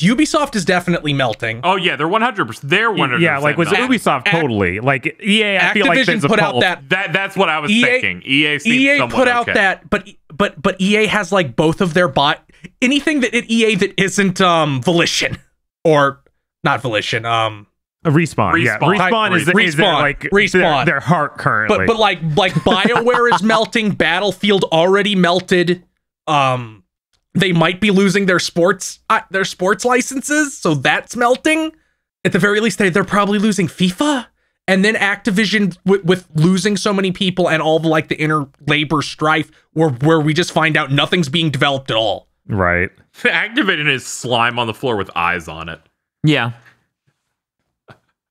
Ubisoft is definitely melting. Oh yeah, they're 100%. They're 100%. Yeah, like with melting. Ubisoft, totally. Like EA, I feel like Activision there's a put out pulse. That's what I was thinking. EA seems EA somewhat put out okay. that, but EA has like both of their anything that at EA that isn't Volition or not Volition. Respawn. Yeah, Respawn is Respawn. their, like Respawn. their heart currently. But like BioWare is melting. Battlefield already melted. They might be losing their sports licenses, so that's melting. At the very least, they're probably losing FIFA. And then Activision with losing so many people and all the like the inner labor strife where we just find out nothing's being developed at all. right. Activision is slime on the floor with eyes on it. Yeah.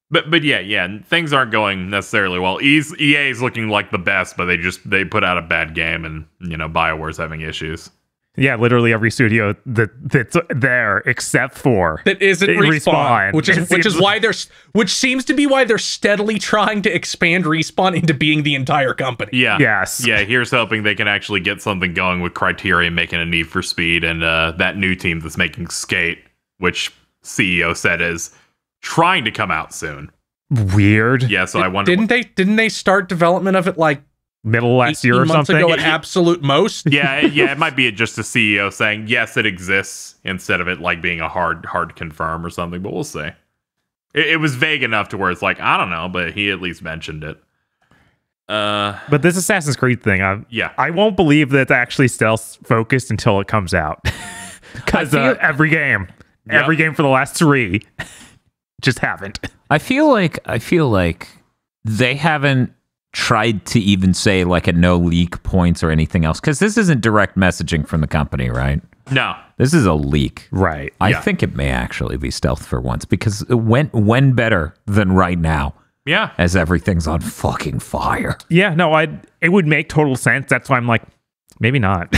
But yeah, things aren't going necessarily well. EA is looking like the best, but they put out a bad game, and BioWare's having issues. Yeah, literally every studio that's there except for That isn't Respawn, Respawn. which seems to be why they're steadily trying to expand Respawn into being the entire company. Yeah. Yes. Yeah, here's hoping they can actually get something going with Criterion making a Need for Speed, and that new team that's making Skate, which CEO said is trying to come out soon. Weird. Yeah, so I wonder. Didn't they start development of it like Middle of last year or 18 months something. ago at absolute most? Yeah, it might be just a CEO saying yes, it exists, instead of it like being a hard confirm or something. But we'll see. It was vague enough to where it's like, I don't know, but he at least mentioned it. But this Assassin's Creed thing, Yeah. I won't believe that it's actually stealth focused until it comes out. Because every game for the last 3 just haven't. I feel like they haven't tried to even say like a no leak points or anything else, because this isn't direct messaging from the company, right? No. This is a leak. Right. I Yeah. think it may actually be stealth for once, because when better than right now, Yeah. as everything's on fucking fire. Yeah, no, it would make total sense. That's why I'm like, maybe not.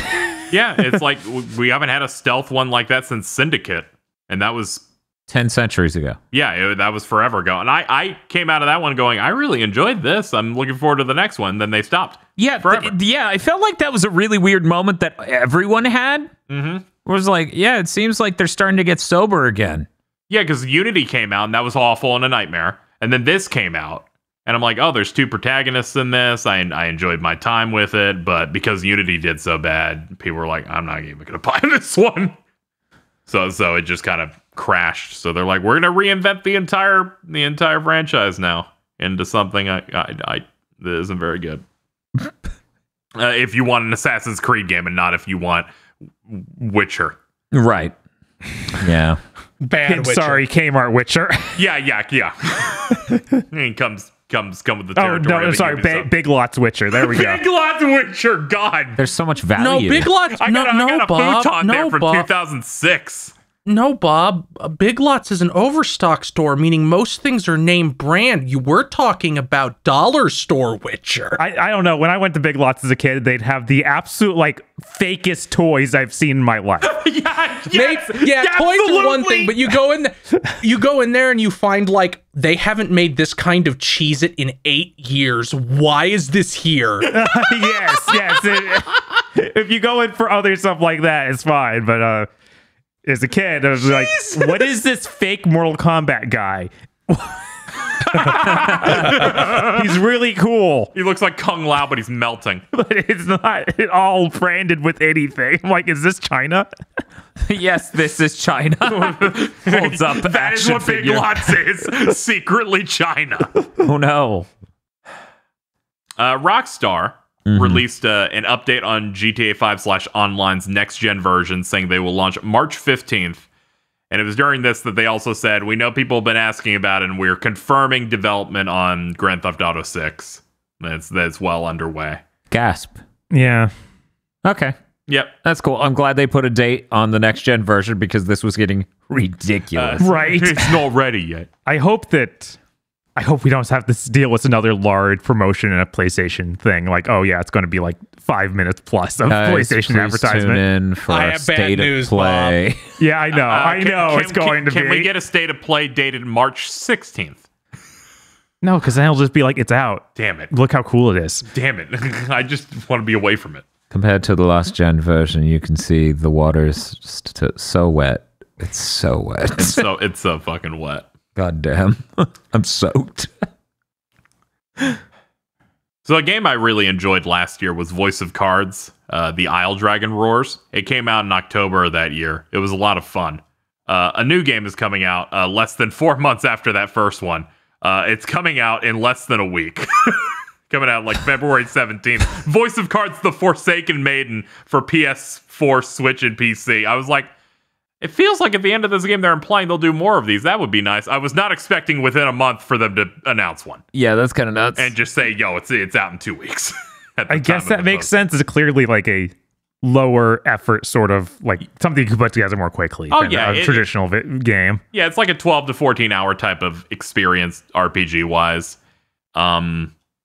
Yeah, it's like we haven't had a stealth one like that since Syndicate, and that was 10 centuries ago. that was forever ago. And I came out of that one going, I really enjoyed this. I'm looking forward to the next one. Then they stopped. Yeah, Forever. I felt like that was a really weird moment that everyone had. Mm-hmm. It was like, yeah, it seems like they're starting to get sober again. Yeah, because Unity came out and that was awful and a nightmare. And then this came out. And I'm like, oh, there's 2 protagonists in this. I enjoyed my time with it. But because Unity did so bad, people were like, I'm not even going to buy this one. So it just kind of crashed. So they're like, we're going to reinvent the entire franchise now into something that isn't very good. If you want an Assassin's Creed game and not if you want Witcher. Right. Yeah. Bad Witcher. Sorry, Kmart Witcher. Yeah. And comes with the Oh, territory. no, of I'm the sorry. Ubisoft. Big Lots Witcher. There we go. Big Lots Witcher. God. There's so much value. No, Big Lots. I got a Bob. futon there No, from Bob. 2006. No, Bob. Big Lots is an overstock store, meaning most things are name brand. You were talking about dollar store Witcher. I don't know. When I went to Big Lots as a kid, they'd have the absolute like fakest toys I've seen in my life. Toys are one thing, but you go in there and you find like they haven't made this kind of Cheez-It in 8 years. Why is this here? yes. If you go in for other stuff like that, it's fine. But as a kid, I was like, what is this fake Mortal Kombat guy? He's really cool. He looks like Kung Lao, but he's melting. But it's not at all branded with anything. I'm like, is this China? Yes, this is China. Holds up That is what Big Lots is. Secretly China. Oh no. Rockstar released an update on GTA 5/Online's next-gen version, saying they will launch March 15th. And it was during this that they also said, we know people have been asking about it, and we're confirming development on Grand Theft Auto 6. That's well underway. Gasp. Yeah. Okay. Yep. That's cool. I'm glad they put a date on the next gen version because this was getting ridiculous. Right. It's not ready yet. I hope we don't have to deal with another large promotion in a PlayStation thing. Like, oh yeah, it's going to be like 5 minutes plus of PlayStation please advertisement. Tune in for I a have bad state news, of play. Yeah, I know. It's going to be. Can we get a state of play dated March 16th? No, because then it'll just be like, it's out. Damn it. Look how cool it is. Damn it. I just want to be away from it. Compared to the last gen version, you can see the water's so wet. It's so wet. It's so fucking wet. God damn. I'm soaked. So a game I really enjoyed last year was Voice of Cards, the Isle Dragon Roars. It came out in October of that year. It was a lot of fun. A new game is coming out less than 4 months after that first one. It's coming out in less than a week. Coming out like February 17th. Voice of Cards, The Forsaken Maiden for PS4, Switch, and PC. I was like, it feels like at the end of this game they're implying they'll do more of these. That would be nice. I was not expecting within a month for them to announce one. Yeah, that's kind of nuts. And just say, yo, it's out in 2 weeks. I guess that makes sense. It's clearly like a lower effort sort of like something you can put together more quickly than a traditional game. Yeah, it's like a 12 to 14 hour type of experience RPG wise.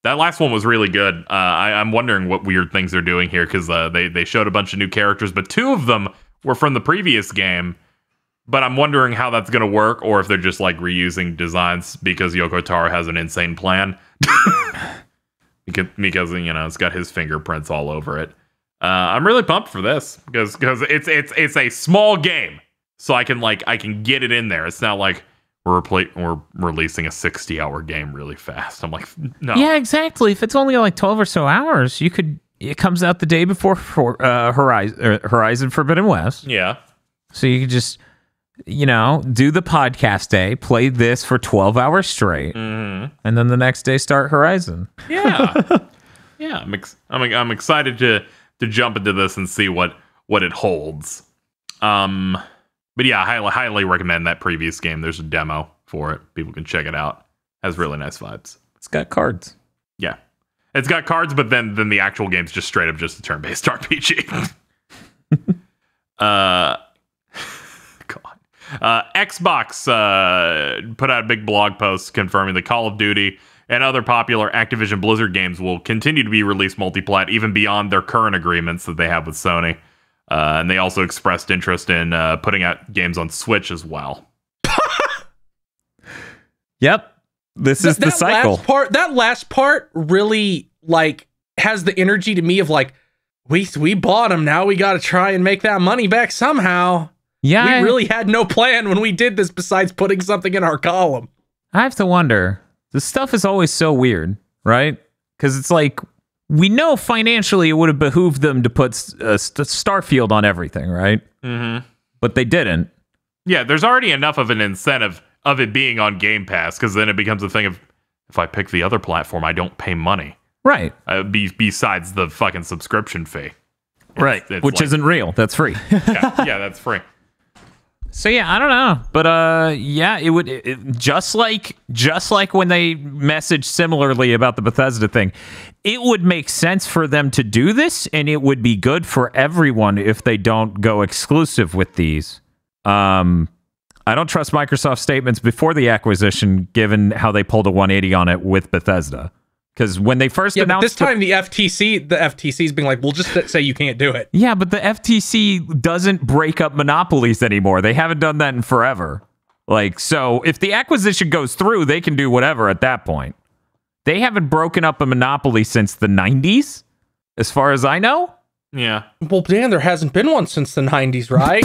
That last one was really good. I'm wondering what weird things they're doing here because they showed a bunch of new characters, but 2 of them were from the previous game. But I'm wondering how that's going to work, or if they're just like reusing designs because Yoko Taro has an insane plan. because it's got his fingerprints all over it. I'm really pumped for this because it's a small game, so I can get it in there. It's not like we're releasing a 60-hour game really fast. I'm like, no. Yeah, exactly. If it's only like 12 or so hours, it comes out the day before Horizon Forbidden West. Yeah. So you could just, do the podcast day, play this for 12 hours straight, and then the next day start Horizon. Yeah. Yeah. I'm excited to jump into this and see what it holds. But yeah, I highly recommend that previous game. There's a demo for it. People can check it out. Has really nice vibes. It's got cards. Yeah. It's got cards, but then the actual game's just straight up just a turn-based RPG. God. Xbox put out a big blog post confirming that Call of Duty and other popular Activision Blizzard games will continue to be released multi-plat even beyond their current agreements that they have with Sony. And they also expressed interest in putting out games on Switch as well. Yep. This is the cycle. That last part really has the energy to me of like, we bought them. Now we got to try and make that money back somehow. Yeah. We really had no plan when we did this besides putting something in our column. I have to wonder. This stuff is always so weird, right? Because it's like, we know financially it would have behooved them to put Starfield on everything, right? Mm-hmm. But they didn't. Yeah, there's already enough of an incentive of it being on Game Pass, because then it becomes a thing of, if I pick the other platform, I don't pay money. Right. Besides the fucking subscription fee. Right. Which isn't real. That's free. yeah, that's free. So yeah, I don't know, but yeah, it would just like when they messaged similarly about the Bethesda thing, it would make sense for them to do this, and it would be good for everyone if they don't go exclusive with these. I don't trust Microsoft's statements before the acquisition, given how they pulled a 180 on it with Bethesda. Because when they first Yeah, but announced this time the FTC's being like, we'll just say you can't do it. yeah, but the FTC doesn't break up monopolies anymore. They haven't done that in forever. Like, so if the acquisition goes through, they can do whatever at that point. They haven't broken up a monopoly since the 90s, as far as I know. Yeah. Well, Dan, there hasn't been one since the 90s, right?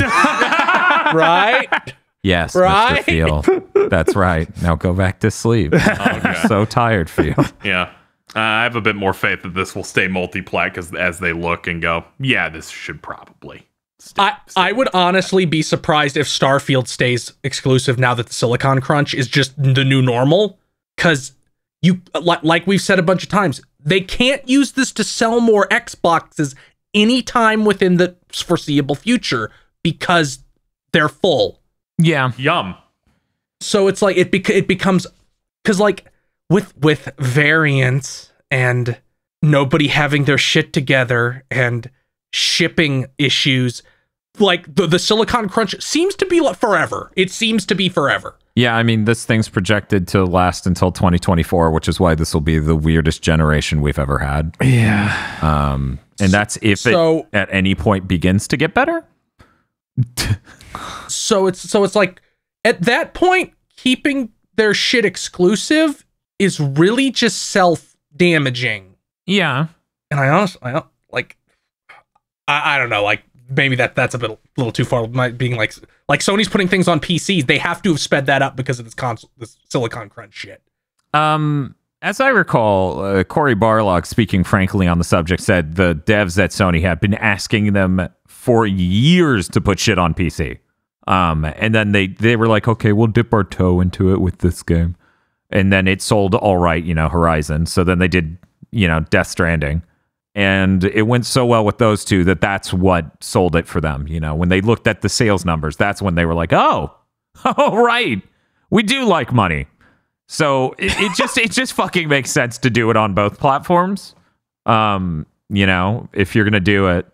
Right? Yes, Right? Mr. Field. That's right. Now go back to sleep. I'm so tired, Field. Yeah. I have a bit more faith that this will stay multi-plat because as they look and go, yeah, this should probably stay. I would honestly be surprised if Starfield stays exclusive now that the Silicon Crunch is just the new normal. Because you, like we've said a bunch of times, they can't use this to sell more Xboxes anytime within the foreseeable future because they're full. Yeah. Yum. So it's like it becomes, because like with variants and nobody having their shit together and shipping issues, like the Silicon Crunch seems to be forever. It seems to be forever. Yeah, I mean, this thing's projected to last until 2024, which is why this will be the weirdest generation we've ever had. Yeah. And that's if So- it at any point begins to get better. So it's like at that point, keeping their shit exclusive is really just self-damaging. Yeah. And I don't know, like maybe that's a little too far. Being like Sony's putting things on PCs, they have to have sped that up because of this Silicon Crunch shit. As I recall, Cory Barlog, speaking frankly on the subject, said the devs at Sony have been asking them for years to put shit on PC. And then they were like, okay, we'll dip our toe into it with this game. And then it sold all right, Horizon. So then they did, Death Stranding. And it went so well with those two that's what sold it for them. When they looked at the sales numbers, that's when they were like, oh, right. We do like money. So it just fucking makes sense to do it on both platforms. If you're going to do it.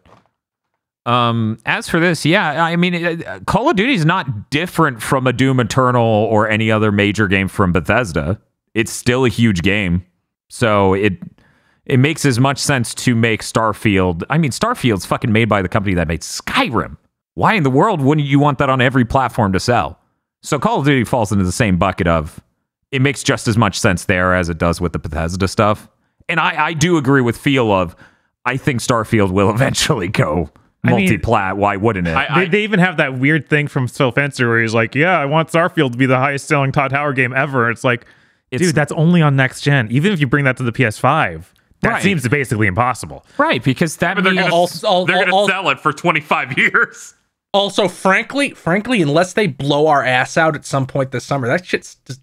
As for this, yeah, I mean, Call of Duty is not different from a Doom Eternal or any other major game from Bethesda. It's still a huge game. So it makes as much sense to make Starfield. I mean, Starfield's fucking made by the company that made Skyrim. Why in the world wouldn't you want that on every platform to sell? So Call of Duty falls into the same bucket of it makes just as much sense there as it does with the Bethesda stuff. And I do agree with Feel of I think Starfield will eventually go multi-plat. Why wouldn't it? They even have that weird thing from Phil Spencer where he's like, yeah, I want Starfield to be the highest selling Todd Howard game ever. It's like, dude, that's only on next gen. Even if you bring that to the PS5, that seems basically impossible. Right, because that But they're means going to sell it for 25 years. Also, frankly, unless they blow our ass out at some point this summer, that shit's just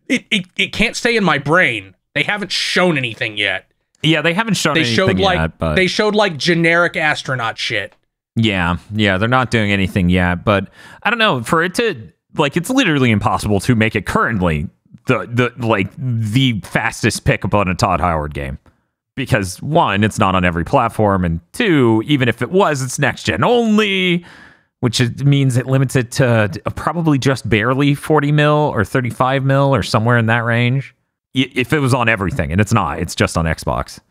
it can't stay in my brain. They haven't shown anything yet. Yeah, they haven't shown anything yet. But they showed like generic astronaut shit. Yeah, they're not doing anything yet. But I don't know, for it to it's literally impossible to make it currently the fastest pick up on a Todd Howard game. Because one, it's not on every platform, and two, even if it was, it's next gen only, which means it limits it to probably just barely 40 mil or 35 mil or somewhere in that range. If it was on everything, and it's not, it's just on Xbox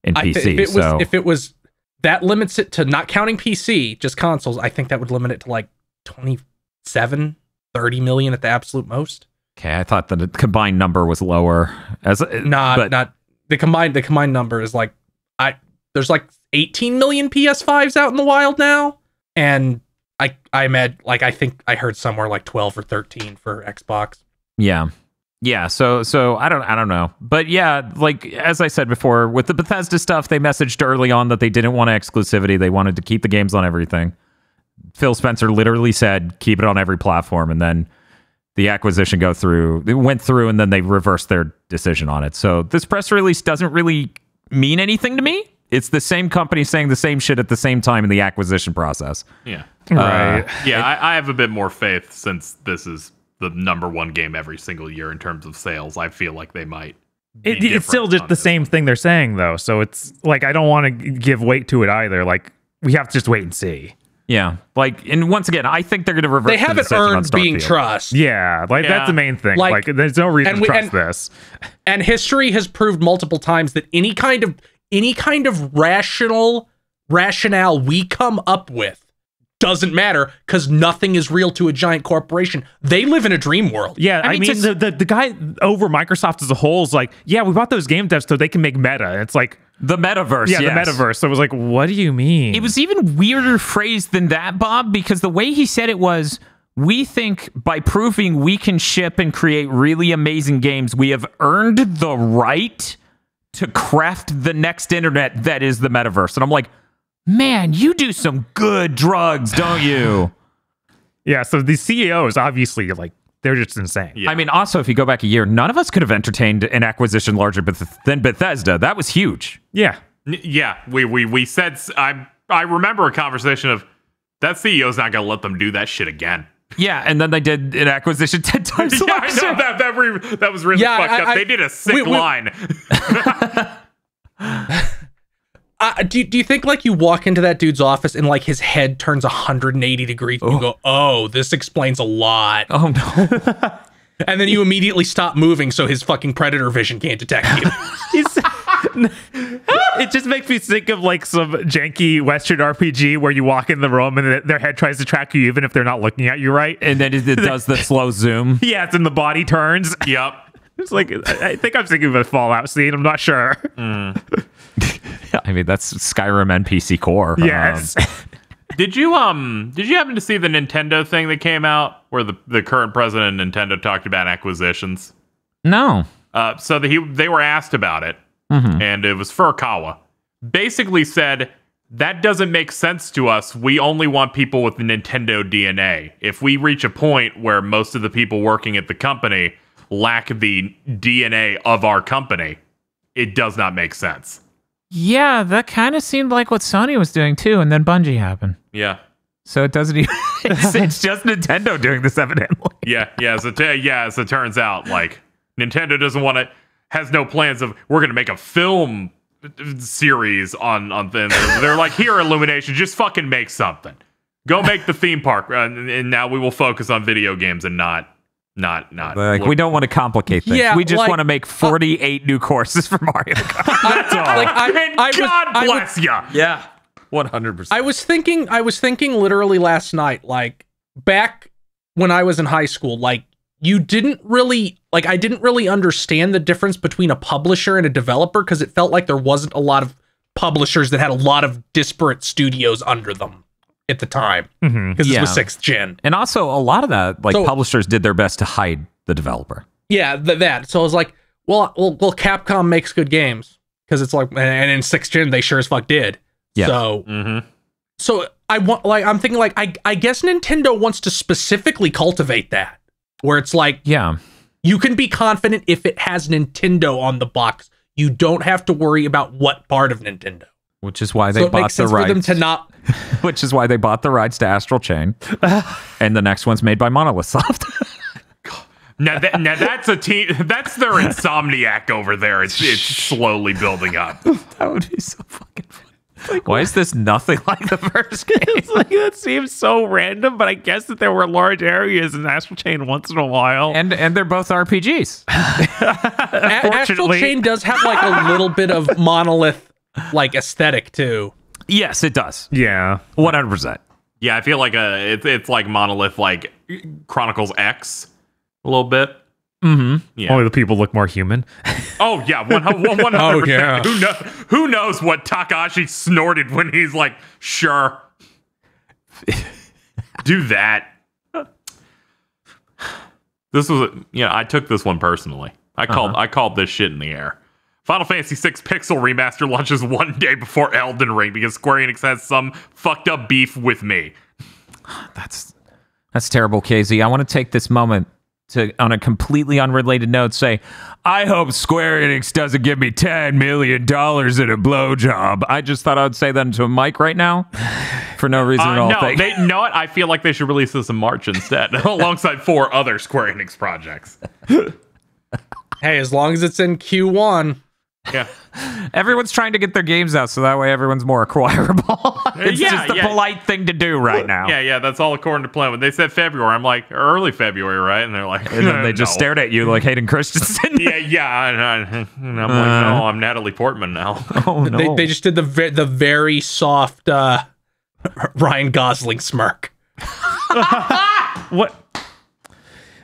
and PC. If it was that limits it to not counting PC, just consoles, I think that would limit it to like 27, 30 million at the absolute most. Okay, I thought the combined number was lower. Not the combined number is like there's like 18 million PS5s out in the wild now, and I imagine I think I heard somewhere like 12 or 13 for Xbox. Yeah, so I don't know. But yeah, as I said before, with the Bethesda stuff, they messaged early on that they didn't want exclusivity. They wanted to keep the games on everything. Phil Spencer literally said, keep it on every platform, and then the acquisition went through, and then they reversed their decision on it. So this press release doesn't really mean anything to me. It's the same company saying the same shit at the same time in the acquisition process. Yeah. Right. I have a bit more faith since this is the number one game every single year in terms of sales. I feel like they might. It's still just the same thing they're saying, though. So it's like, I don't want to give weight to it either. Like, we have to just wait and see. Yeah, like, and once again, I think they're going to revert. They to the haven't decision on earned being Starfield. trust. Yeah, like Yeah. that's the main thing. Like- Like, there's no reason and to we- trust and- this. And history has proved multiple times that any kind of rationale we come up with doesn't matter because nothing is real to a giant corporation. They live in a dream world. Yeah, I mean, mean, just- the guy over Microsoft as a whole is like, yeah, we bought those game devs so they can make meta. It's like, The metaverse. yeah, yes. the metaverse. So it was like, what do you mean? It was even weirder phrased than that, Bob, because the way he said it was, we think by proving we can ship and create really amazing games, we have earned the right to craft the next internet that is the metaverse. And I'm like, man, you do some good drugs, don't you? Yeah, so these CEOs obviously like they're just insane. Yeah. I mean, also, if you go back a year, none of us could have entertained an acquisition larger than Bethesda. That was huge. Yeah. Yeah, we said I remember a conversation of that CEO's not going to let them do that shit again. Yeah, and then they did an acquisition 10 times Yeah, I larger. know that was really Yeah, fucked up. I- They did a sick we- line. Do you think like you walk into that dude's office and like his head turns 180 degrees and you go, oh, this explains a lot. Oh, no. And then you immediately stop moving so his fucking predator vision can't detect you. It just makes me think of like some janky Western RPG where you walk in the room and their head tries to track you even if they're not looking at you, right? And then it does the slow zoom. Yeah, it's in the body turns. Yep. It's like I think I'm thinking of a Fallout scene. I'm not sure. I mean, that's Skyrim NPC core. Yes. Did you happen to see the Nintendo thing that came out where the current president of Nintendo talked about acquisitions? No. So they were asked about it, and it was Furukawa. Basically said, that doesn't make sense to us. We only want people with the Nintendo DNA. If we reach a point where most of the people working at the company lack the DNA of our company, it does not make sense. Yeah, that kind of seemed like what Sony was doing too, and then Bungie happened. Yeah. So it doesn't even. It's just Nintendo doing this, evidently. Yeah. As it turns out, like, Nintendo has no plans of, we're going to make a film series on things. They're like, here, Illumination, just fucking make something. Go make the theme park, and now we will focus on video games and not. Like, we don't want to complicate things. Yeah, we just like, want to make 48 new courses for Mario Kart. That's all. Like, God bless ya. Yeah, 100%. I was thinking literally last night, like back when I was in high school, like I didn't really understand the difference between a publisher and a developer because it felt like there wasn't a lot of publishers that had a lot of disparate studios under them at the time because this Yeah. was 6th gen. And also, a lot of that, like, So- publishers did their best to hide the developer. Yeah, that. So I was like, well, Capcom makes good games because it's like, and in 6th gen they sure as fuck did. Yeah. So, so I'm thinking like, I guess Nintendo wants to specifically cultivate that, where it's like, Yeah. you can be confident if it has Nintendo on the box. You don't have to worry about what part of Nintendo. Which is why they So it bought makes the sense for them rights. to not. Which is why they bought the rights to Astral Chain. And the next one's made by Monolith Soft. Now that's a team. That's their Insomniac over there. It's slowly building up. That would be so fucking funny. Why is this nothing like the first game? It's like that seems so random, but I guess that there were large areas in Astral Chain once in a while. And they're both RPGs. Astral Fortunately- Chain does have like a little bit of Monolith like aesthetic too. Yes, it does. yeah. 100%. Yeah, I feel like it's like Monolith, like Chronicles X, a little bit. Yeah. Only the people look more human. Oh yeah, 100%. Oh, yeah. Who knows what Takashi snorted when he's like, sure, do that. This was, I took this one personally. I called this shit in the air. Final Fantasy VI Pixel Remaster launches one day before Elden Ring because Square Enix has some fucked up beef with me. That's terrible, KZ. I want to take this moment to, on a completely unrelated note, say, I hope Square Enix doesn't give me $10 million in a blowjob. I just thought I would say that into a mic right now for no reason at all. No, you know what? I feel like they should release this in March instead, alongside 4 other Square Enix projects. Hey, as long as it's in Q1. Yeah. Everyone's trying to get their games out so that way everyone's more acquirable. It's Yeah, just the yeah. polite thing to do right now. Yeah, that's all according to plan. When they said February, I'm like, early February, right? And they're like, And then they just no. stared at you like Hayden Christensen. Yeah. And I'm like, no, I'm Natalie Portman now. Oh, no. They just did the very soft Ryan Gosling smirk. What?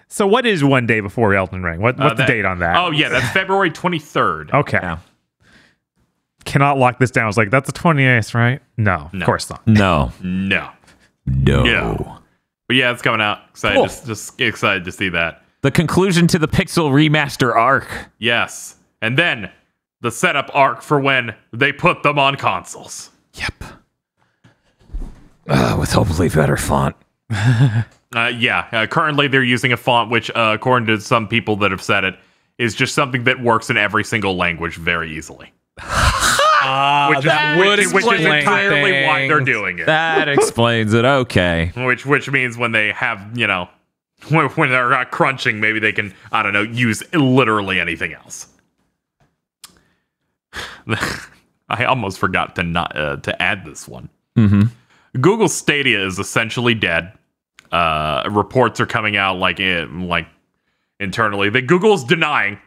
So what is one day before Elden Ring? What's the That- date on that? Oh, yeah, that's February 23rd. Okay. Yeah. Cannot lock this down. I was like, that's the 28th, right? No, No. of course not. No. No. No. But yeah, it's coming out. Excited, Cool. just excited to see that. The conclusion to the Pixel Remaster arc. Yes. And then the setup arc for when they put them on consoles. Yep. With hopefully better font. Currently they're using a font which, according to some people that have said it, is just something that works in every single language very easily. That would Which is explain entirely why they're things. doing it. That explains it. Okay. Which means when they have, when they're not crunching, maybe they can, I don't know, use literally anything else. I almost forgot to add this one. Mm-hmm. Google Stadia is essentially dead. Reports are coming out like internally that Google's denying.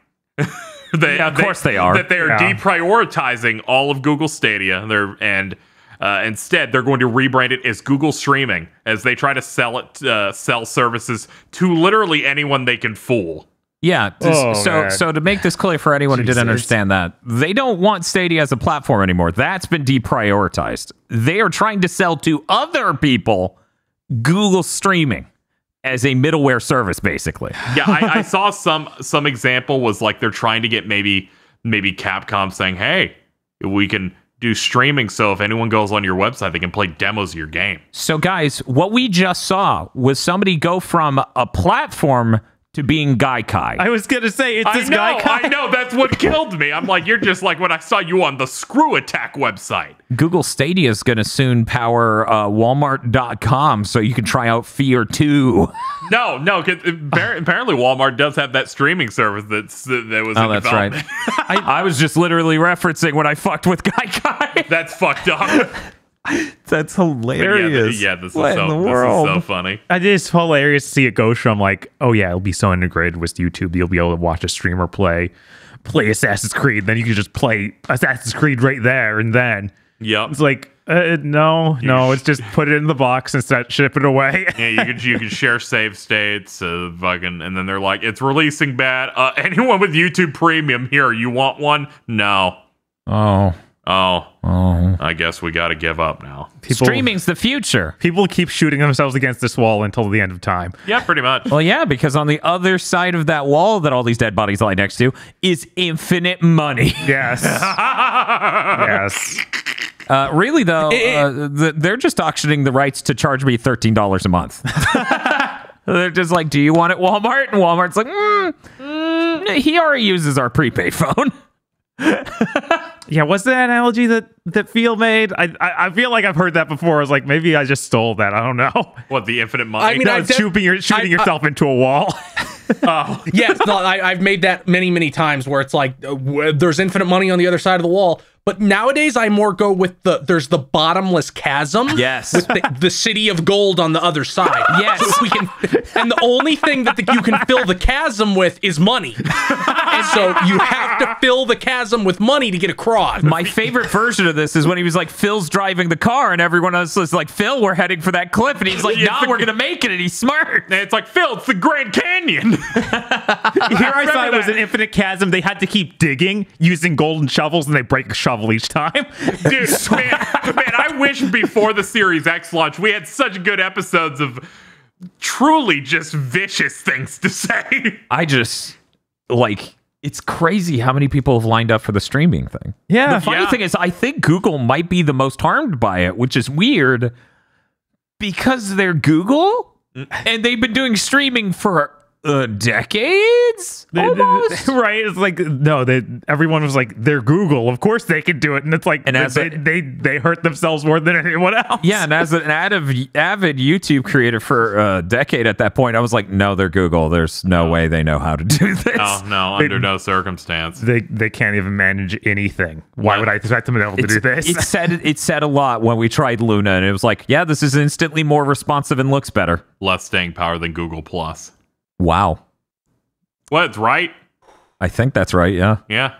Yeah, of course they are. That they are Yeah. deprioritizing all of Google Stadia. Instead they're going to rebrand it as Google Streaming as they try to sell services to literally anyone they can fool. Yeah. Oh, man. So to make this clear for anyone who didn't Jesus. understand that, they don't want Stadia as a platform anymore. That's been deprioritized. They are trying to sell to other people Google Streaming as a middleware service, basically. Yeah, I saw some example was like they're trying to get maybe Capcom saying, hey, we can do streaming, so if anyone goes on your website, they can play demos of your game. So, guys, what we just saw was somebody go from a platform to being Gaikai. I was gonna say it's this guy. I know, that's what killed me. I'm like, you're just like when I saw you on the Screw Attack website. Google Stadia is going to soon power Walmart.com so you can try out Fear 2. No, 'cause apparently Walmart does have that streaming service that was. Oh, in that's development. right. I was just literally referencing when I fucked with Gaikai. That's fucked up. That's But hilarious. yeah, this is What in the world? so funny. It is hilarious to see it go from like, oh yeah, it'll be so integrated with YouTube. You'll be able to watch a streamer play Assassin's Creed. Then you can just play Assassin's Creed right there, and then Yep. it's like, no, it's just put it in the box and ship it away. Yeah, you can share save states, fucking, and then they're like, it's releasing bad. Anyone with YouTube Premium here, you want one? No. Oh. I guess we got to give up now. Streaming's the future. People keep shooting themselves against this wall until the end of time. Yeah, pretty much. Well, yeah, because on the other side of that wall that all these dead bodies lie next to is infinite money. Yes. Yes. Really, though, they're just auctioning the rights to charge me $13 a month. They're just like, do you want it, Walmart? And Walmart's like, he already uses our prepaid phone. Yeah, what's the analogy that Phil made? I feel like I've heard that before. I was like, maybe I just stole that. I don't know. What, the infinite money? I mean, No, I've shooting yourself into a wall. Yes, no, I've made that many times where it's like there's infinite money on the other side of the wall. But nowadays, I more go with there's the bottomless chasm. Yes. With the city of gold on the other side. Yes. So we can, and the only thing that you can fill the chasm with is money. And so you have to fill the chasm with money to get across. My favorite version of this is when he was like, Phil's driving the car, and everyone else was like, Phil, we're heading for that cliff. And he's like, It's no, the- we're going to make it. And he's smart. And it's like, Phil, it's the Grand Canyon. Here I thought it was an infinite chasm. They had to keep digging using golden shovels, and they break a shovel each time. Dude, man, I wish before the Series X launch, we had such good episodes of truly just vicious things to say. I just, like, it's crazy how many people have lined up for the streaming thing. Yeah. The funny Yeah. thing is, I think Google might be the most harmed by it, which is weird because they're Google and they've been doing streaming for decades? Almost. Right? It's like no, everyone was like, they're Google, of course they can do it, and it's like, And as they hurt themselves more than anyone else. Yeah, and as an avid YouTube creator for a decade at that point, I was like, no, they're Google. There's no way they know how to do this. Oh no, under no circumstance. They can't even manage anything. Why would I expect them to be able to do this? It said a lot when we tried Luna, and it was like, yeah, this is instantly more responsive and looks better. Less staying power than Google Plus. Wow. What? It's right? I think that's right, yeah. Yeah.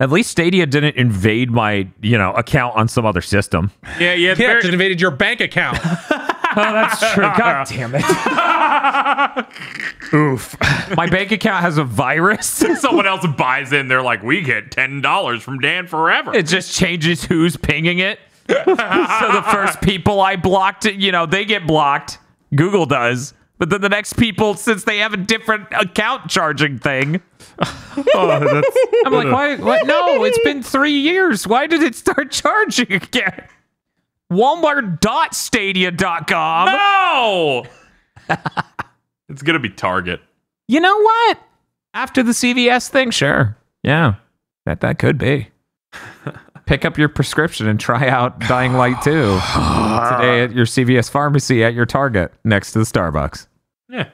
At least Stadia didn't invade my, account on some other system. Yeah. Yeah, it invaded your bank account. Oh, that's true. God damn it. Oof. My bank account has a virus. Someone else buys in. They're like, we get $10 from Dan forever. It just changes who's pinging it. So the first people I blocked, they get blocked. Google does. But then the next people, since they have a different account charging thing, I'm like, why? What? No, it's been 3 years. Why did it start charging again? Walmart.stadia.com. No! It's going to be Target. You know what? After the CVS thing, sure. Yeah, that could be. Pick up your prescription and try out Dying Light 2 today at your CVS pharmacy at your Target next to the Starbucks. Yeah.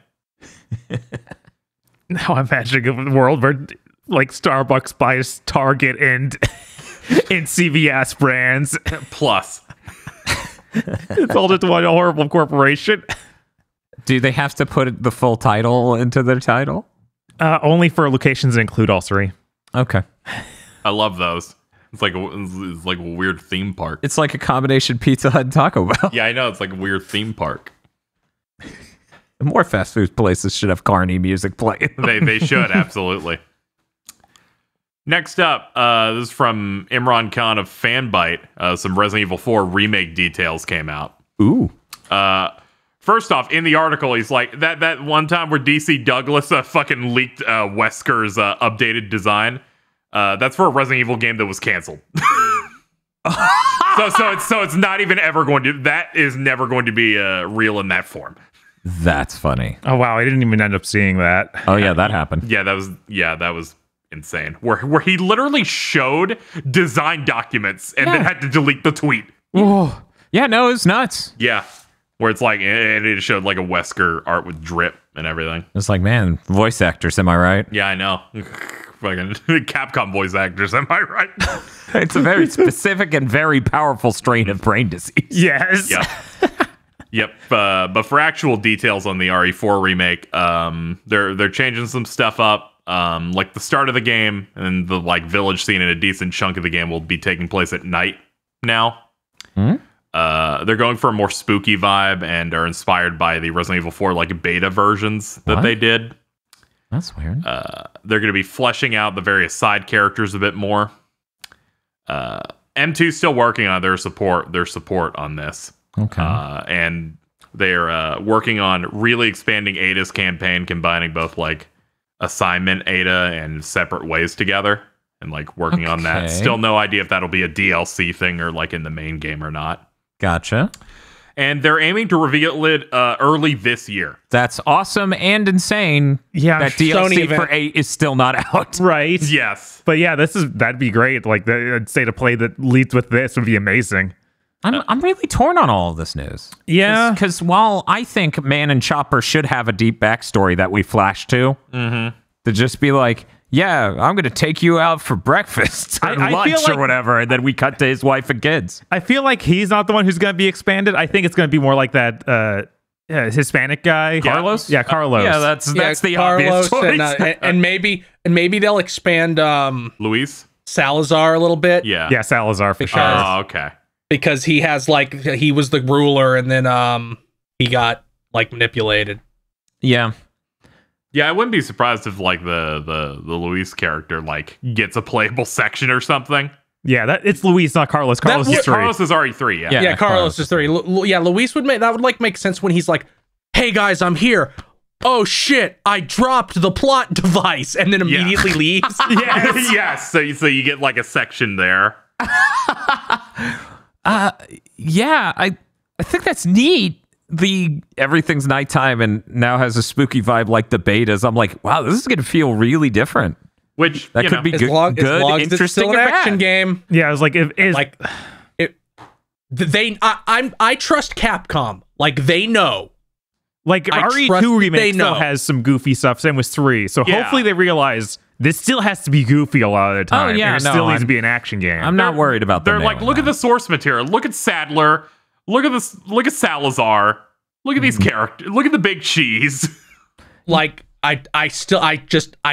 Now I'm imagining a world where like Starbucks buys Target and CVS brands. Plus. It's all just one horrible corporation. Do they have to put the full title into their title? Only for locations that include all three. Okay. I love those. It's like a weird theme park. It's like a combination Pizza Hut and Taco Bell. Yeah, I know. It's like a weird theme park. More fast food places should have Carney music playing. They should, absolutely. Next up, this is from Imran Khan of Fanbyte. Some Resident Evil 4 remake details came out. Ooh. First off, in the article, he's like, that one time where DC Douglas fucking leaked Wesker's updated design. That's for a Resident Evil game that was canceled. so it's not even ever going to. That is never going to be real in that form. That's funny. Oh wow, I didn't even end up seeing that. Oh yeah, that happened. Yeah, that was insane. Where he literally showed design documents and then had to delete the tweet. Oh yeah, no, it's nuts. Yeah, where it's like, and it showed like a Wesker art with drip and everything. It's like, man, voice actors, am I right? Yeah, I know. Fucking Capcom voice actors, am I right? It's a very specific and very powerful strain of brain disease. Yes. Yep. Yep. But for actual details on the RE4 remake, they're changing some stuff up. Like the start of the game and the like village scene in a decent chunk of the game will be taking place at night now. They're going for a more spooky vibe and are inspired by the Resident Evil 4 like beta versions that they did. That's weird. They're going to be fleshing out the various side characters a bit more. M2's still working on their support on this. Okay. And they're working on really expanding Ada's campaign, combining both like assignment Ada and separate ways together, and like working on that. Still no idea if that'll be a DLC thing or like in the main game or not. Gotcha. And they're aiming to reveal it early this year. That's awesome and insane. Yeah, that Sony DLC event. for 8 is still not out. Right. Yes. But yeah, that'd be great. Like I'd say to play that leads with this would be amazing. I'm really torn on all of this news. Yeah. Because while I think Man and Chopper should have a deep backstory that we flash to just be like, yeah, I'm going to take you out for breakfast or I lunch feel like- or whatever. And then we cut to his wife and kids. I feel like he's not the one who's going to be expanded. I think it's going to be more like that Hispanic guy. Carlos? Yeah, Carlos. Yeah, that's the obvious Carlos choice. and maybe they'll expand Luis? Salazar a little bit. Yeah. Yeah, Salazar for sure. Oh, okay. Because he has like he was the ruler and then he got like manipulated. Yeah. Yeah, I wouldn't be surprised if like the Luis character like gets a playable section or something. Yeah, it's Luis, not Carlos. Carlos is 3. Carlos is RE3, yeah. Yeah. Carlos is 3. Luis would make sense when he's like, "Hey guys, I'm here. Oh shit, I dropped the plot device," and then immediately leaves. Yes. Yes. So you get like a section there. Yeah, I think that's neat. the everything's nighttime and now has a spooky vibe like the betas, I'm like, wow, this is going to feel really different. Which That could be As good, long as it's interesting, still an and action bad. game. Yeah, I was like, I trust Capcom. Like they know. like I trust RE2 that remake they still know. has some goofy stuff. Same with 3. So Yeah. hopefully they realize this still has to be goofy a lot of the time. yeah, and it no, still needs to I'm- be an action game. I'm not worried about them. They're like, nailing look at that. the source material. Look at Sadler. Look at this. Look at Salazar. Look at these characters. Look at the big cheese. Like I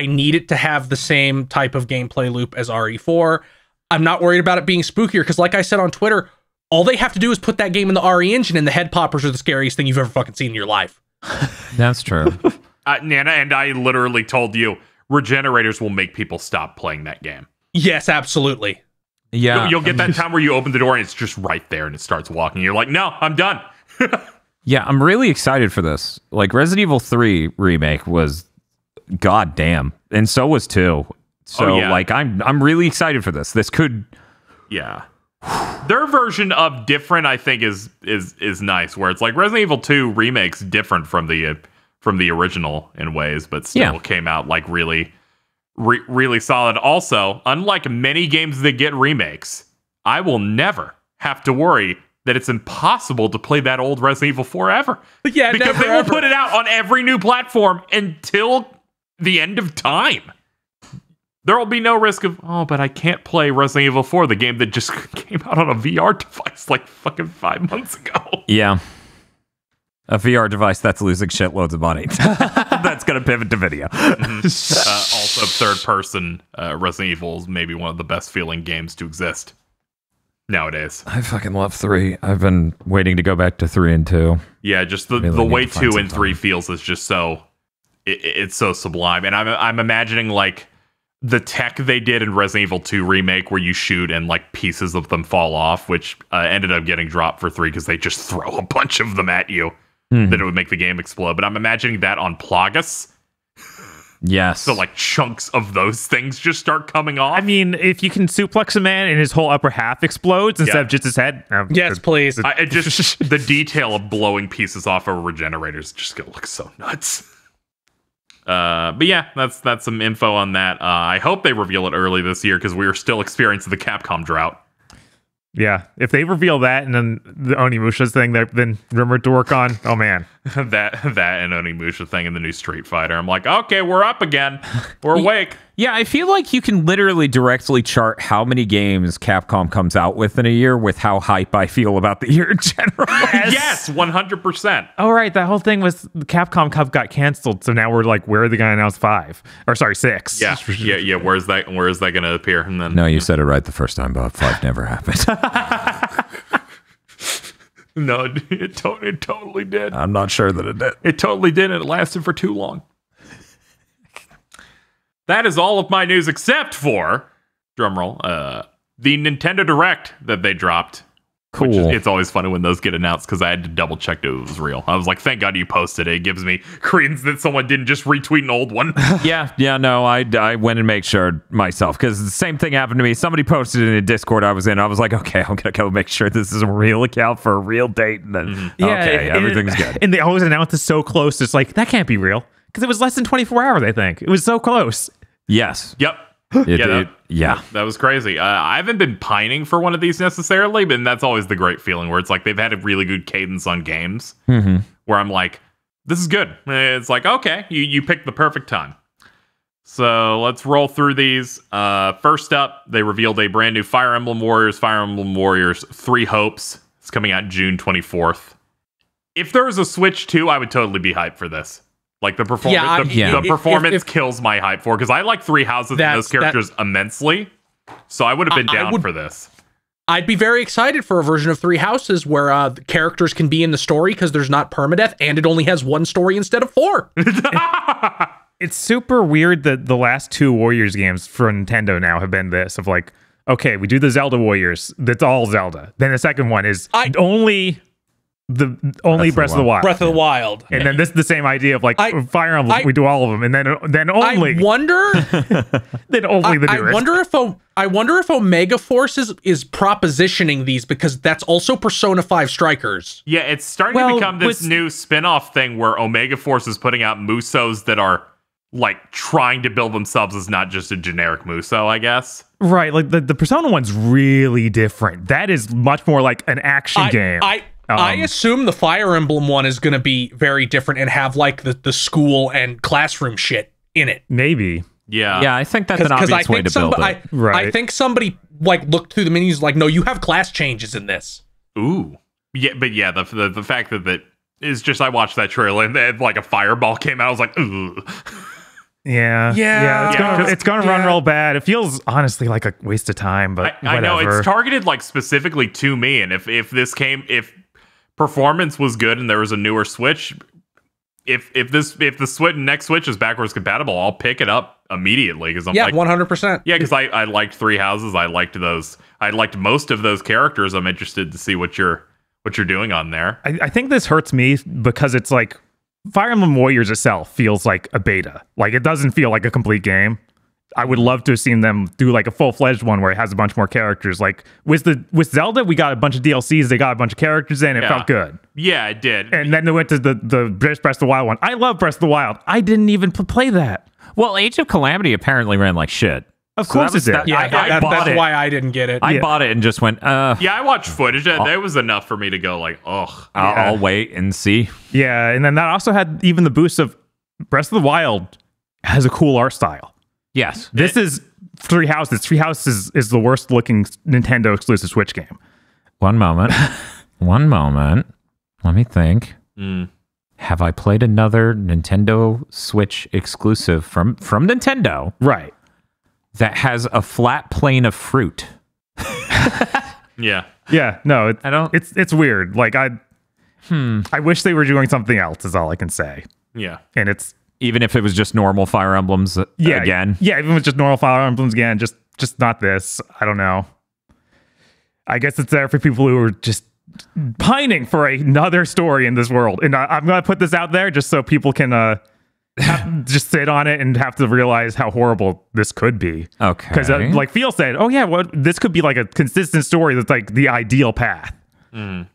need it to have the same type of gameplay loop as RE4. I'm not worried about it being spookier because, like I said on Twitter, all they have to do is put that game in the RE engine, and the head poppers are the scariest thing you've ever fucking seen in your life. That's true. Nana, and I literally told you, regenerators will make people stop playing that game. Yes, absolutely. Yeah, You'll get that time where you open the door and it's just right there and it starts walking. You're like, no, I'm done. yeah. I'm really excited for this. Like Resident Evil 3 remake was goddamn, and so was 2. So Oh, yeah. like, I'm really excited for this. This could. Yeah. Their version of different, I think, is nice. Where it's like Resident Evil 2 remake's different from the original in ways, but still Yeah. came out like really, really solid. Also, unlike many games that get remakes, I will never have to worry that it's impossible to play that old Resident Evil 4 ever. Yeah, Because never, they will ever. put it out on every new platform until the end of time. There will be no risk of, oh, but I can't play Resident Evil 4, the game that just came out on a VR device like fucking 5 months ago. Yeah. A VR device that's losing shitloads of money. That's going to pivot to video. Also, third person Resident Evil is maybe one of the best feeling games to exist nowadays. I fucking love 3. I've been waiting to go back to 3 and 2. Yeah, just the Really way need to find 2 and some 3 time. feels is just so, it's so sublime. And I'm imagining like the tech they did in Resident Evil 2 remake where you shoot and like pieces of them fall off, which ended up getting dropped for 3 because they just throw a bunch of them at you that it would make the game explode. But I'm imagining that on Plagas. Yes. So like chunks of those things just start coming off. I mean, if you can suplex a man and his whole upper half explodes instead Yeah. of just his head. Yes, please. I just the detail of blowing pieces off of regenerators is just gonna look so nuts. But yeah, that's some info on that. I hope they reveal it early this year because we are still experiencing the Capcom drought. Yeah, if they reveal that and then the Onimusha's thing they've been rumored to work on, oh man. that and Onimusha thing in the new Street Fighter. I'm like, okay, we're up again. We're awake. Yeah, I feel like you can literally directly chart how many games Capcom comes out with in a year with how hype I feel about the year in general. Yes, 100%. Oh right, that whole thing was the Capcom Cup got canceled, so now we're like, where are they gonna announce 5? Or sorry, 6. Yeah. Where's that going to appear? And then No, you said it right the first time, Bob. 5 never happened. no, it totally did. I'm not sure that it did. It totally did, and it lasted for too long. That is all of my news except for, drumroll, the Nintendo Direct that they dropped. Cool. It's always funny when those get announced because I had to double check that it was real. I was like, thank God you posted it. It gives me credence that someone didn't just retweet an old one. Yeah, no, I went and made sure myself because the same thing happened to me. Somebody posted it in a Discord I was in. I was like, okay, I'm gonna go make sure this is a real account for a real date, and then okay, everything's good. And they always announce it so close. It's like that can't be real because it was less than 24 hours. I think it was so close. Yes. Yep. Yeah. That was crazy. I haven't been pining for one of these necessarily, but that's always the great feeling where it's like they've had a really good cadence on games where I'm like, this is good. It's like, okay, you picked the perfect time. So let's roll through these. First up, they revealed a brand new Fire Emblem Warriors 3 Hopes. It's coming out June 24th. If there was a Switch 2, I would totally be hyped for this. Like the performance, the performance if- kills my hype for because I like Three Houses and those characters immensely. So I would have been down for this. I'd be very excited for a version of Three Houses where the characters can be in the story because there's not permadeath and it only has 1 story instead of 4. It's super weird that the last 2 Warriors games for Nintendo now have been this of like, okay, we do the Zelda Warriors. That's all Zelda. Then the second one is only only Breath of the Wild. Breath of the Wild. And then this is the same idea of like Fire Emblem. We do all of them, and then only I wonder. then only the I newest. wonder if Omega Force is propositioning these because that's also Persona 5 Strikers. Yeah, it's starting to become this new spin-off thing where Omega Force is putting out Musos that are like trying to build themselves as not just a generic Muso, I guess. Right, like the Persona one's really different. That is much more like an action game. I assume the Fire Emblem one is going to be very different and have like the school and classroom shit in it. Maybe. Yeah, I think that's an obvious way to build it. Right. I think somebody like looked through the menus like, no, you have class changes in this. Ooh. Yeah, but yeah, the fact that is just I watched that trailer and then like a fireball came out, I was like, ooh. Yeah. It's gonna run real bad. It feels honestly like a waste of time, but I know it's targeted like specifically to me, and if performance was good and there was a newer Switch, if the next Switch is backwards compatible, I'll pick it up immediately because I'm 100%. Yeah, because I liked Three Houses. I liked most of those characters. I'm interested to see what you're doing on there. I think this hurts me because it's like Fire Emblem Warriors itself feels like a beta. Like it doesn't feel like a complete game. I would love to have seen them do like a full-fledged one where it has a bunch more characters. Like with Zelda, we got a bunch of DLCs. They got a bunch of characters in. It felt good. Yeah, it did. And then they went to the Breath of the Wild one. I love Breath of the Wild. I didn't even play that. Well, Age of Calamity apparently ran like shit. Of course it did. That's why I didn't get it. I bought it and just went, Yeah, I watched footage. That was enough for me to go like, ugh. I'll wait and see. Yeah, and then that also had even the boost of Breath of the Wild has a cool art style. Yes. This is Three Houses. Three Houses is the worst looking Nintendo exclusive Switch game. One moment. Let me think. Have I played another Nintendo Switch exclusive from Nintendo? Right. That has a flat plane of fruit. Yeah. Yeah, no, I don't. It's weird. Like I wish they were doing something else. Is all I can say. Yeah. And it's Even if it was just normal Fire Emblems again. Yeah, even with just normal Fire Emblems again, just not this. I don't know. I guess it's there for people who are just pining for another story in this world. And I'm gonna put this out there just so people can just sit on it and have to realize how horrible this could be. Okay. Because like Phil said, oh yeah, well, this could be like a consistent story that's like the ideal path.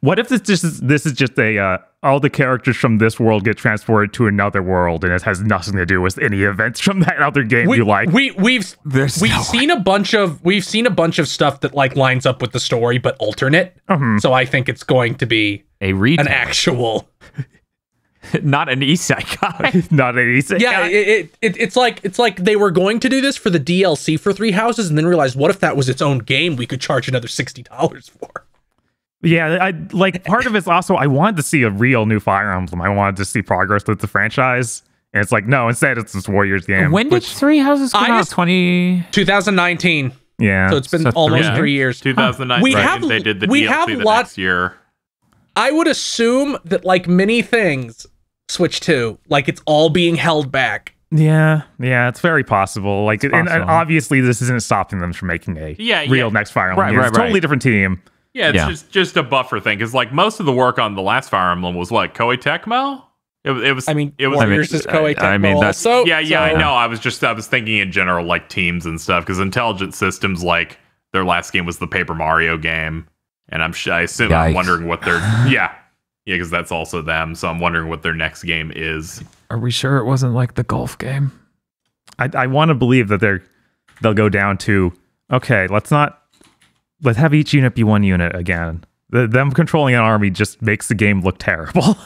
What if this is just a all the characters from this world get transported to another world and it has nothing to do with any events from that other game you like? We've seen a bunch of stuff that like lines up with the story but alternate. So I think it's going to be a retailer. an actual Not an isekai. Not an easy. Yeah, it's like they were going to do this for the DLC for Three Houses and then realized, what if that was its own game we could charge another $60 for? Yeah, I like part of it's also I wanted to see a real new Fire Emblem. I wanted to see progress with the franchise. And it's like, no, instead it's this Warriors game. When did Three Houses come out? 2019. Yeah. So it's been almost 3 years. 2019. They did the DLC the next year. I would assume that like many things, Switch 2, like it's all being held back. Yeah, it's very possible. Like, and obviously this isn't stopping them from making a real next Fire Emblem. It's a totally different team. Yeah, it's just a buffer thing because like most of the work on the last Fire Emblem was what, Koei Tecmo. It was. Warriors is Koei Tecmo. I mean, that's also. Yeah, I know. I was thinking in general like teams and stuff because Intelligent Systems, like their last game was the Paper Mario game, and I assume I'm wondering what their because that's also them. So I'm wondering what their next game is. Are we sure it wasn't like the golf game? I want to believe that they'll go down to okay. Let's have each unit be one unit again. Them controlling an army just makes the game look terrible.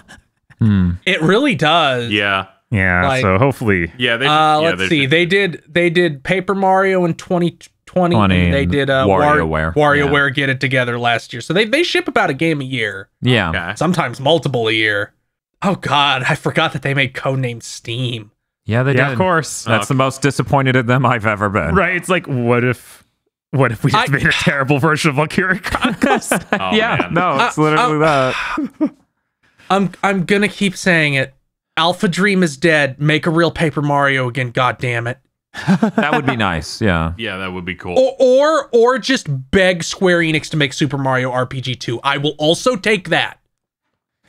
It really does. Yeah. Yeah. Like, so hopefully. Yeah. Let's see. They did Paper Mario in 2020. And they did WarioWare Get It Together last year. So they ship about a game a year. Yeah. Okay. Sometimes multiple a year. Oh God, I forgot that they made Codename Steam. Yeah, they did. Of course. That's the most disappointed at them I've ever been. Right. It's like, what if we just made a terrible version of Valkyria Chronicles? Man. No, it's literally that. I'm gonna keep saying it. Alpha Dream is dead. Make a real Paper Mario again. God damn it. That would be nice. Yeah. Yeah, that would be cool. Or just beg Square Enix to make Super Mario RPG 2. I will also take that.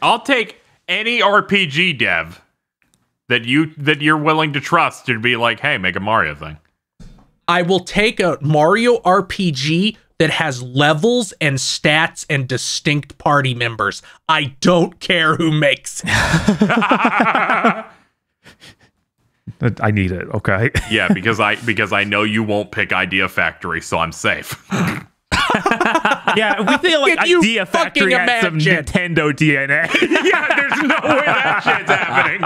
I'll take any RPG dev that you're willing to trust to be like, hey, make a Mario thing. I will take a Mario RPG that has levels and stats and distinct party members. I don't care who makes it. I need it. Okay. Yeah, because I know you won't pick Idea Factory, so I'm safe. Yeah, we feel like Can you Idea Factory fucking has some imagine? Nintendo DNA. Yeah, there's no way that shit's happening.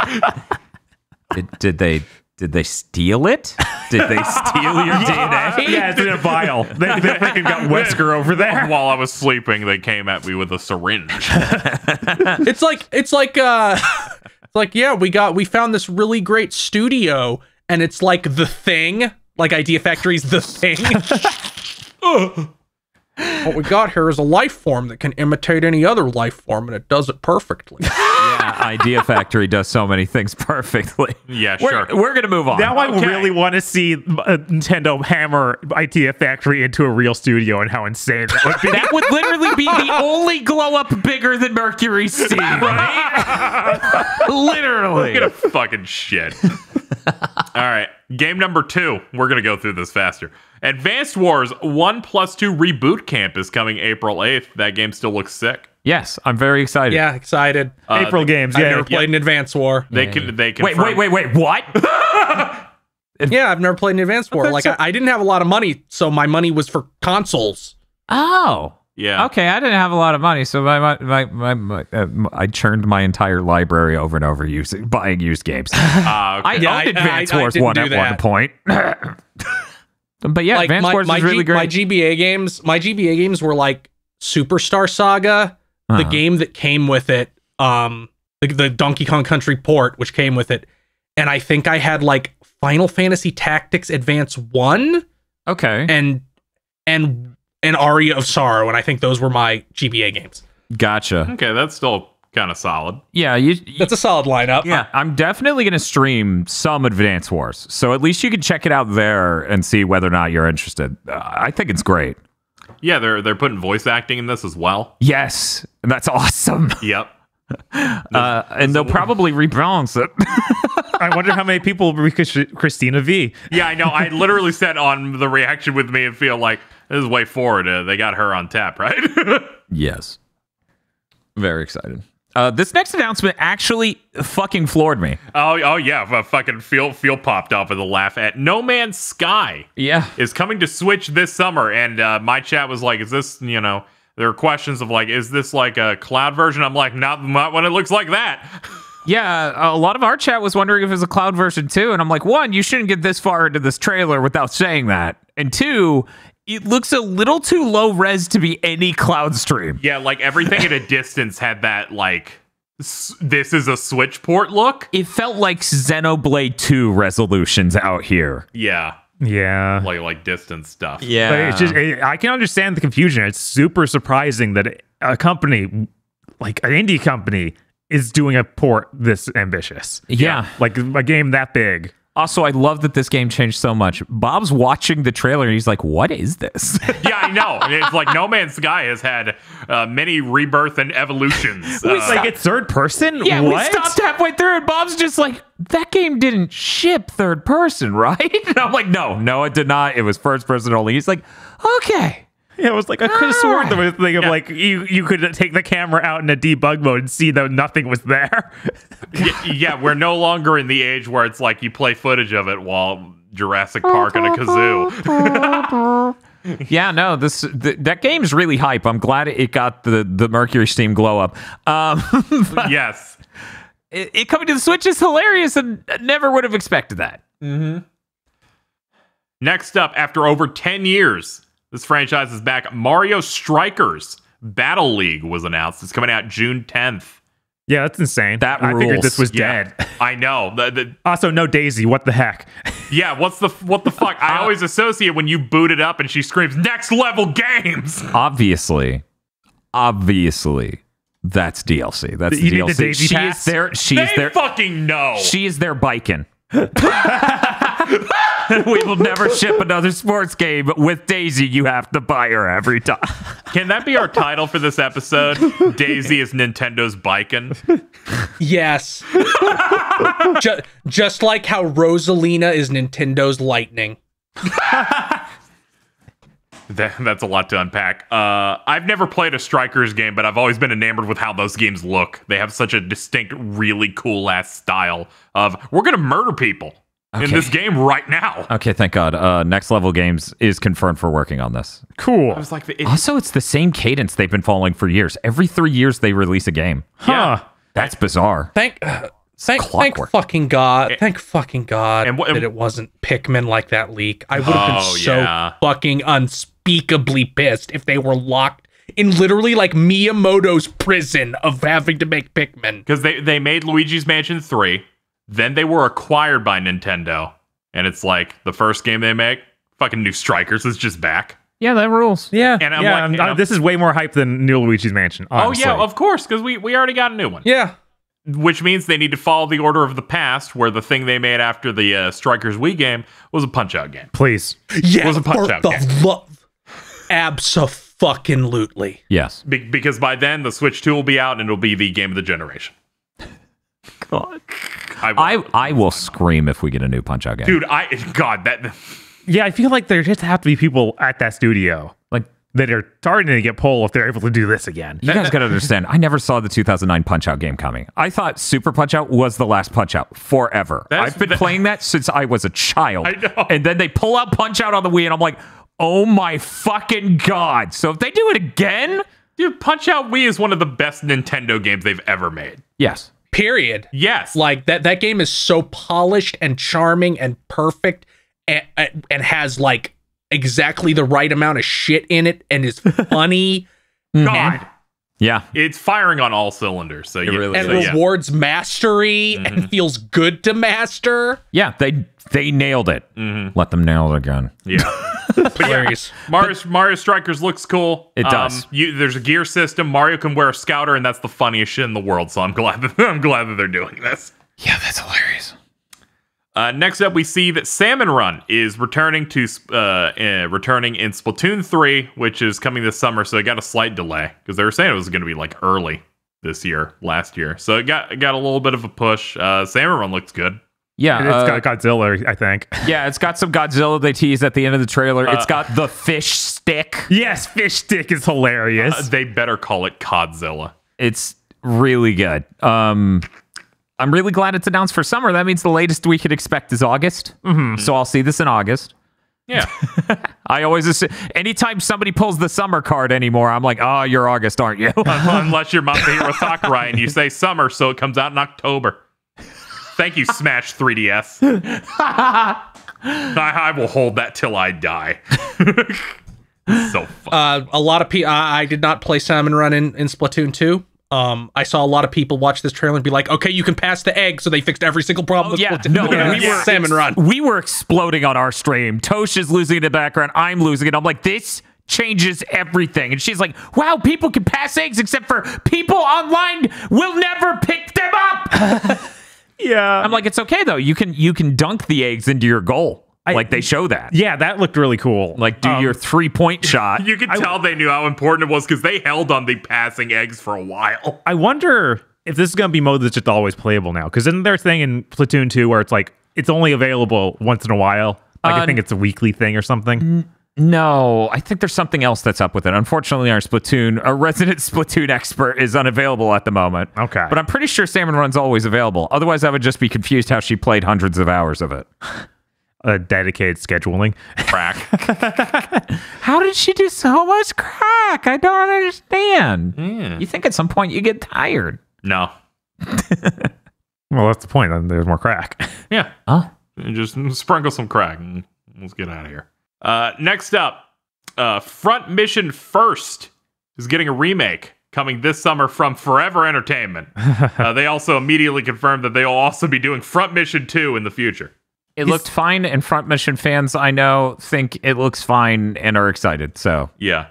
Did they steal it? Did they steal your DNA? Yeah, it's in a vial. They freaking got Wesker over there. While I was sleeping, they came at me with a syringe. It's like yeah, we found this really great studio, and it's like The Thing, like Idea Factory's The Thing. What we got here is a life form that can imitate any other life form, and it does it perfectly. Yeah, Idea Factory does so many things perfectly. Yeah, We're going to move on. Now I Okay. really want to see Nintendo hammer Idea Factory into a real studio and how insane that would be. That would literally be the only glow up bigger than Mercury Steam, right? Literally. Get a fucking shit. All right, game number 2. We're gonna go through this faster. Advanced Wars 1+2 Reboot Camp is coming April 8th. That game still looks sick. Yes, I'm very excited. Yeah, excited. April games, I've yeah. never played an Advance War. They can Wait, confirm- what? Yeah, I've never played an Advance War. Like, I didn't have a lot of money, so my money was for consoles. Oh. Yeah. Okay, I didn't have a lot of money, so I churned my entire library over and over buying used games. Okay. I owned Advance Wars didn't 1 do at that. one point. But yeah, Like Advance Wars is really great. My GBA games were like Superstar Saga, the game that came with it, the Donkey Kong Country port, which came with it, and I think I had like Final Fantasy Tactics Advance 1 Okay, and Aria of Sorrow, and I think those were my GBA games. gotcha. Okay, that's still kind of solid. Yeah, That's a solid lineup. yeah, I'm definitely going to stream some Advance Wars, so at least you can check it out there and see whether or not you're interested. I think it's great. Yeah, they're putting voice acting in this as well. Yes, and that's awesome. Yep. And they'll probably rebalance it. I wonder how many people will be Christina V. Yeah, I know. I literally said on the reaction with me and feel like this is way forward. They got her on tap, right? Yes, very excited. This next announcement actually fucking floored me. oh yeah, fucking feel popped off with a laugh at No Man's Sky. Yeah. Is coming to Switch this summer, and my chat was like, "Is this There are questions of like, is this like a cloud version?" I'm like, not when it looks like that. Yeah, a lot of our chat was wondering if it was a cloud version too, and I'm like, one, you shouldn't get this far into this trailer without saying that, and two, it looks a little too low res to be any cloud stream. Yeah, like everything at a distance had that like, this is a Switch port look. It felt like Xenoblade 2 resolutions out here. Yeah, Yeah. like distance stuff. But it's just, I can understand the confusion. It's super surprising that a company, like an indie company, is doing a port this ambitious. Yeah. Like a game that big. Also, I love that this game changed so much. Bob's watching the trailer and he's like, what is this? Yeah, I know. It's like No Man's Sky has had many rebirth and evolutions. It's like it's third person? Yeah, what? we stopped halfway through and Bob's just like, that game didn't ship third person, right? And I'm like, no, it did not. It was first person only. He's like, okay. Yeah, it was like I could have sworn there was a thing of Yeah. like you could take the camera out in a debug mode and see that nothing was there. Yeah, we're no longer in the age where it's like you play footage of it while Jurassic Park and a kazoo. Yeah, no, that game's really hype. I'm glad it got the Mercury Steam glow up. Yes. It coming to the Switch is hilarious and I never would have expected that. Next up, after over 10 years, this franchise is back. Mario Strikers Battle League was announced. It's coming out June 10th. Yeah, that's insane. That I figured rules. this was Yeah, dead. I know. Also, no Daisy. What the heck? Yeah, what the fuck? I always associate when you boot it up and she screams, "Next level games!" Obviously, that's DLC. That's You the need DLC. the Daisy she Pass? is there. She is They there. fucking know. She is there biking. We will never ship another sports game. With Daisy, you have to buy her every time. Can that be our title for this episode? Daisy is Nintendo's Biken. Yes. Just like how Rosalina is Nintendo's Lightning. That's a lot to unpack. I've never played a Strikers game, but I've always been enamored with how those games look. They have such a distinct, really cool ass style of we're gonna murder people in this game right now. Okay, thank God. Next Level Games is confirmed for working on this. Cool. I was like, Also, it's the same cadence they've been following for years. Every 3 years, they release a game. Huh. That's bizarre. Thank clockwork. fucking God. Thank fucking God And that it wasn't Pikmin like that leak. I would have been Oh, so yeah. fucking unspeakably pissed if they were locked in literally like Miyamoto's prison of having to make Pikmin. because they made Luigi's Mansion 3, then they were acquired by Nintendo, and it's like the first game they make, fucking new Strikers is just back. Yeah, that rules. Yeah. And I'm yeah, like- and I'm- this is way more hype than New Luigi's Mansion. Honestly. Oh yeah, of course, because we already got a new one. Yeah. Which means they need to follow the order of the past, where the thing they made after the Strikers Wii game was a Punch-Out game. Please. Yeah. Was a for Punch-Out the game. love. Abso-fucking-lutely. Yes. Because by then the Switch 2 will be out and it'll be the game of the generation. God. I I will scream if we get a new Punch-Out game. dude, that Yeah, I feel like there just have to be people at that studio Like, that are starting to get pulled if they're able to do this again. you guys got to understand, I never saw the 2009 Punch-Out game coming. I thought Super Punch-Out was the last Punch-Out forever. That's- I've been playing that since I was a child. I know. And then they pull out Punch-Out on the Wii, and I'm like, oh my fucking God. So if they do it again, dude, Punch-Out Wii is one of the best Nintendo games they've ever made. yes. Period. Yes. Like that game is so polished and charming and perfect and has like exactly the right amount of shit in it and is funny God. Yeah. It's firing on all cylinders. So yeah, really and so, yeah. rewards mastery and feels good to master. Yeah, they nailed it. Let them nail it again. Yeah. But yeah, Hilarious. Mario Strikers looks cool. It does. There's a gear system. Mario can wear a scouter, and that's the funniest shit in the world. So I'm glad that they're doing this. Yeah, that's hilarious. Next up, we see that Salmon Run is returning in Splatoon 3, which is coming this summer. So it got a slight delay because they were saying it was going to be like early last year. So it got a little bit of a push. Salmon Run looks good. Yeah, And it's got Godzilla, I think. yeah, it's got some Godzilla they tease at the end of the trailer. It's got the fish stick. Yes, Fish Stick is hilarious. They better call it Codzilla. It's really good. I'm really glad it's announced for summer. That means the latest we could expect is August. So I'll see this in August. Yeah. I always assume anytime somebody pulls the summer card anymore, I'm like, oh, you're August, aren't you? Unless you're Masahiro Sakurai and you say summer, so it comes out in October. Thank you, Smash 3DS. I will hold that till I die. So fun. A lot of people. I did not play Salmon Run in Splatoon 2. I saw a lot of people watch this trailer and be like, "Okay, you can pass the egg," so they fixed every single problem with yeah, Splatoon. no, we were Salmon Run. We were exploding on our stream. Tosh is losing in the background. I'm losing it. I'm like, this changes everything. And she's like, wow, people can pass eggs except for people online will never pick them up. Yeah. I'm like, it's okay though. You can dunk the eggs into your goal. Like they show that. Yeah, that looked really cool. Like do your 3-point shot. You could tell they knew how important it was because they held on the passing eggs for a while. I wonder if this is going to be mode that's just always playable now. Because isn't there a thing in Platoon 2 where it's like, it's only available once in a while? Like I think it's a weekly thing or something. No, I think there's something else that's up with it. Unfortunately, our resident Splatoon expert is unavailable at the moment. Okay. But I'm pretty sure Salmon Run's always available. Otherwise, I would just be confused how she played hundreds of hours of it. Dedicated scheduling. Crack. How did she do so much crack? I don't understand. You think at some point you get tired. No. Well, that's the point. Then there's more crack. Yeah. Oh. Just sprinkle some crack and let's get out of here. Next up, Front Mission First is getting a remake coming this summer from Forever Entertainment. They also immediately confirmed that they'll also be doing Front Mission 2 in the future. It looked fine, and Front Mission fans I know think it looks fine and are excited. So Yeah.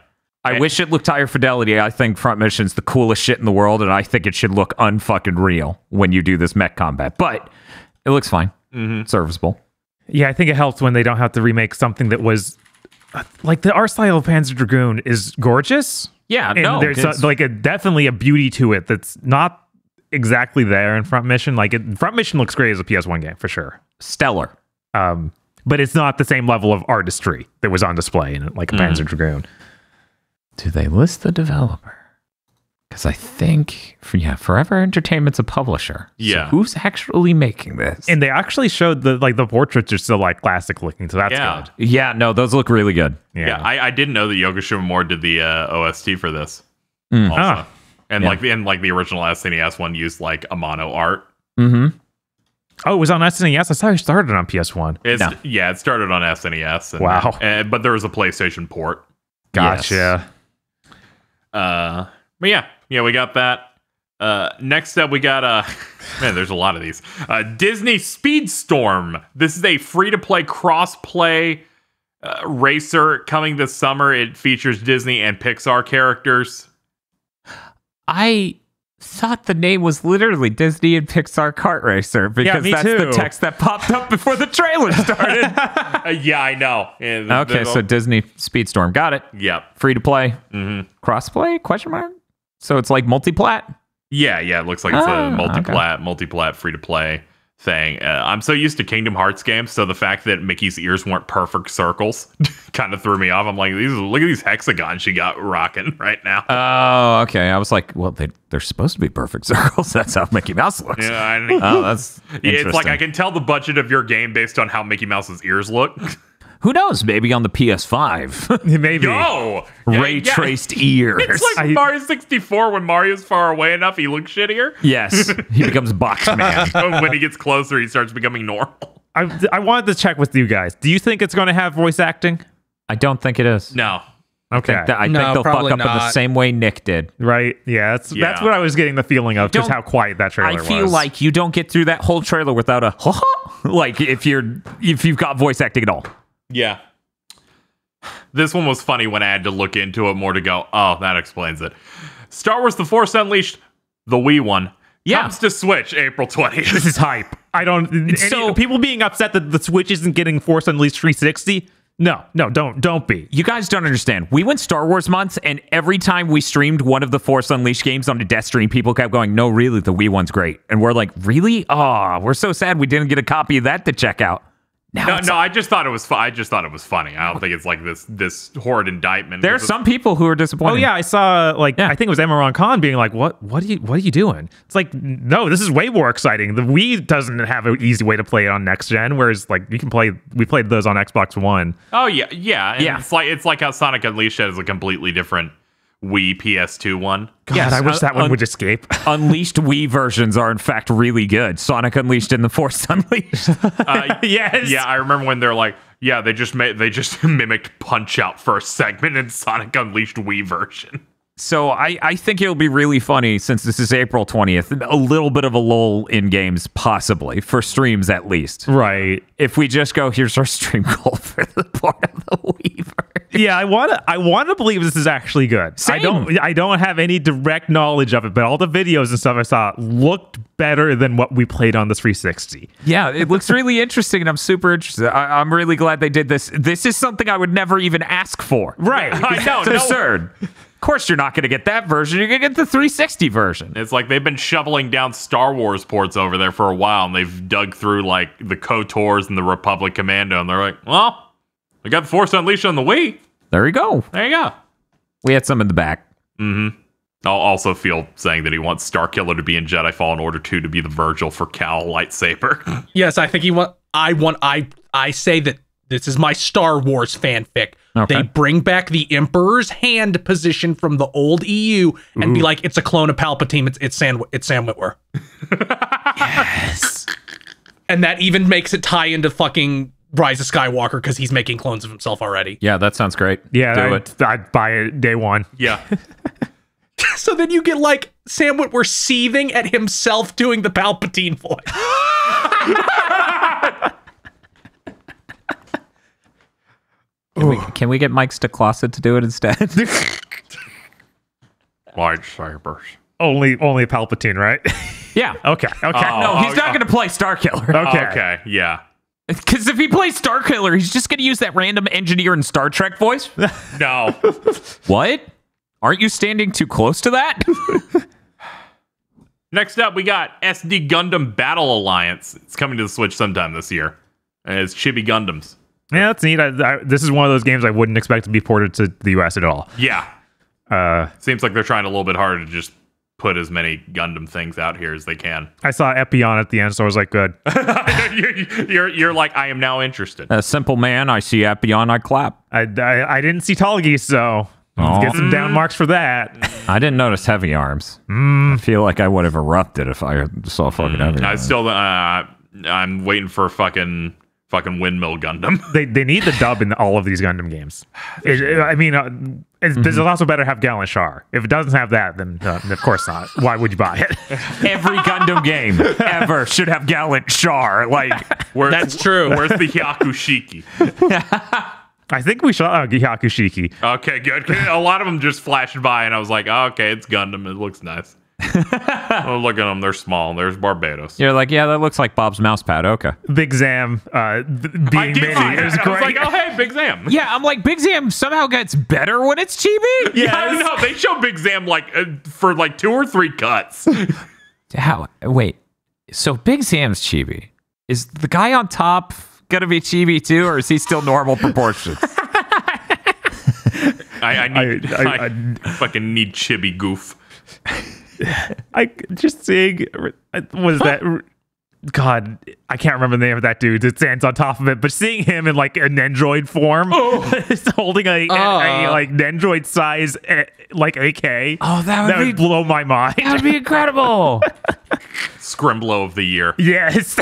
I wish it looked higher fidelity. I think Front Mission's the coolest shit in the world, and I think it should look unfucking real when you do this mech combat. But it looks fine. Serviceable. Yeah, I think it helps when they don't have to remake something that was like the art style of Panzer Dragoon is gorgeous. Yeah, And no, there's it's- definitely a beauty to it that's not exactly there in Front Mission. Front Mission looks great as a PS1 game for sure. stellar. But it's not the same level of artistry that was on display in like a Panzer Dragoon. Do they list the developer? Because I think, Forever Entertainment's a publisher. So Yeah. who's actually making this? And they actually showed the portraits are still like classic looking, so that's Yeah. good. Yeah, no, those look really good. Yeah, I didn't know that Yoga Shimomura did the OST for this. Mm. Also. Ah. And Yeah. like the original SNES one used like Amano art. Mm-hmm. Oh, it was on SNES. I thought it started on PS1. Yeah, it started on SNES. And, Wow. but there was a PlayStation port. Gotcha. But yeah, we got that. Next up, we got man, there's a lot of these. Disney Speedstorm. This is a free-to-play cross-play racer coming this summer. It features Disney and Pixar characters. I thought the name was literally Disney and Pixar Kart Racer because me that's too. the text that popped up before the trailer started. Yeah, I know. And Okay, so Disney Speedstorm. Got it. Yep. Free to play. Mm-hmm. Cross-play? Question mark? So it's like multi-plat? Yeah, it looks like it's a Ah, multi-plat, free-to-play thing. I'm so used to Kingdom Hearts games, so the fact that Mickey's ears weren't perfect circles kind of threw me off. I'm like, look at these hexagons she got rocking right now. Oh, okay. I was like, well, they're supposed to be perfect circles. That's how Mickey Mouse looks. Yeah, I know. Oh, that's Yeah, it's like interesting. I can tell the budget of your game based on how Mickey Mouse's ears look. Who knows? Maybe on the PS5. Maybe. Yo, Ray traced ears. It's like Mario 64 when Mario's far away enough, he looks shittier. Yes, he becomes Box Man. When he gets closer, he starts becoming normal. I wanted to check with you guys. Do you think it's going to have voice acting? I don't think it is. No. Okay. I No, think they'll fuck probably up in the not. same way Nick did. Right? Yeah, that's Yeah. what I was getting the feeling of, just Don't- how quiet that trailer I was. feel like you don't get through that whole trailer without a like if you've got voice acting at all. Yeah. This one was funny when I had to look into it more to go, oh, that explains it. Star Wars The Force Unleashed, the Wii one, comes to Switch April 20th. This is hype. I don't. So- People being upset that the Switch isn't getting Force Unleashed 360. No, don't be. You guys don't understand. We went Star Wars month, and every time we streamed one of the Force Unleashed games on a death stream, people kept going, "No, really, the Wii one's great." And we're like, "Really? Oh, we're so sad we didn't get a copy of that to check out." Now No, I just thought it was. I just thought it was funny. I don't think it's like this horrid indictment. there are some people who are disappointed. Oh yeah, I saw Yeah. I think it was Emmeron Khan being like, "What are you doing?" It's like, no, this is way more exciting. The Wii doesn't have an easy way to play it on next gen, whereas like we played those on Xbox One. Oh yeah. And Yeah. It's like how Sonic Unleashed has a completely different Wii PS2 one. God, Yes, I wish that one would escape. Unleashed Wii versions are in fact really good. Sonic Unleashed and the Force Unleashed. Yes. Yeah, I remember when they're like, yeah, they just mimicked Punch Out for a segment in Sonic Unleashed Wii version. So I think it'll be really funny since this is April 20th. A little bit of a lull in games, possibly, for streams at least. Right. If we just go, here's our stream goal for the part of the Weaver. Yeah, I want to believe this is actually good. Same. I don't have any direct knowledge of it, but all the videos and stuff I saw looked better than what we played on the 360. Yeah, it looks really interesting, and I'm super interested. I'm really glad they did this. This is something I would never even ask for. Right. I know. It's absurd. Of course, you're not going to get that version. You're going to get the 360 version. It's like they've been shoveling down Star Wars ports over there for a while, and they've dug through like the KOTORs and the Republic Commando, and they're like, well, we got the Force Unleashed on the Wii. There you go. There you go. We had some in the back. I'll also feel saying that he wants Starkiller to be in Jedi Fallen Order 2 to be the Virgil for Cal lightsaber. Yes, I think I say that this is my Star Wars fanfic. Okay. They bring back the Emperor's hand position from the old EU and be like, it's a clone of Palpatine. It's Sam Witwer. Yes. And that even makes it tie into fucking Rise of Skywalker because he's making clones of himself already. Yeah, that sounds great. Yeah, Do it. I'd buy it day one. Yeah. So then you get like Sam Witwer seething at himself doing the Palpatine voice. Can we get Mike Staclosa to do it instead? Lightsabers. Only Palpatine, right? yeah. Okay. No, he's not going to play Starkiller. Okay. Okay, yeah. Because if he plays Starkiller, he's just going to use that random engineer in Star Trek voice. No. What? Aren't you standing too close to that? Next up, we got SD Gundam Battle Alliance. It's coming to the Switch sometime this year. And it's chibi Gundams. Yeah, that's neat. This is one of those games I wouldn't expect to be ported to the US at all. Yeah. Seems like they're trying a little bit harder to just put as many Gundam things out here as they can. I saw Epion at the end, so I was like, good. you're like, I am now interested. A simple man, I see Epion, I clap. I didn't see Talgi, so let's get some down marks for that. I didn't notice heavy arms. I feel like I would have erupted if I saw fucking heavy I arms. still, I'm waiting for fucking Windmill Gundam. They need the dub in all of these Gundam games. It's also better to have Galen Char. If it doesn't have that, then of course not. Why would you buy it? Every Gundam game ever should have Gallant Char. Like, That's true. Where's the Hyakushiki? I think we saw Hyakushiki. Okay, good. A lot of them just flashed by, and I was like, oh, okay, it's Gundam. It looks nice. Oh, look at them. They're small. There's Barbados. you're like, yeah, that looks like Bob's mouse pad. Okay. Big Zam being I mini is was like, great. oh, hey, Big Zam. Yeah, I'm like, Big Zam somehow gets better when it's chibi? Yeah, I know. They show Big Zam for 2 or 3 cuts. How? Wait. So Big Zam's chibi. Is the guy on top gonna be chibi too, or is he still normal proportions? I fucking need chibi goof. I just seeing was that God, I can't remember the name of that dude that stands on top of it, but seeing him in like an android form, holding a like android size like AK. Oh, that would blow my mind. That would be incredible. Scrimblow of the year. Yes.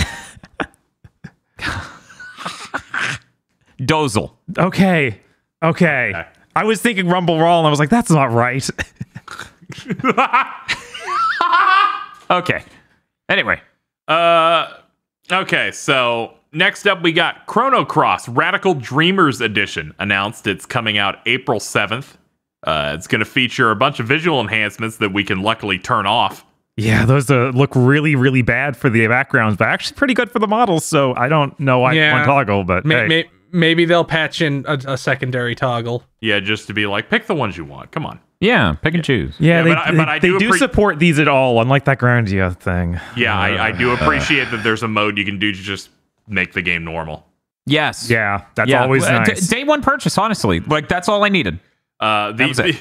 Dozel. Okay. I was thinking Rumble Raw, and I was like, that's not right. Okay. Anyway. Okay, so next up we got Chrono Cross Radical Dreamers Edition announced. It's coming out April 7th. It's going to feature a bunch of visual enhancements that we can luckily turn off. Yeah, those look really, really bad for the backgrounds, but actually pretty good for the models, so I don't know why one toggle, but hey. Maybe they'll patch in a secondary toggle. Yeah, just to be like, pick the ones you want. Come on. Yeah, pick and choose. Yeah, but I do support these at all, unlike that Grandia thing. Yeah, I do appreciate that there's a mode you can do to just make the game normal. Yes. Yeah, that's always nice. Day one purchase, honestly. Like, that's all I needed. The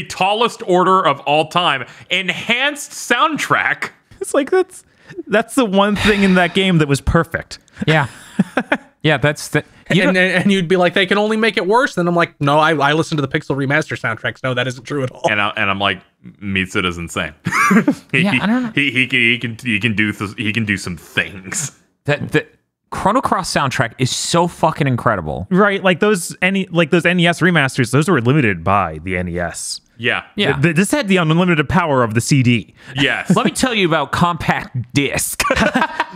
tallest order of all time, enhanced soundtrack. It's like that's the one thing in that game that was perfect. Yeah. Yeah, that's the... And you'd be like, they can only make it worse. Then I'm like, no, I listen to the Pixel Remaster soundtracks. No, that isn't true at all. And I'm like, Mitsuda's insane. I don't know. He can do some things. The Chrono Cross soundtrack is so fucking incredible. Right, like those NES remasters, those were limited by the NES. Yeah. Yeah. This had the unlimited power of the CD. Yes. Let me tell you about compact disc.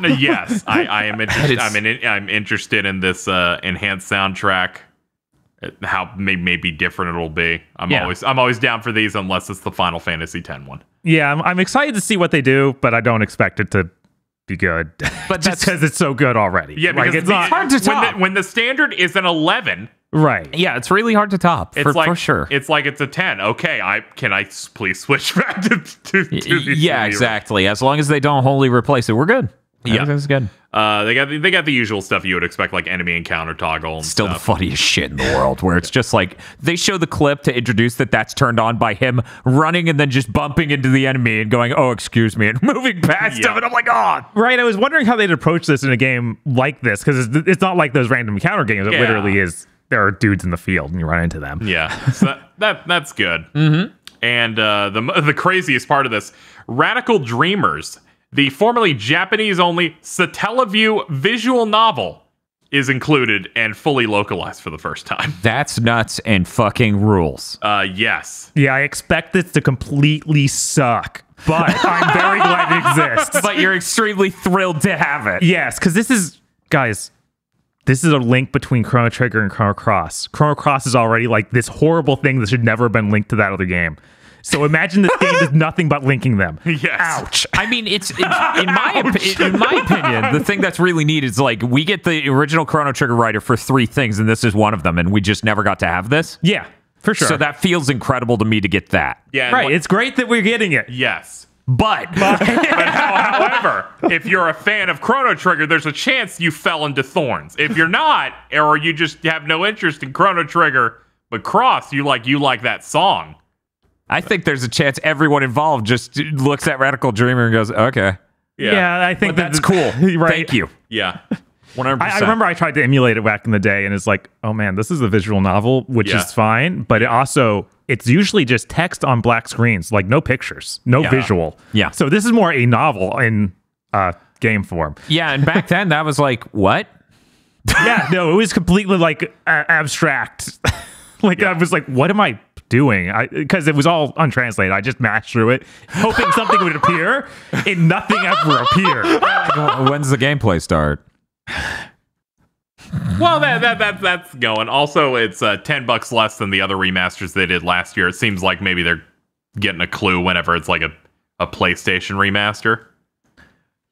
Yes. I am interested. I'm interested in this enhanced soundtrack. How maybe different it'll be. I'm always down for these unless it's the Final Fantasy X one. Yeah, I'm excited to see what they do, but I don't expect it to be good. But just because it's so good already. Yeah, because it's not hard to top. When the standard is an 11. Right. Yeah, it's really hard to top for sure. It's like it's a 10. Okay, can I please switch back to these? Yeah, exactly. As long as they don't wholly replace it, we're good. Yeah, everything's good. They got the usual stuff you would expect, like enemy encounter toggle. And Still stuff. the funniest shit in the world, where it's just like they show the clip to introduce that's turned on by him running and then just bumping into the enemy and going, "Oh, excuse me," and moving past him, and I'm like, "Oh, right." I was wondering how they'd approach this in a game like this, because it's not like those random encounter games. It literally is. There are dudes in the field and you run into them. Yeah, so that's good. Mm-hmm. And the craziest part of this, Radical Dreamers, the formerly Japanese-only Satellaview visual novel, is included and fully localized for the first time. that's nuts and fucking rules." Yes. Yeah, I expect this to completely suck, but I'm very glad it exists. But you're extremely thrilled to have it. Yes, because this is a link between Chrono Trigger and Chrono Cross. Chrono Cross is already like this horrible thing that should never have been linked to that other game. So imagine this game is nothing but linking them. Yes. Ouch. I mean, it's in my opinion, the thing that's really neat is like we get the original Chrono Trigger writer for 3 things, and this is one of them, and we just never got to have this. Yeah, for sure. So that feels incredible to me to get that. Yeah. and right. what- It's great that we're getting it. yes. But However, if you're a fan of Chrono Trigger, there's a chance you fell into thorns. If you're not, or you just have no interest in Chrono Trigger, but Cross, you like that song. I think there's a chance everyone involved just looks at Radical Dreamer and goes, okay, Yeah, I think that's cool. Right. Thank you. Yeah. 100%. I remember I tried to emulate it back in the day, and it's like, oh man, this is a visual novel, which Yeah. is fine, but it's usually just text on black screens, like no pictures, no visual. Yeah. So this is more a novel in game form. Yeah, and back then that was like, what? Yeah, no, it was completely like abstract. Like I was like, what am I doing? Because it was all untranslated. I just mashed through it, hoping something would appear, and nothing ever appeared. When's the gameplay start? Well, that's going. Also, it's $10 less than the other remasters they did last year. It seems like maybe they're getting a clue whenever it's like a PlayStation remaster.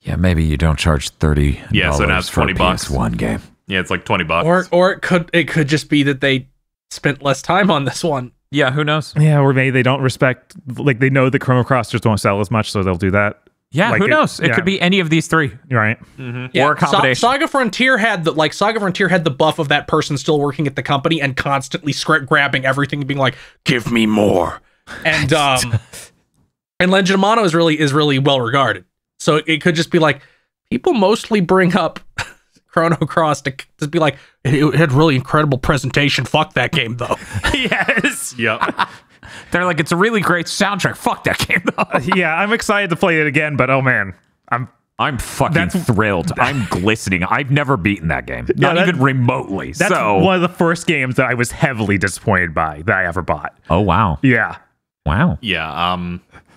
Yeah, maybe you don't charge $30 Yeah, so now it's for a $20. PS1 game. Yeah, it's like $20. Or it could just be that they spent less time on this one. Yeah, who knows? Yeah, or maybe they don't respect, like they know the Chrono Cross just won't sell as much, so they'll do that. Yeah, Like who knows? It yeah. could be any of these 3. Right. Yeah, Or a combination. Saga Frontier had the buff of that person still working at the company and constantly grabbing everything and being like, "Give me more." And and Legend of Mana is really well regarded. So it could just be like people mostly bring up Chrono Cross to just be like, it had really incredible presentation. Fuck that game though. Yes. Yep. They're like, it's a really great soundtrack. Fuck that game, though. Yeah, I'm excited to play it again, but oh man, I'm fucking thrilled. I'm glistening. I've never beaten that game. Not that- even remotely. that's So, one of the first games that I was heavily disappointed by that I ever bought. oh, wow. Yeah. Wow. Yeah.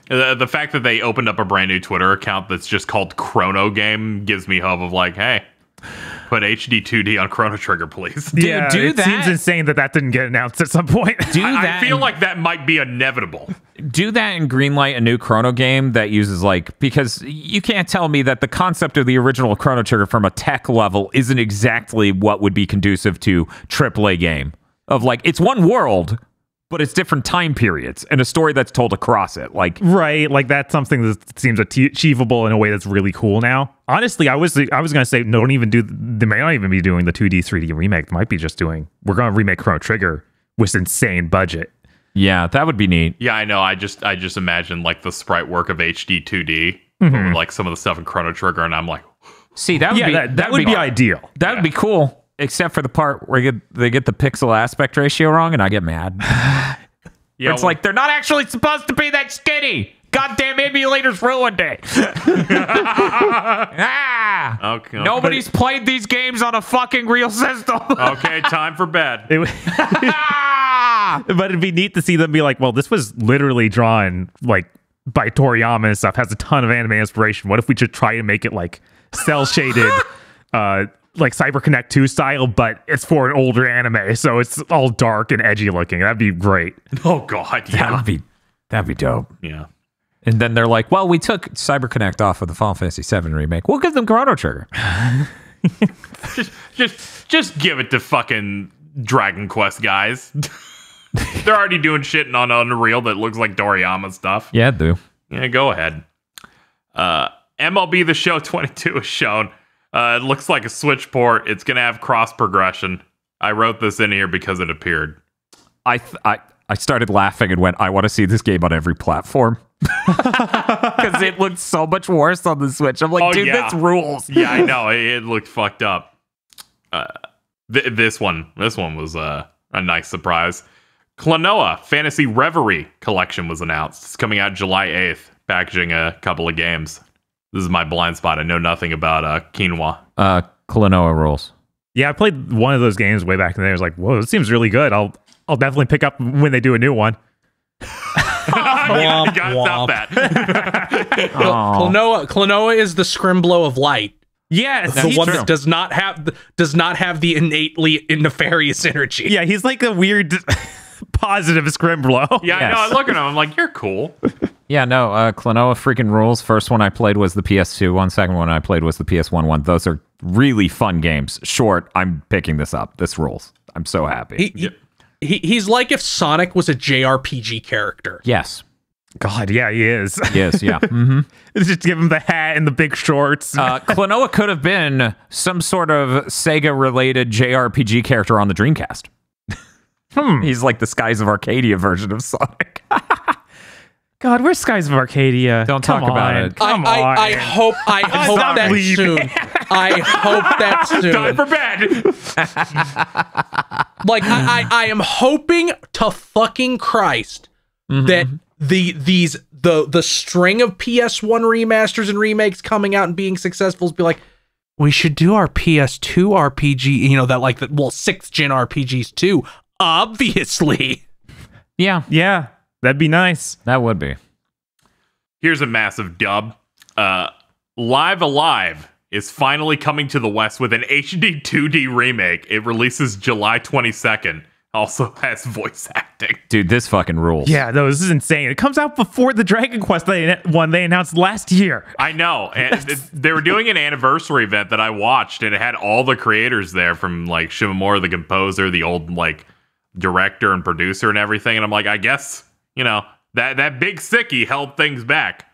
The fact that they opened up a brand new Twitter account that's just called Chrono Game gives me hope of like, hey, put HD 2D on Chrono Trigger, please. Yeah, do it that. seems insane that didn't get announced at some point. Do I that. feel like that might be inevitable. Do that and greenlight a new Chrono game that uses because you can't tell me that the concept of the original Chrono Trigger from a tech level isn't exactly what would be conducive to AAA game of like it's one world, but it's different time periods and a story that's told across it. Like Right, like that's something that seems achievable in a way that's really cool now. Honestly, I was gonna say no, don't even do. They may not even be doing the 2D 3D remake. They might be just doing. We're gonna remake Chrono Trigger with insane budget. yeah, that would be neat. Yeah, I know. I just imagine like the sprite work of HD 2D, but with, like some of the stuff in Chrono Trigger, and I'm like, See, that would Yeah, be that would be ideal. That would be cool, except for the part where they get the pixel aspect ratio wrong, and I get mad. yeah, It's like they're not actually supposed to be that skinny. Goddamn emulators ruined it. okay, Nobody's played these games on a fucking real system. okay, time for bed. It would- but it'd be neat to see them be like, well, this was literally drawn like by Toriyama and stuff. Has a ton of anime inspiration. What if we just try to make it like cell shaded, like CyberConnect 2 style, but it's for an older anime, so it's all dark and edgy looking. That'd be great. Oh god, yeah, That'd be dope. yeah. And then they're like, well, we took CyberConnect off of the Final Fantasy VII remake. We'll give them Chrono Trigger. Just give it to fucking Dragon Quest guys. They're already doing shit on Unreal that looks like Toriyama stuff. Yeah, do. Yeah, go ahead. MLB The Show 22 is shown. It looks like a Switch port. It's going to have cross progression. I wrote this in here because it appeared. I started laughing and went, I want to see this game on every platform. Because it looked so much worse on the Switch. I'm like, Oh, dude, yeah. this rules. Yeah, I know. It looked fucked up. This one was a nice surprise. Klonoa Fantasy Reverie Collection was announced. It's coming out July 8th, packaging a couple of games. This is my blind spot. I know nothing about Quinoa. Klonoa rules. Yeah, I played one of those games way back in the day. I was like, whoa, this seems really good. I'll definitely pick up when they do a new one. You gotta stop womp. that. Klonoa is the Scrimblow of light. Yes, The one that does not have the innately nefarious energy. yeah, he's like a weird positive Scrimblow. Yeah, I Yes. know. I look at him. I'm like, you're cool. Yeah, no, Klonoa freaking rules. First one I played was the PS2 one. Second one I played was the PS1 one. Those are really fun games. Short, I'm picking this up. This rules. I'm so happy. He's like if Sonic was a JRPG character. Yes. God, yeah, he is. Yes, yeah. Mm-hmm. Just give him the hat and the big shorts. Klonoa could have been some sort of Sega-related JRPG character on the Dreamcast. He's like the Skies of Arcadia version of Sonic. God, where's Skies of Arcadia? Don't Come talk about on, it. Come I on. hope Stop that leaving. soon. I hope that Time soon. for bed. Like I am hoping to fucking Christ that the string of PS1 remasters and remakes coming out and being successful is be like, we should do our PS2 RPG, you know, that like the 6th gen RPGs too. Obviously. Yeah, Yeah, that'd be nice. that would be. Here's a massive dub. Live Alive is finally coming to the West with an HD 2D remake. It releases July 22nd. Also has voice acting. Dude, this fucking rules. Yeah, no, this is insane. It comes out before the Dragon Quest one they announced last year. I know. And they were doing an anniversary event that I watched, and it had all the creators there from like Shimomura, the composer, the old like director and producer and everything. And I'm like, I guess, you know, that big sickie held things back.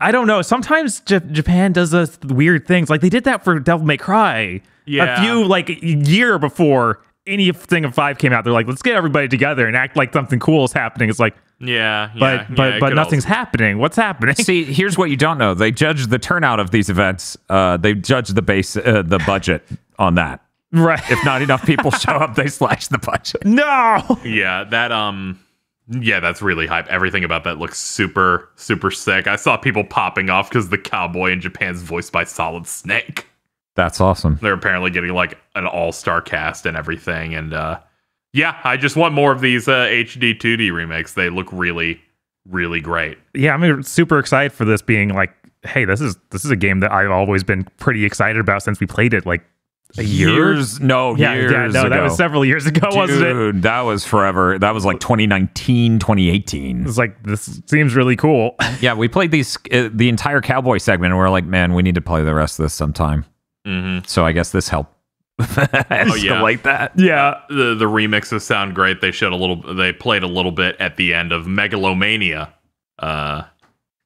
I don't know. Sometimes Japan does those weird things. Like they did that for Devil May Cry. Yeah. A few, like a year before anything of 5 came out. They're like, let's get everybody together and act like something cool is happening. It's like, but nothing's happening. What's happening? See, here's what you don't know. They judge the turnout of these events. They judge the budget on that. Right. If not enough people show up, they slash the budget. No. Yeah, that's really hype. Everything about that looks super, super sick. I saw people popping off because the cowboy in Japan's voiced by Solid Snake. That's awesome. They're apparently getting like an all-star cast and everything. And yeah, I just want more of these HD 2D remakes. They look really, really great. Yeah, I'm super excited for this being like, hey, this is a game that I've always been pretty excited about since we played it like a year. Years No, ago. that was several years ago, wasn't it? Dude, that was forever. That was like 2019, 2018. It's like, this seems really cool. Yeah, we played these the entire cowboy segment, and we're like, man, we need to play the rest of this sometime. Mm-hmm. So I guess this helped. yeah. Like that. Yeah. The remixes sound great. They played a little bit at the end of Megalomania.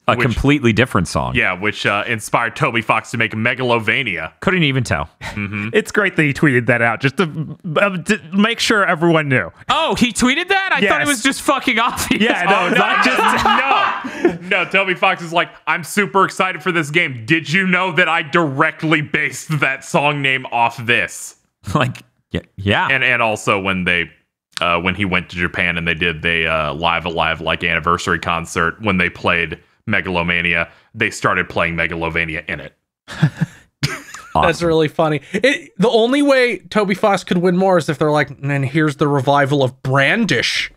A completely different song. Yeah, which inspired Toby Fox to make Megalovania. Couldn't even tell. It's great that he tweeted that out just to make sure everyone knew. Oh, he tweeted that? I thought Yes. it was just fucking obvious. Yeah, no, not just No, Toby Fox is like, I'm super excited for this game. Did you know that I directly based that song name off this? Like, yeah. And also when they when he went to Japan and they did Live Alive like anniversary concert, when they played Megalomania, they started playing Megalovania in it. That's really funny. The only way Toby Fox could win more is if they're like, and here's the revival of Brandish.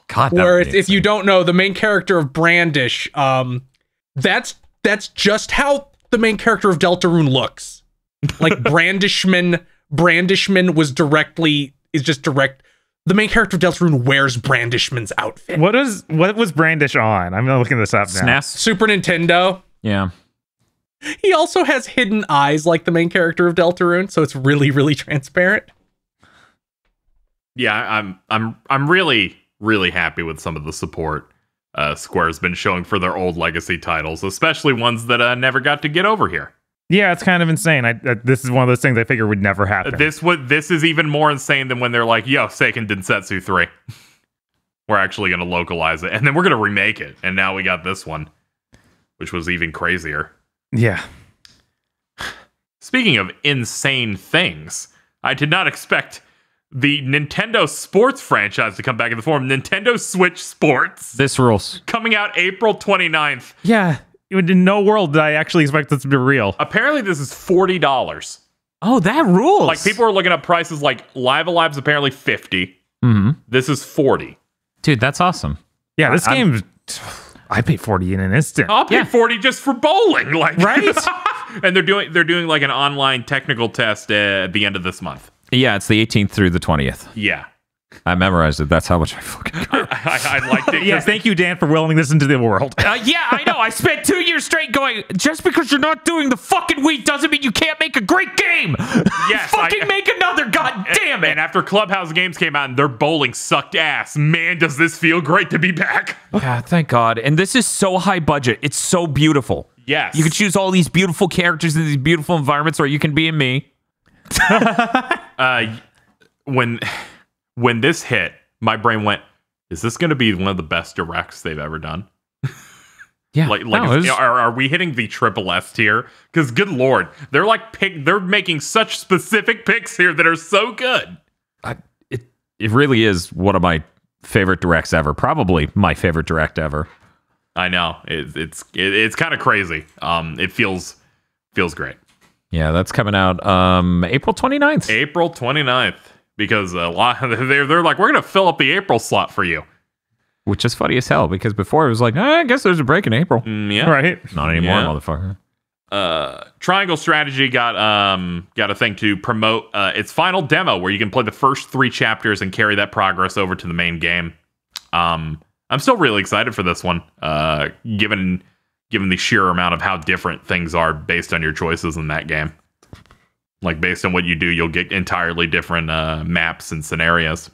God, Where if you don't know, the main character of Brandish, that's just how the main character of Deltarune looks. Like Brandishman was just direct. The main character of Deltarune wears Brandishman's outfit. what was Brandish on? I'm looking this up now. SNES? Super Nintendo. Yeah. He also has hidden eyes like the main character of Deltarune, so it's really, really transparent. Yeah, I'm really, really happy with some of the support Square's been showing for their old legacy titles, especially ones that never got to get over here. Yeah, it's kind of insane. This is one of those things I figured would never happen. This is even more insane than when they're like, yo, Seiken Densetsu 3. We're actually going to localize it, and then we're going to remake it. And now we got this one, which was even crazier. Yeah. Speaking of insane things, I did not expect the Nintendo Sports franchise to come back in the form of Nintendo Switch Sports, This rules. coming out April 29th. Yeah. In no world did I actually expect this to be real. Apparently, this is $40. Oh, that rules. Like, people are looking up prices like Live Alive's apparently $50. Mhm. This is $40. Dude, that's awesome. Yeah, this game, I paid 40 in an instant. I'll pay $40 just for bowling, like Right? And they're doing like an online technical test at the end of this month. Yeah, it's the 18th through the 20th. Yeah. I memorized it. That's how much I fucking I liked it. Yes, thank you, Dan, for willing this into the world. yeah, I know. I spent 2 years straight going, just because you're not doing the fucking Wii doesn't mean you can't make a great game. Yes, fucking make another, god damn it. And after Clubhouse Games came out and their bowling sucked ass, man, does this feel great to be back. Yeah, thank God. And this is so high budget. It's so beautiful. Yes. You can choose all these beautiful characters in these beautiful environments, or you can be in me. When this hit, my brain went, is this going to be one of the best directs they've ever done? Yeah. Are we hitting the triple S tier? Because good Lord, they're they're making such specific picks here that are so good. It really is one of my favorite directs ever. Probably my favorite direct ever. I know it's kind of crazy. It feels great. Yeah, that's coming out April 29th. April 29th. Because a lot they're like, we're gonna fill up the April slot for you. Which is funny as hell, because before it was like, I guess there's a break in April. Yeah. Right. Not anymore, Yeah. motherfucker. Triangle Strategy got a thing to promote its final demo where you can play the first 3 chapters and carry that progress over to the main game. I'm still really excited for this one, given the sheer amount of how different things are based on your choices in that game. Like, based on what you do, you'll get entirely different maps and scenarios.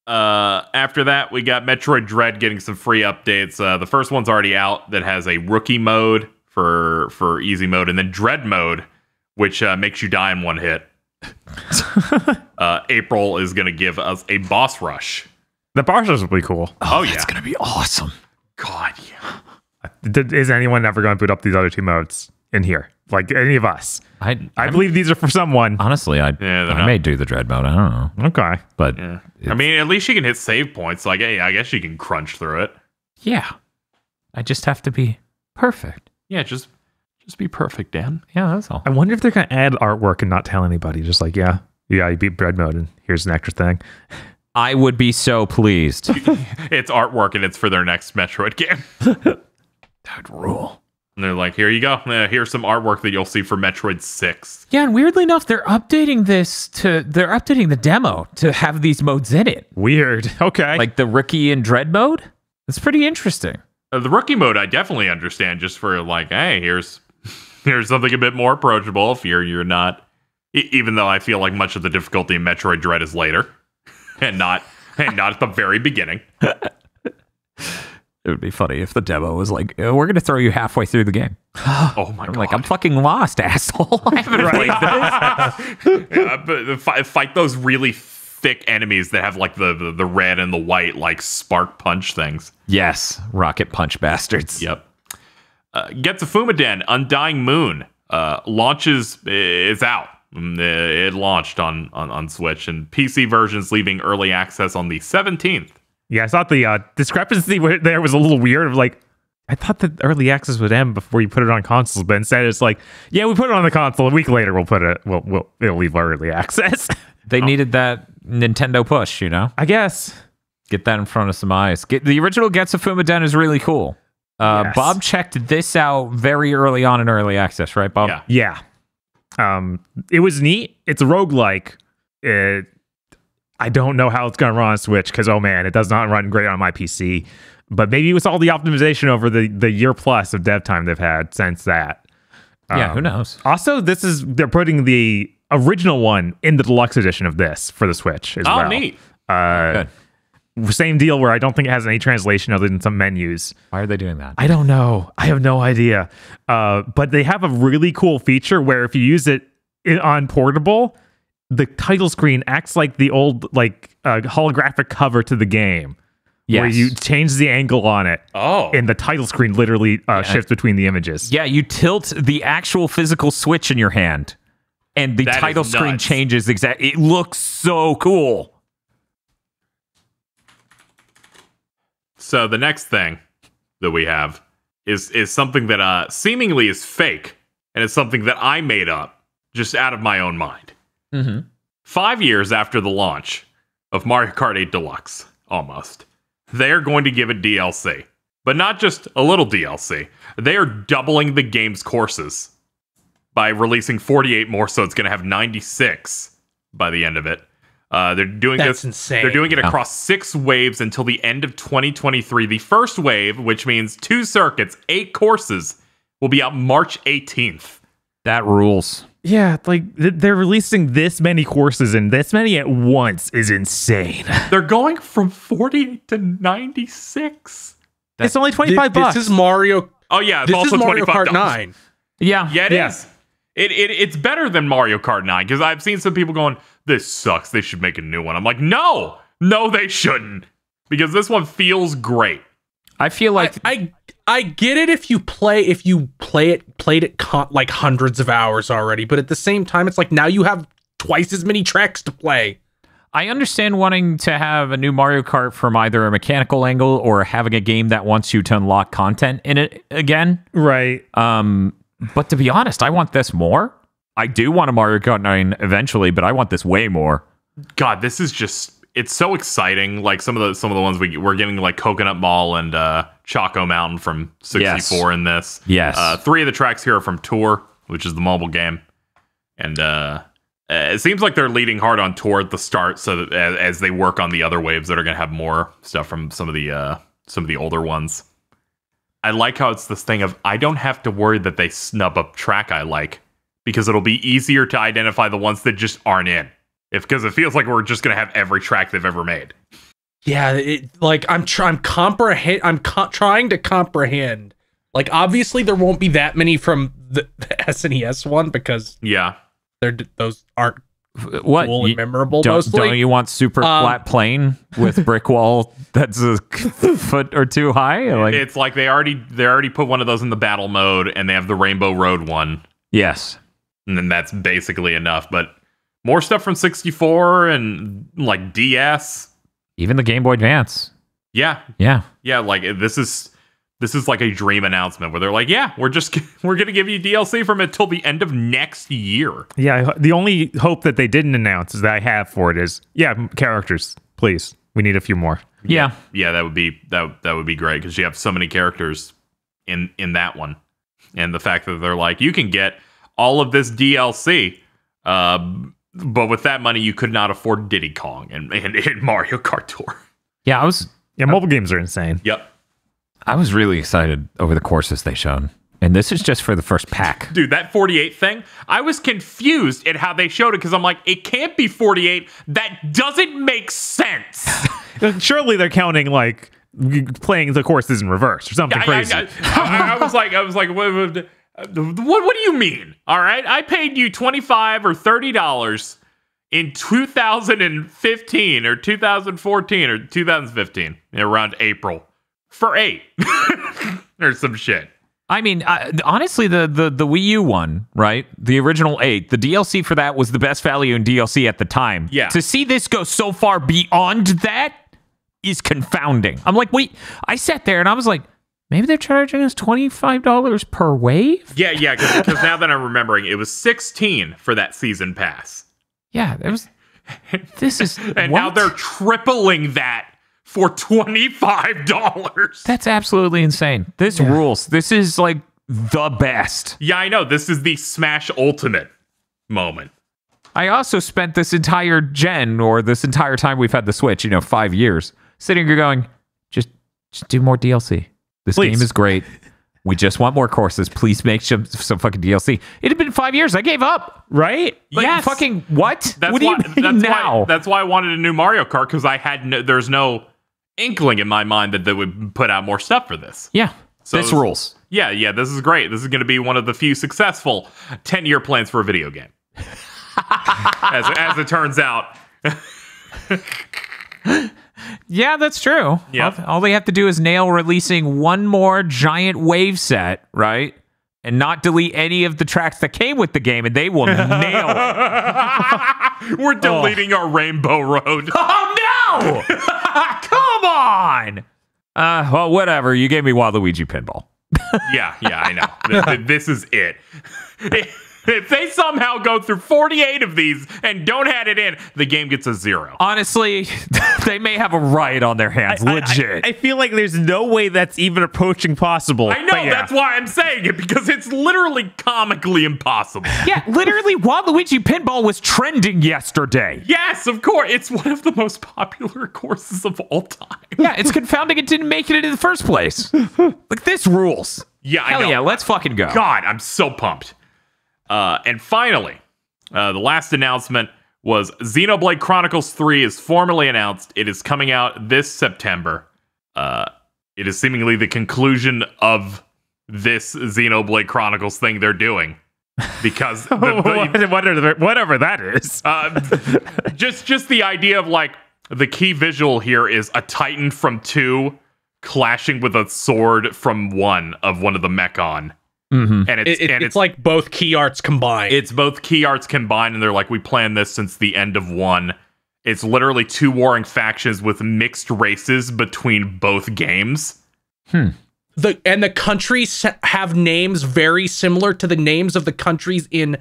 After that, we got Metroid Dread getting some free updates. The first one's already out that has a rookie mode for easy mode, and then Dread mode, which makes you die in one hit. April is going to give us a boss rush. The boss rush will be cool. Oh, yeah. That's going to be awesome. God, yeah. Is anyone ever going to boot up these other 2 modes in here? Like any of us? I I'm- believe these are for someone. Honestly, I they're I not. may do the Dread mode. I don't know. Okay. But Yeah. I mean, at least you can hit save points. Like, hey, I guess you can crunch through it. yeah. I just have to be perfect. Yeah, just be perfect, Dan. Yeah, that's all. I wonder if they're going to add artwork and not tell anybody. Just like, yeah, you beat Dread mode and here's an extra thing. I would be so pleased. It's artwork and it's for their next Metroid game. That'd rule. And they're like, here you go. Here's some artwork that you'll see for Metroid 6. Yeah, and weirdly enough, they're updating the demo to have these modes in it. Weird. Okay. Like the Rookie and Dread mode. It's pretty interesting. The rookie mode, I definitely understand. Just for like, hey, here's something a bit more approachable. If you're not, even though I feel like much of the difficulty in Metroid Dread is later, and not at the very beginning. It would be funny if the demo was like, we're going to throw you halfway through the game. Oh my I'm god! like, I'm fucking lost, asshole. I haven't played this. Yeah, but fight those really thick enemies that have like the red and the white like spark punch things. Yes, rocket punch bastards. Yep. Gets a Fumaden, Undying Moon launches is out. It launched on Switch, and PC versions leaving early access on the 17th. yeah, I thought the discrepancy there was a little weird. Of like, I thought that early access would end before you put it on consoles, but instead it's like, yeah, we put it on the console. A week later, it'll leave early access. They needed that Nintendo push, you know? I guess. Get that in front of some eyes. The original Getsufumo Den is really cool. Yes. Bob checked this out very early on in early access, right, Bob? Yeah. Yeah. It was neat. It's a roguelike. I don't know how it's going to run on Switch because, oh man, it does not run great on my PC. But maybe it was all the optimization over the year plus of dev time they've had since that. Yeah, who knows? Also, they're putting the original one in the deluxe edition of this for the Switch as well. Oh, neat. Good. Same deal where I don't think it has any translation other than some menus. Why are they doing that? I don't know. I have no idea. But they have a really cool feature where if you use it on portable, the title screen acts like the old holographic cover to the game. Where Yes. you change the angle on it. Oh. And the title screen literally shifts between the images. Yeah, you tilt the actual physical switch in your hand, and the That is title screen nuts. changes exactly. It looks so cool. So the next thing that we have is something that seemingly is fake, and it's something that I made up just out of my own mind. Mm-hmm. 5 years after the launch of Mario Kart 8 Deluxe, almost, they're going to give it DLC. But not just a little DLC. They are doubling the game's courses by releasing 48 more, so it's going to have 96 by the end of it. They're doing That's this. insane. They're doing it across 6 waves until the end of 2023. The first wave, which means 2 circuits, 8 courses, will be out March 18th. That rules. Yeah, like they're releasing this many courses and this many at once is insane. They're going from 48 to 96. It's only $25. This is Mario. Oh yeah, it's This also is Mario $25. Kart 9. Yeah. Yeah, it Yeah. is. It's better than Mario Kart 9 because I've seen some people going, "This sucks. They should make a new one." I'm like, no, they shouldn't, because this one feels great. I feel like I get it if you played it like hundreds of hours already, but at the same time, it's like now you have twice as many tracks to play. I understand wanting to have a new Mario Kart from either a mechanical angle or having a game that wants you to unlock content in it again. Right. But to be honest, I want this more. I do want a Mario Kart 9 eventually, but I want this way more. God, this is just—it's so exciting. Like some of the ones we're getting, like Coconut Mall and Choco Mountain from 64 in this. Yes. 3 of the tracks here are from Tour, which is the mobile game, and it seems like they're leading hard on Tour at the start, so that as they work on the other waves that are going to have more stuff from some of the older ones. I like how it's this thing of I don't have to worry that they snub a track I like, because it'll be easier to identify the ones that just aren't in. Because it feels like we're just going to have every track they've ever made. Yeah, I'm trying to comprehend. Like, obviously, there won't be that many from the SNES one because Yeah. those aren't What? cool and memorable. Don't Mostly, you want super flat plane with brick wall that's a foot or two high? Like, It's like they already put one of those in the battle mode, and they have the Rainbow Road one. yes. And then that's basically enough. But more stuff from 64 and like DS. Even the Game Boy Advance. Yeah. Yeah. Yeah, like this is like a dream announcement where they're like, yeah, we're going to give you DLC from it till the end of next year. Yeah, the only hope that they didn't announce is that I have for it is, characters, please. We need a few more. Yeah. Yeah, that would be great because you have so many characters in that one. And the fact that they're like, you can get all of this DLC, but with that money, you could not afford Diddy Kong and Mario Kart Tour. Yeah, Mobile games are insane. Yep. I was really excited over the courses they showed. And this is just for the first pack. Dude, that 48 thing, I was confused at how they showed it because I'm like, it can't be 48. That doesn't make sense. Surely they're counting like playing the courses in reverse or something crazy. I was like, what do you mean? All right, I paid you $25 or $30 in 2015 or 2014 or 2015 around April for 8 or some shit. I mean, honestly, the Wii U one, right? The original 8, the DLC for that was the best value in DLC at the time. Yeah. To see this go so far beyond that is confounding. I'm like, wait, I sat there and I was like, maybe they're charging us $25 per wave? Yeah, because now that I'm remembering, it was 16 for that season pass. Yeah, this is And what? now they're tripling that for $25. That's absolutely insane. This rules. This is like the best. Yeah, I know. This is the Smash Ultimate moment. I also spent this entire gen, or this entire time we've had the Switch, 5 years, sitting here going, just do more DLC. This Please. game is great. We just want more courses. Please make some fucking DLC. It had been 5 years. I gave up. Right? Like, Yes. fucking what? That's What do why, you mean that's now? Why, that's why I wanted a new Mario Kart, because there's no inkling in my mind that they would put out more stuff for this. Yeah. So this it's- rules. Yeah, this is great. This is going to be one of the few successful 10-year plans for a video game. as it turns out. Yeah, that's true. Yep. All they have to do is nail releasing one more giant wave set, right? And not delete any of the tracks that came with the game, and they will nail it. We're deleting our Rainbow Road. Oh, no! Come on! Well, whatever. You gave me Waluigi Pinball. Yeah, I know. This is it. If they somehow go through 48 of these and don't add it in, the game gets a 0. Honestly, they may have a riot on their hands. Legit. I feel like there's no way that's even approaching possible. I know, but yeah. that's why I'm saying it, because it's literally comically impossible. Yeah, literally, Waluigi Pinball was trending yesterday. Yes, of course. It's one of the most popular courses of all time. Yeah, it's confounding it didn't make it in the first place. Like, this rules. Yeah, I Hell know. yeah, let's fucking go. God, I'm so pumped. And finally, the last announcement was Xenoblade Chronicles 3 is formally announced. It is coming out this September. It is seemingly the conclusion of this Xenoblade Chronicles thing they're doing. Because whatever that is. just the idea of like the key visual here is a Titan from 2 clashing with a sword from 1 of one of the Mechon. Mm-hmm. And It's like both key arts combined. it's both key arts combined, and they're like, we planned this since the end of 1. It's literally 2 warring factions with mixed races between both games. The countries have names very similar to the names of the countries in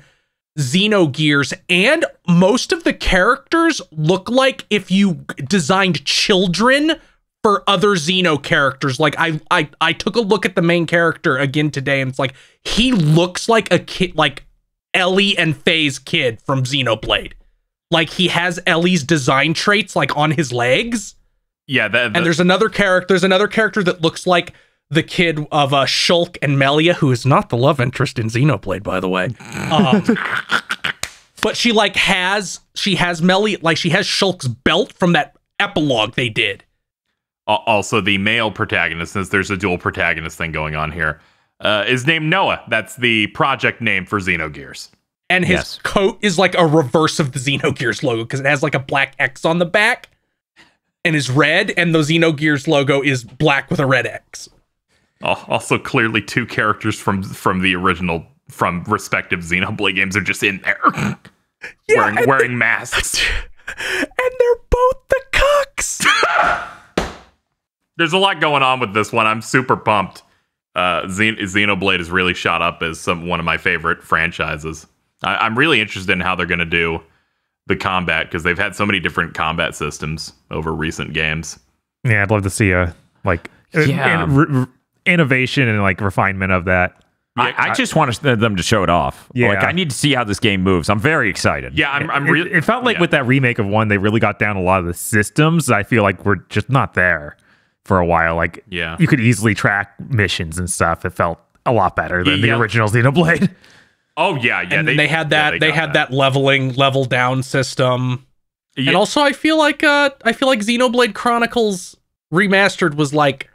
Xenogears, and most of the characters look like if you designed children for other Xeno characters. Like I took a look at the main character again today, and it's like he looks like a kid, like Ellie and Faye's kid from Xenoblade. Like he has Ellie's design traits like on his legs. Yeah, And there's another character that looks like the kid of Shulk and Melia, who is not the love interest in Xenoblade, by the way. But she has Melia, like she has Shulk's belt from that epilogue they did. also the male protagonist, since there's a dual protagonist thing going on here, is named Noah. That's the project name for Xenogears. And his coat is like a reverse of the Xenogears logo because it has like a black X on the back and is red, and the Xenogears logo is black with a red X. Also, clearly 2 characters from the original, from respective Xenoblade games are just in there. wearing masks. And they're both the cucks. There's a lot going on with this one. I'm super pumped. Xenoblade has really shot up as one of my favorite franchises. I'm really interested in how they're going to do the combat, because they've had so many different combat systems over recent games. Yeah, I'd love to see a innovation and like refinement of that. I just want them to show it off. Yeah. Like, I need to see how this game moves. I'm very excited. Yeah, I'm really. It felt like with that remake of 1, they really got down a lot of the systems. I feel like we're just not there for a while. Like, Yeah. you could easily track missions and stuff. It felt a lot better than the Yeah. original Xenoblade. Oh yeah. And they had that. They had that level down system. Yeah. And also, I feel like Xenoblade Chronicles Remastered was like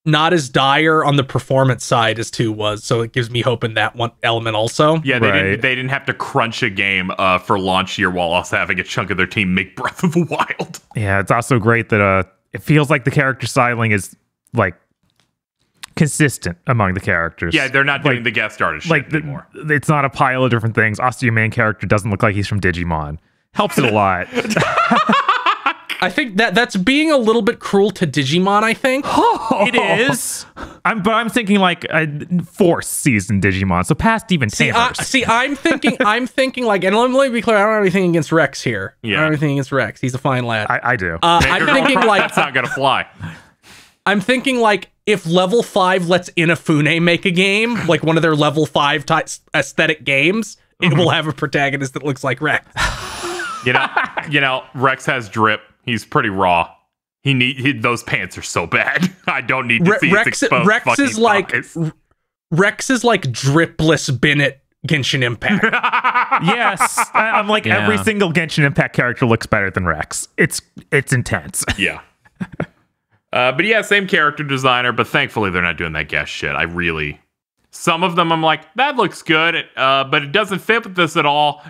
not as dire on the performance side as 2 was, so it gives me hope in that one element also. Yeah, Right. they didn't have to crunch a game for launch year while also having a chunk of their team make Breath of the Wild. Yeah, it's also great that it feels like the character styling is like consistent among the characters. Yeah, they're not doing the guest starter shit anymore. It's not a pile of different things. Also, your main character doesn't look like he's from Digimon. Helps it a lot. I think that's being a little bit cruel to Digimon, I think. It is. I'm thinking like a 4th season Digimon, so past even Tamers. I'm thinking like, and let me be clear, I don't have anything against Rex here. Yeah. I don't have anything against Rex. He's a fine lad. I do. I'm thinking like, That's not gonna fly. I'm thinking like, if Level 5 lets Inafune make a game, like one of their Level 5 aesthetic games, it will have a protagonist that looks like Rex. You know, Rex has drip. He's pretty raw. Those pants are so bad. I don't need to see his exposed fucking pockets. Rex is like dripless Bennett Genshin Impact. Yes. I'm like every single Genshin Impact character looks better than Rex. It's intense. Yeah. But yeah, same character designer, but thankfully they're not doing that guest shit. Some of them I'm like, that looks good, but it doesn't fit with this at all.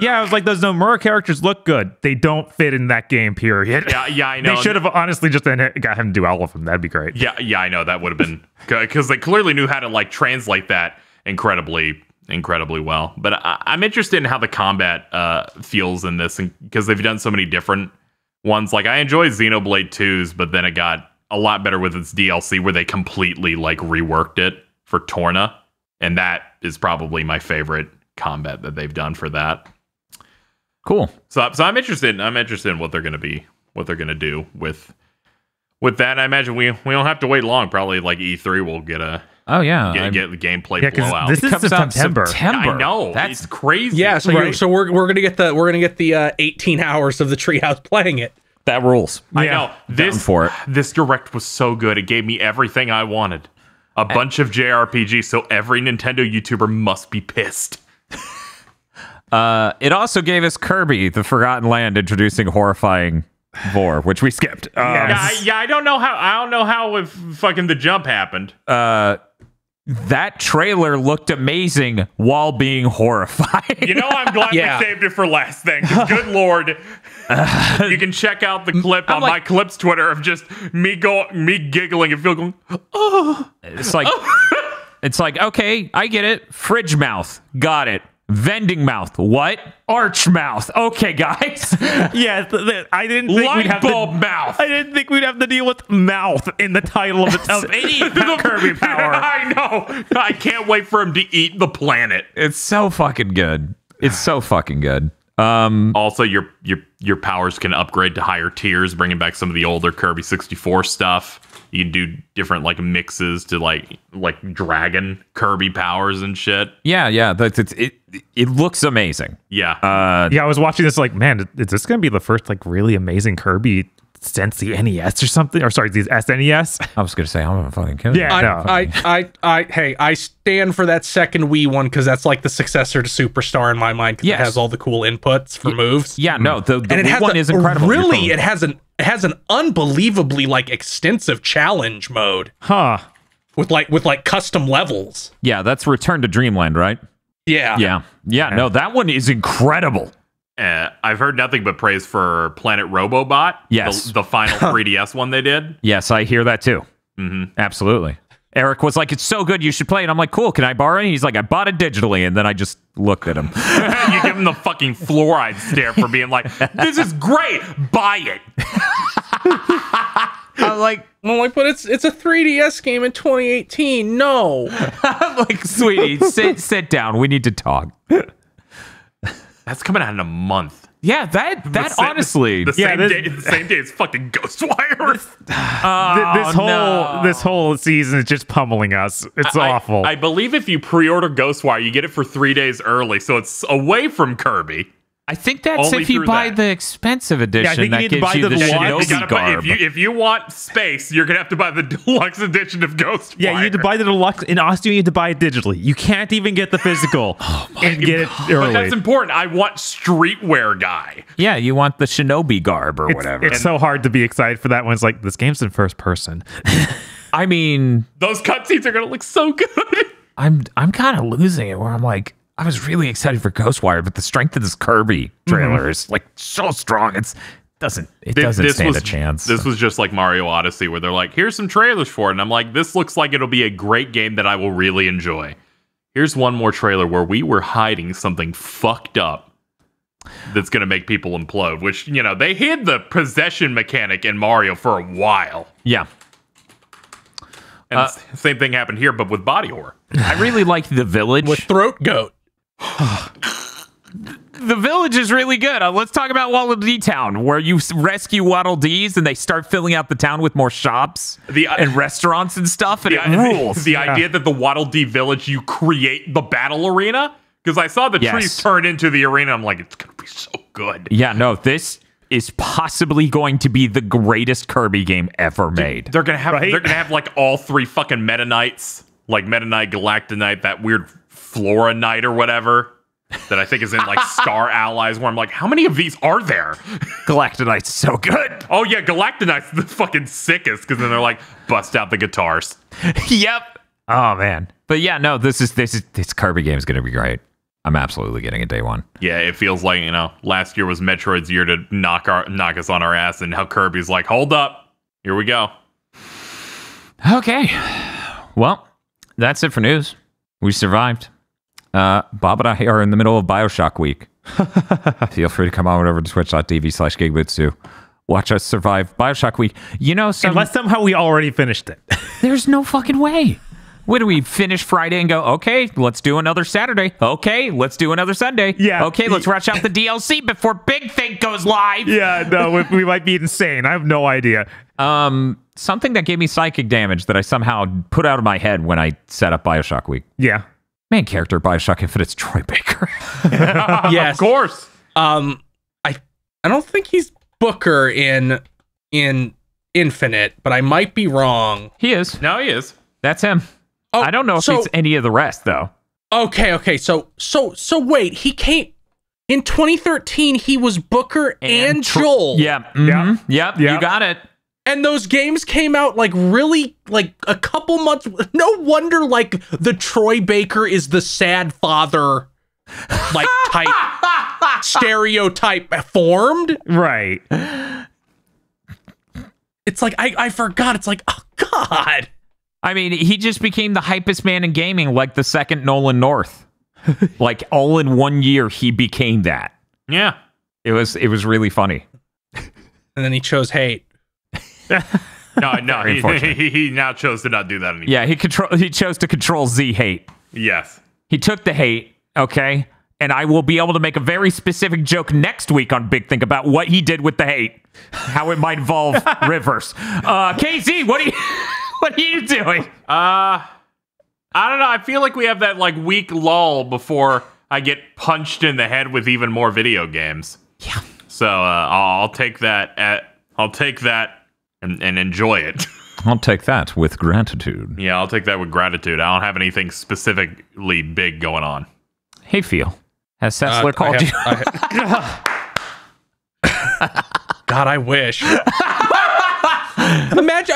Yeah, I was like, those Nomura characters look good. They don't fit in that game, period. Yeah, I know. They should have honestly just got him to do all of them. That'd be great. Yeah, I know. That would have been good, because they clearly knew how to like translate that incredibly well. But I'm interested in how the combat feels in this, because they've done so many different ones. Like, I enjoy Xenoblade 2's, but then it got a lot better with its DLC, where they completely like reworked it for Torna, and that is probably my favorite combat that they've done for that. Cool. So I'm interested. I'm interested in what they're going to do with that. I imagine we don't have to wait long. Probably like E3 will get a Oh yeah. get the gameplay Yeah, 'cause blowout. this is comes out September. I know That's it's crazy. Yeah, so we're gonna get the 18 hours of the Treehouse playing it. that rules. I Yeah. know this for it. This direct was so good. It gave me everything I wanted. A bunch of JRPGs, so every Nintendo YouTuber must be pissed. It also gave us Kirby, the Forgotten Land, introducing horrifying Vor, which we skipped. I don't know how if fucking the jump happened. That trailer looked amazing while being horrifying. You know, I'm glad Yeah. we saved it for last thing. 'Cause good lord, you can check out the clip on my clips Twitter of just me giggling and Phil going, It's like, it's like, okay, I get it. Fridge mouth, got it. Vending mouth, what? Arch mouth. Okay, guys. Yeah, I didn't think we'd light have bulb to, mouth. I didn't think we'd have to deal with mouth in the title of any Kirby power. I know. I can't wait for him to eat the planet. It's so fucking good. It's so fucking good. Also, your powers can upgrade to higher tiers, bringing back some of the older Kirby 64 stuff. You can do different like mixes to like dragon Kirby powers and shit. Yeah. It looks amazing. Yeah. Yeah, I was watching this like, man, is this going to be the first like really amazing Kirby since the NES or something? Or sorry, the SNES? I was gonna say I'm a fucking kid. Yeah. No. I stand for that second Wii one because that's like the successor to Superstar in my mind because Yes. it has all the cool inputs for moves. Yeah, no, the And it Wii has one is incredible. You're Really, totally- it has an unbelievably like extensive challenge mode Huh. with like custom levels. Yeah, that's Return to Dreamland, right? Yeah. Yeah. No, that one is incredible. I've heard nothing but praise for Planet Robobot. Yes. The final 3DS one they did. Yes, I hear that too. Mm-hmm. Absolutely. Eric was like, "It's so good, you should play it." I'm like, "Cool, can I borrow it?" He's like, "I bought it digitally," and then I just looked at him. You give him the fucking fluoride stare for being like, "This is great, buy it." I'm like, But it's a 3DS game in 2018. No. sweetie, sit down. We need to talk. That's coming out in a month. Yeah, that honestly, The same this- day, the same day as fucking Ghostwire. This whole season is just pummeling us. It's awful. I believe if you pre-order Ghostwire, you get it for 3 days early, so it's away from Kirby. I think that's Only if you through buy that. the expensive edition think you that need to gives buy you the the deluxe. Shinobi garb. If you want space, you're gonna have to buy the deluxe edition of Ghostwire. Yeah, you need to buy the deluxe. In Austin, you need to buy it digitally. You can't even get the physical and get it But early. that's important. I want streetwear guy. Yeah, you want the Shinobi garb or whatever. It's so hard to be excited for that one. It's like, this game's in first person. I mean, Those cutscenes are gonna look so good. I'm kind of losing it where I'm like, I was really excited for Ghostwire, but the strength of this Kirby trailer is like so strong. It doesn't stand a chance. This was just like Mario Odyssey, where they're like, "Here's some trailers for it," and I'm like, "This looks like it'll be a great game that I will really enjoy." Here's one more trailer where we were hiding something fucked up that's gonna make people implode. Which, you know, they hid the possession mechanic in Mario for a while, Yeah. and the same thing happened here, but with body horror. I really like the village. With Throat Goat. The village is really good. Let's talk about Waddle Dee Town, where you rescue Waddle Dees and they start filling out the town with more shops and restaurants and stuff, and it rules. The idea that the Waddle Dee Village, you create the battle arena, because I saw the trees turn into the arena. I'm like, it's gonna be so good. Yeah, no, this is possibly going to be the greatest Kirby game ever made. They're gonna have like all three fucking Meta Knights, like Meta Knight, Galactonite, that weird Flora Knight or whatever. That I think is in like Star Allies, where I'm like, how many of these are there? Galactonite's so good. Oh yeah, Galactonite's the fucking sickest, because then they're like, bust out the guitars. Yep. Oh man. But yeah, no, this Kirby game is going to be great. I'm absolutely getting it day one. Yeah, it feels like, you know, last year was Metroid's year to knock us on our ass, and how Kirby's like, hold up, here we go. Okay. Well, that's it for news. We survived. Bob and I are in the middle of Bioshock week. Feel free to come on over to twitch.tv/gigboots2. Watch us survive Bioshock week. You know, Unless somehow we already finished it. there's no fucking way. When do we finish Friday and go, okay, let's do another Saturday. Okay, let's do another Sunday. Yeah. Okay, let's rush out the DLC before Big Thing goes live. Yeah, no, we might be insane. I have no idea. Something that gave me psychic damage that I somehow put out of my head when I set up Bioshock Week. Yeah. Main character Bioshock Infinite's Troy Baker. Yes. Of course. I don't think he's Booker in Infinite, but I might be wrong. He is. No, he is. That's him. Oh, I don't know if it's any of the rest, though. Okay. So wait, he came in 2013. He was Booker and Joel. Yeah. Mm-hmm. Yep. You got it. And those games came out like really like a couple months. No wonder like the Troy Baker is the sad father like type stereotype formed. Right. It's like I forgot. It's like, oh God. I mean, he just became the hypest man in gaming, like the second Nolan North. Like all in 1 year, he became that. Yeah. It was really funny. And then he chose hate. No, Very unfortunate. he now chose to not do that anymore. Yeah, he chose to control Z hate. Yes. He took the hate, okay? And I will be able to make a very specific joke next week on Big Think about what he did with the hate, how it might involve Rivers. KZ, what are you doing? I don't know. I feel like we have that like week lull before I get punched in the head with even more video games. Yeah. So I'll take that. I'll take that and enjoy it. I'll take that with gratitude. Yeah, I'll take that with gratitude. I don't have anything specifically big going on. Hey, Phil, has Sessler called you? God, I wish.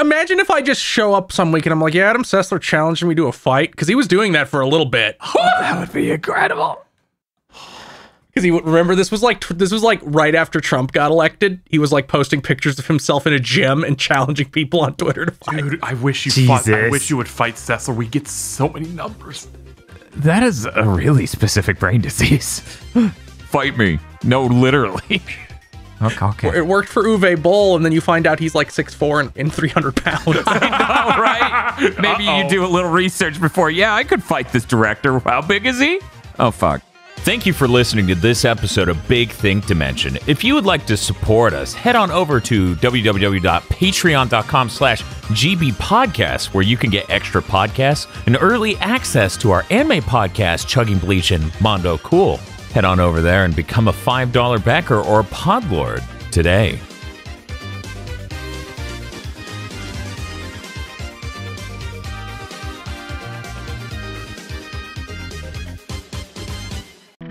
Imagine if I just show up some week and I'm like, yeah, Adam Sessler challenging me to a fight, because he was doing that for a little bit. That would be incredible. Because he remember this was like right after Trump got elected. He was like posting pictures of himself in a gym and challenging people on Twitter to fight. Dude, I wish you would fight Cecil. We get so many numbers. That is a really specific brain disease. Fight me. No, literally. Okay. It worked for Uwe Boll, and then you find out he's like 6'4" and 300 pounds. All right. Maybe you do a little research before. Yeah, I could fight this director. How big is he? Oh, fuck. Thank you for listening to this episode of Big Think Dimension. If you would like to support us, head on over to www.patreon.com/gbpodcast, where you can get extra podcasts and early access to our anime podcast, Chugging Bleach and Mondo Cool. Head on over there and become a $5 backer or a podlord today.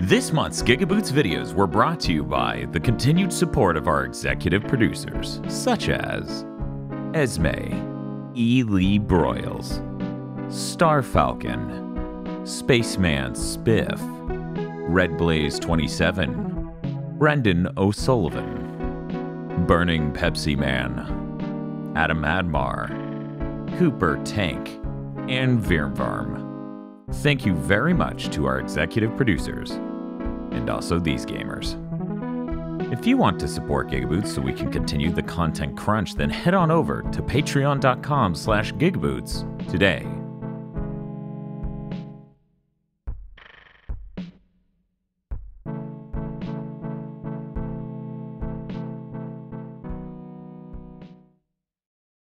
This month's Gigaboots videos were brought to you by the continued support of our executive producers, such as Esme, E. Lee Broyles, Star Falcon, Spaceman Spiff, Red Blaze 27, Brendan O'Sullivan, Burning Pepsi Man, Adam Admar, Cooper Tank, and Virmvarm. Thank you very much to our executive producers, and also these gamers. If you want to support Gigaboots so we can continue the content crunch, then head on over to patreon.com/gigaboots today.